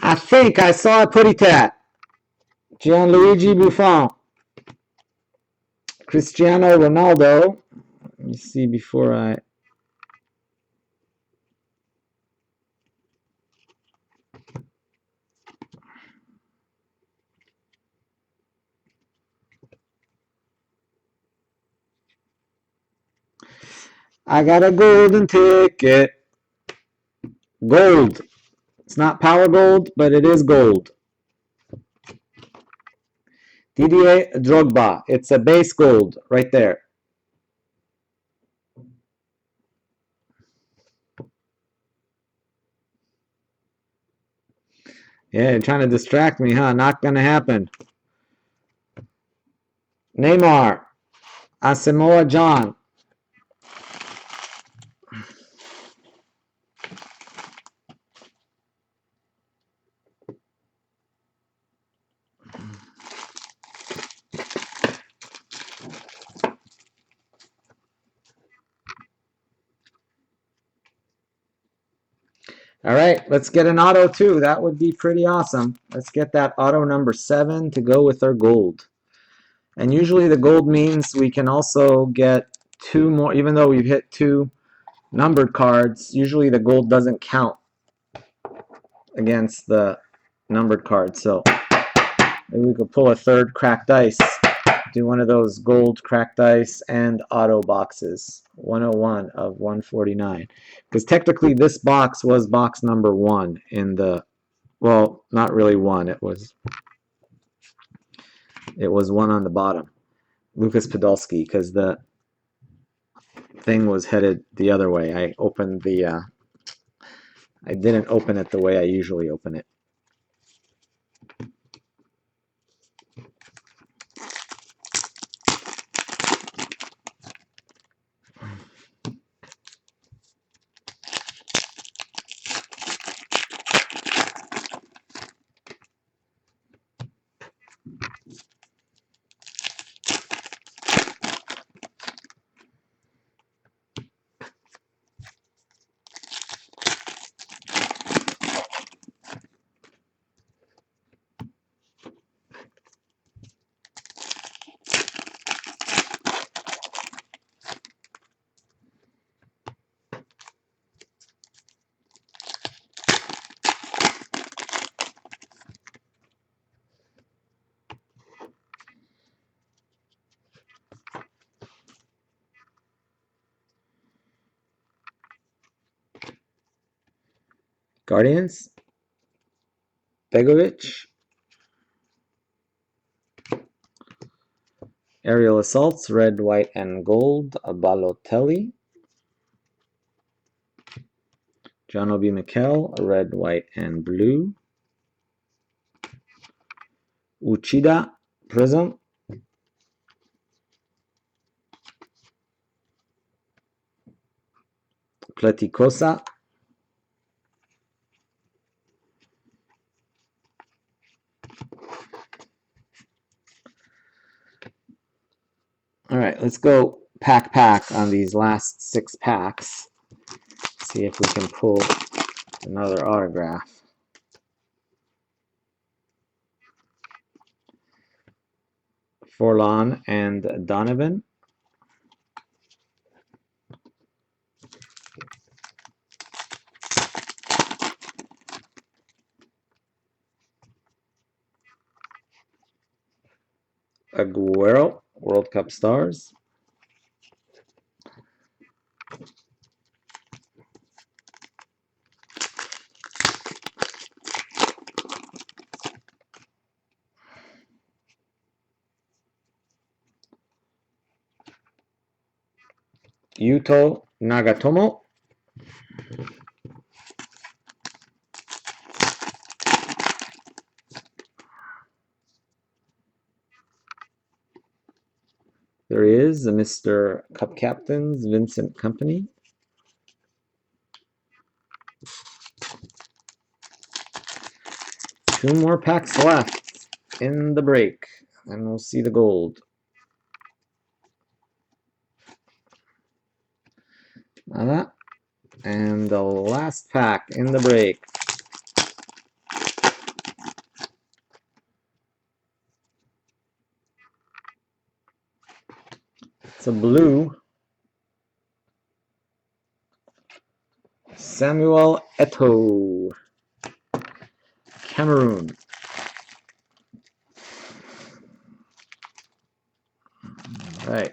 I think I saw a pretty tat. Gianluigi Buffon. Cristiano Ronaldo. Let me see before I... I got a golden ticket. Gold. It's not power gold, but it is gold. Didier Drogba. It's a base gold right there. Yeah, you're trying to distract me, huh? Not gonna happen. Neymar. Asamoah John. All right, let's get an auto too. That would be pretty awesome. Let's get that auto number 7 to go with our gold. And usually the gold means we can also get 2 more, even though we've hit 2 numbered cards. Usually the gold doesn't count against the numbered cards. So maybe we could pull a third cracked dice. Do one of those gold cracked dice and auto boxes. 101 of 149. Because technically this box was box number 1 in the, well, not really 1. It was 1 on the bottom. Lucas Podolski, because the thing was headed the other way. I opened the, I didn't open it the way I usually open it. Guardians, Begovic, Aerial Assaults, red, white, and gold, Balotelli, John Obi Mikel, red, white, and blue, Uchida, Prism, Pleticosa, all right, let's go pack on these last 6 packs. See if we can pull another autograph. Forlan and Donovan. Aguero, World Cup Stars. Yuto Nagatomo. There he is, Mr. Cup Captains, Vincent Kompany. Two more packs left in the break, and we'll see the gold. That. And the last pack in the break. It's a blue. Samuel Eto'o, Cameroon. All right.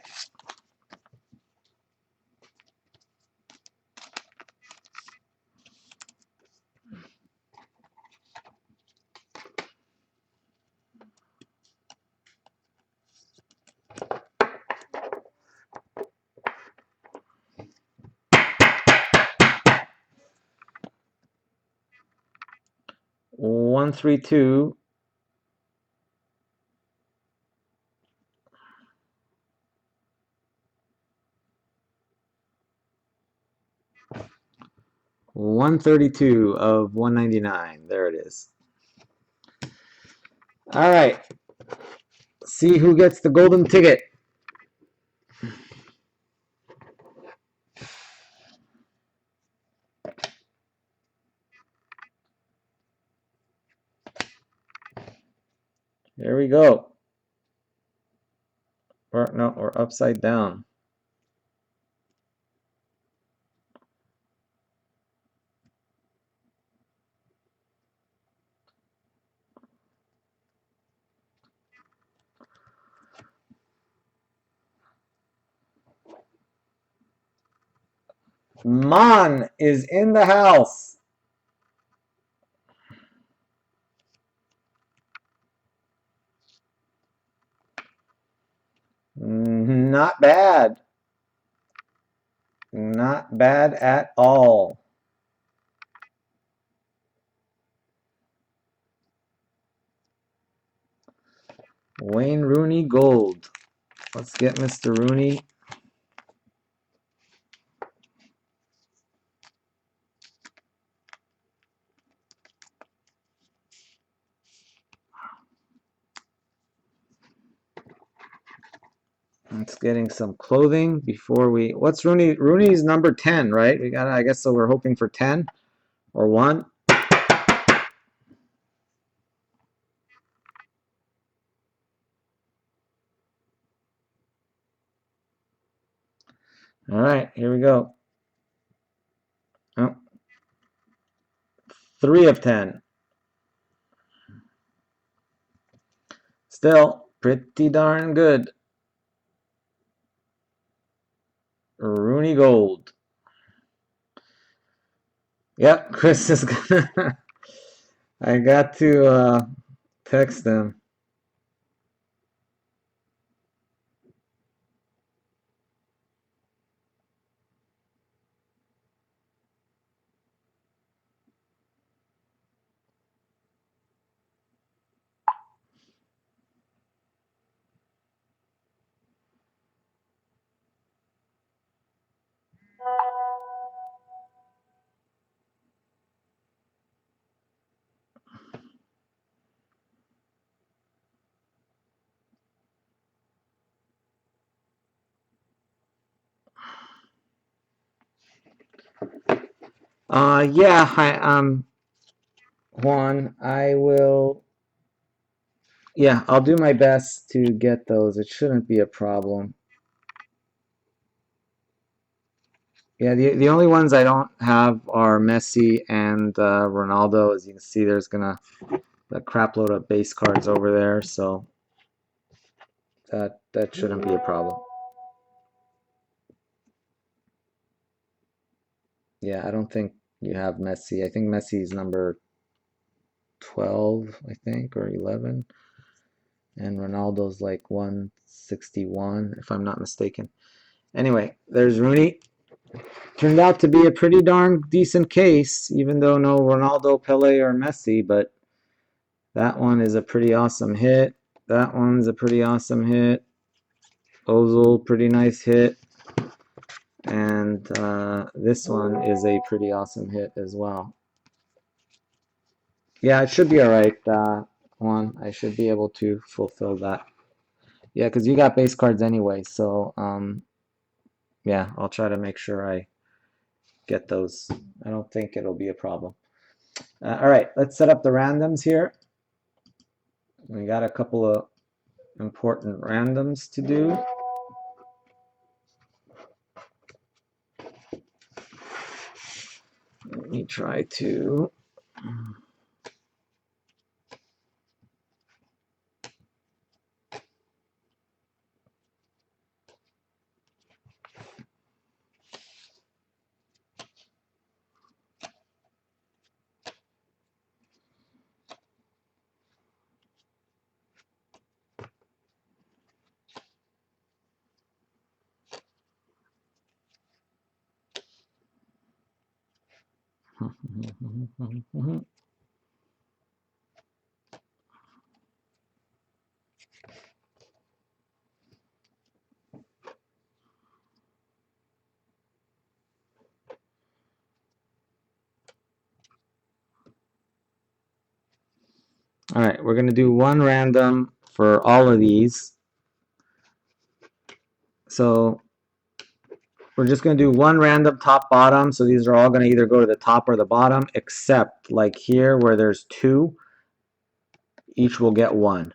132. $132 of 199. There it is. All right. See who gets the golden ticket. Here we go. Or no, or upside down. Mon is in the house. Not bad. Not bad at all. Wayne Rooney Gold. Let's get Mr. Rooney. It's getting some clothing before we. What's Rooney? Rooney's number 10, right? We got. I guess so. We're hoping for 10 or 1. All right, here we go. Oh, 3 of 10. Still pretty darn good. Rooney Gold. Yep, Chris is gonna. I got to text him. Yeah, Juan, I will. Yeah, I'll do my best to get those. It shouldn't be a problem. Yeah, the only ones I don't have are Messi and Ronaldo. As you can see, there's gonna a crap load of base cards over there, so that shouldn't be a problem. Yeah, I don't think you have Messi. I think Messi's number 12, I think, or 11. And Ronaldo's like 161, if I'm not mistaken. Anyway, there's Rooney. Turned out to be a pretty darn decent case, even though no Ronaldo, Pele, or Messi, but that one is a pretty awesome hit. That one's a pretty awesome hit. Ozil, pretty nice hit. And this one is a pretty awesome hit as well. Yeah, it should be all right, Juan. I should be able to fulfill that. Yeah, because you got base cards anyway, so yeah, I'll try to make sure I get those. I don't think it'll be a problem. All right, let's set up the randoms here. We got a couple of important randoms to do. Let me try to. All right, we're going to do one random for all of these. So we're just going to do one random top bottom. So these are all going to either go to the top or the bottom, except like here where there's 2, each will get 1.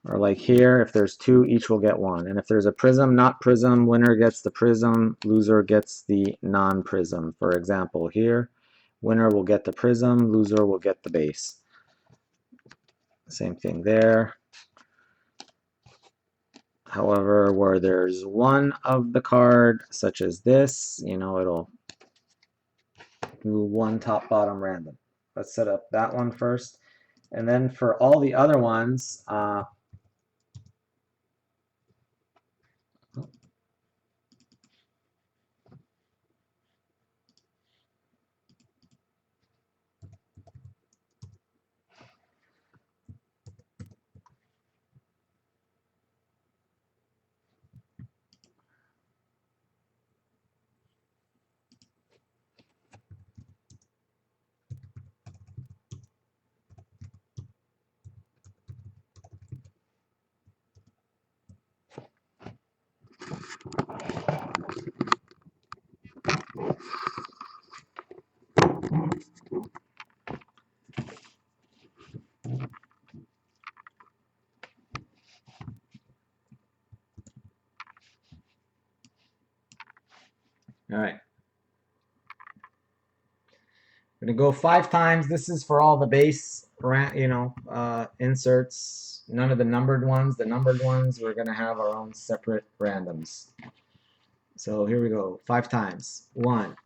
Or like here, if there's 2, each will get 1. And if there's a prism, not prism, winner gets the prism, loser gets the non-prism. For example, here, winner will get the prism, loser will get the base. Same thing there. However, where there's one of the card, such as this, you know, it'll do one top bottom random. Let's set up that one first. And then for all the other ones, all right. We're gonna go 5 times. This is for all the base, you know, inserts. None of the numbered ones. The numbered ones, we're gonna have our own separate randoms. So here we go. 5 times. 1,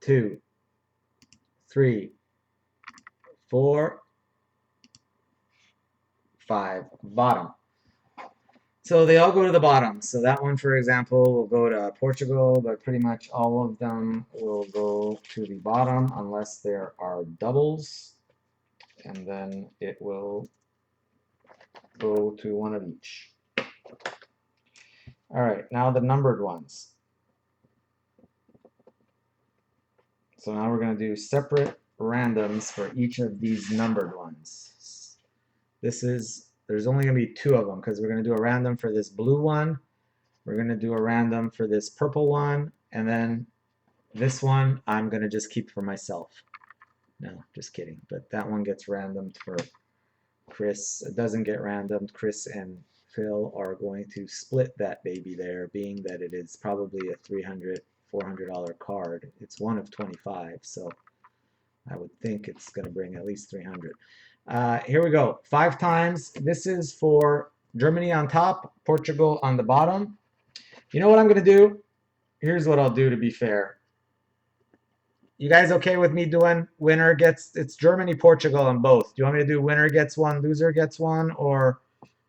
2, 3, 4, 5. Bottom. So they all go to the bottom. So that one, for example, will go to Portugal, but pretty much all of them will go to the bottom unless there are doubles. And then it will go to one of each. All right, now the numbered ones. So now we're going to do separate randoms for each of these numbered ones. There's only going to be 2 of them because we're going to do a random for this blue one. We're going to do a random for this purple one. And then this one I'm going to just keep for myself. No, just kidding. But that one gets randomed for Chris. It doesn't get randomed. Chris and Phil are going to split that baby there, being that it is probably a $300, $400 card. It's one of 25, so I would think it's going to bring at least 300. Here we go. 5 times. This is for Germany on top, Portugal on the bottom. You know what I'm going to do? Here's what I'll do to be fair. You guys okay with me doing winner gets, it's Germany, Portugal on both. Do you want me to do winner gets 1, loser gets 1, or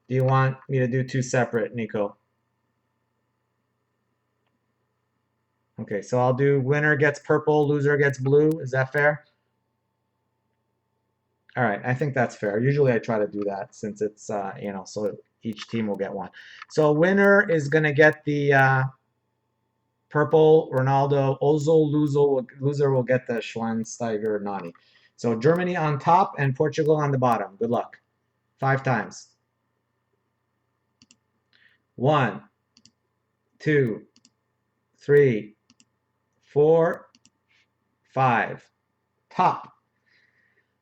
do you want me to do 2 separate, Nico? Okay, so I'll do winner gets purple, loser gets blue. Is that fair? All right, I think that's fair. Usually I try to do that since it's, you know, so each team will get 1. So winner is going to get the purple Ronaldo. Ozil, loser will get the Schweinsteiger Nani. So Germany on top and Portugal on the bottom. Good luck. 5 times. 1, 2, 3, 4, 5. Top.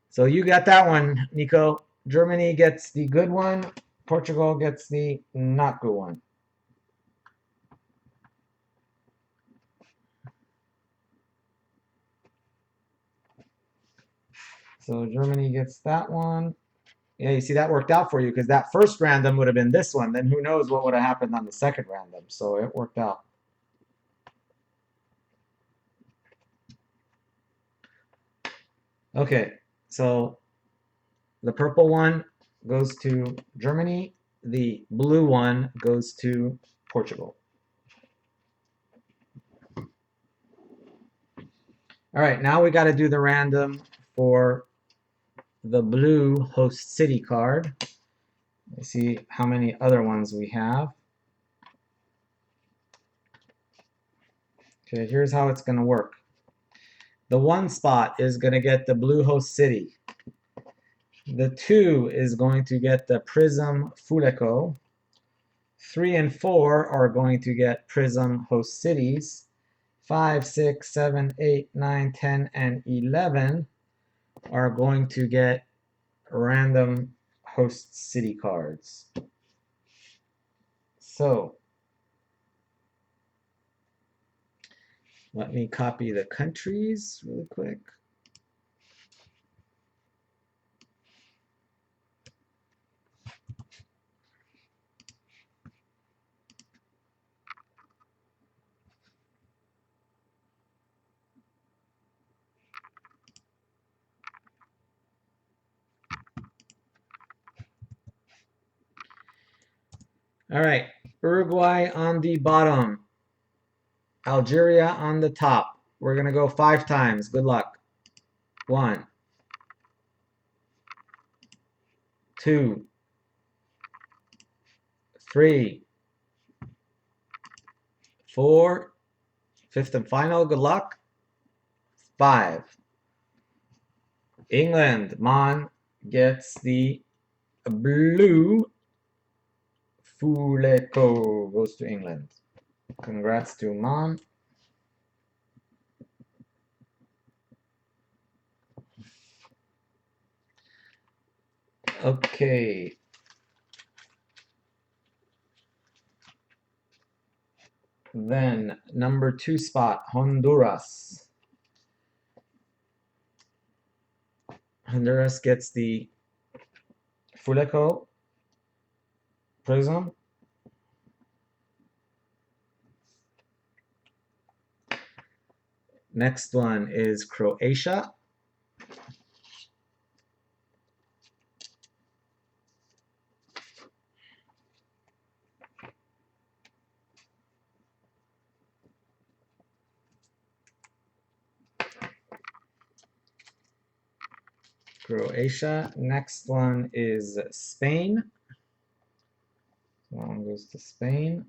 So you got that one, Nico. Germany gets the good one. Portugal gets the not good one. So Germany gets that one. Yeah, you see that worked out for you because that first random would have been this one. Then who knows what would have happened on the second random. So it worked out. Okay, so the purple one goes to Germany. The blue one goes to Portugal. All right, now we got to do the random for the blue host city card. Let's see how many other ones we have. Okay, here's how it's going to work. The 1 spot is going to get the Blue Host City. The 2 is going to get the Prism Fuleco. 3 and 4 are going to get Prism Host Cities. 5, 6, 7, 8, 9, 10, and 11 are going to get random host city cards. So let me copy the countries really quick. All right, Uruguay on the bottom, Algeria on the top. We're going to go 5 times. Good luck. 1, 2, 3, 4, 5th and final. Good luck. 5. England, Mon gets the blue Fuleco, goes to England. Congrats to Mon. Okay. Then number 2 spot, Honduras. Honduras gets the Fuleco Prism. Next one is Croatia. Croatia. Next one is Spain. That one goes to Spain.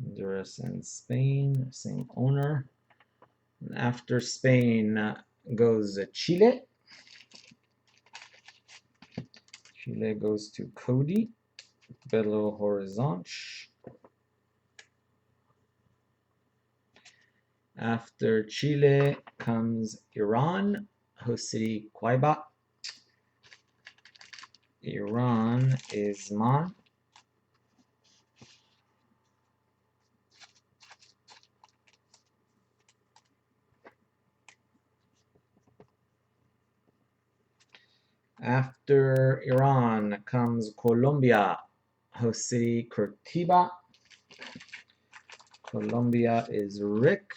Honduras and Spain, same owner. And after Spain goes Chile. Chile goes to Cody, Belo Horizonte. After Chile comes Iran, host city Quaiba. Iran is Mon. After Iran comes Colombia, host city Curitiba. Colombia is Rick.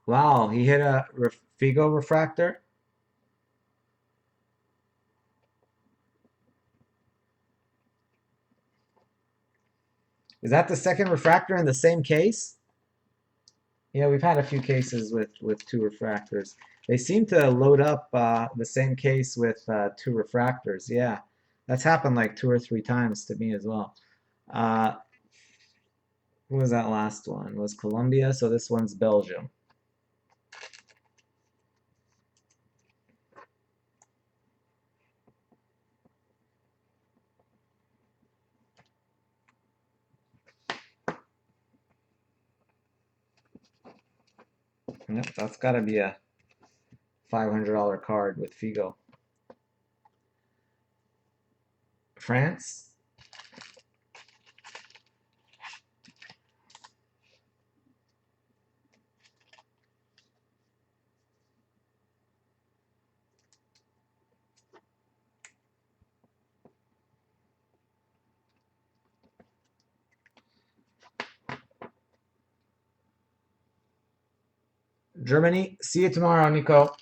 Wow, he hit a Figo refractor. Is that the second refractor in the same case? Yeah, we've had a few cases with 2 refractors. They seem to load up the same case with 2 refractors. Yeah, that's happened like 2 or 3 times to me as well. Who was that last one? It was Colombia, so this one's Belgium. Yep, that's got to be a $500 card with Figo. France. Germany. See you tomorrow, Nico.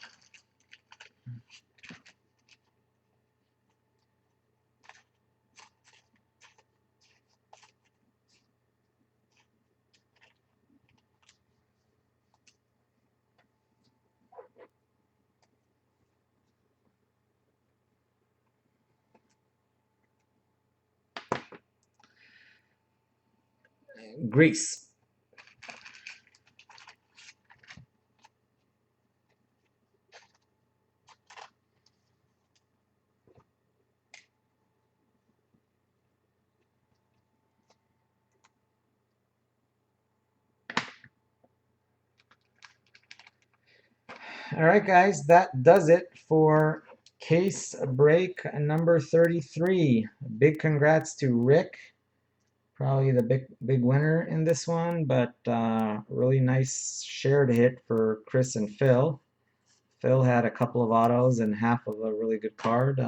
Greece. All right, guys, that does it for case break number 33. Big congrats to Rick. Probably the big winner in this one, but really nice shared hit for Chris and Phil. Phil had a couple of autos and half of a really good card.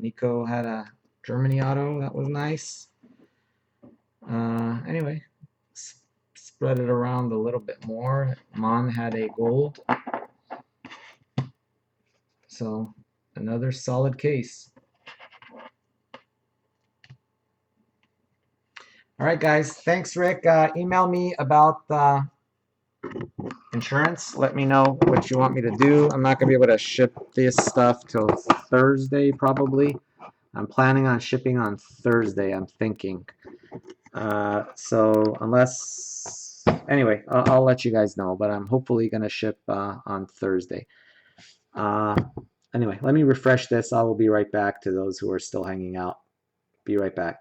Nico had a Germany auto, that was nice. Anyway, spread it around a little bit more. Mon had a gold. So another solid case. All right, guys. Thanks, Rick. Email me about insurance. Let me know what you want me to do. I'm not going to be able to ship this stuff till Thursday, probably. I'm planning on shipping on Thursday, I'm thinking. So unless... Anyway, I'll let you guys know, but I'm hopefully going to ship on Thursday. Anyway, let me refresh this. I will be right back to those who are still hanging out. Be right back.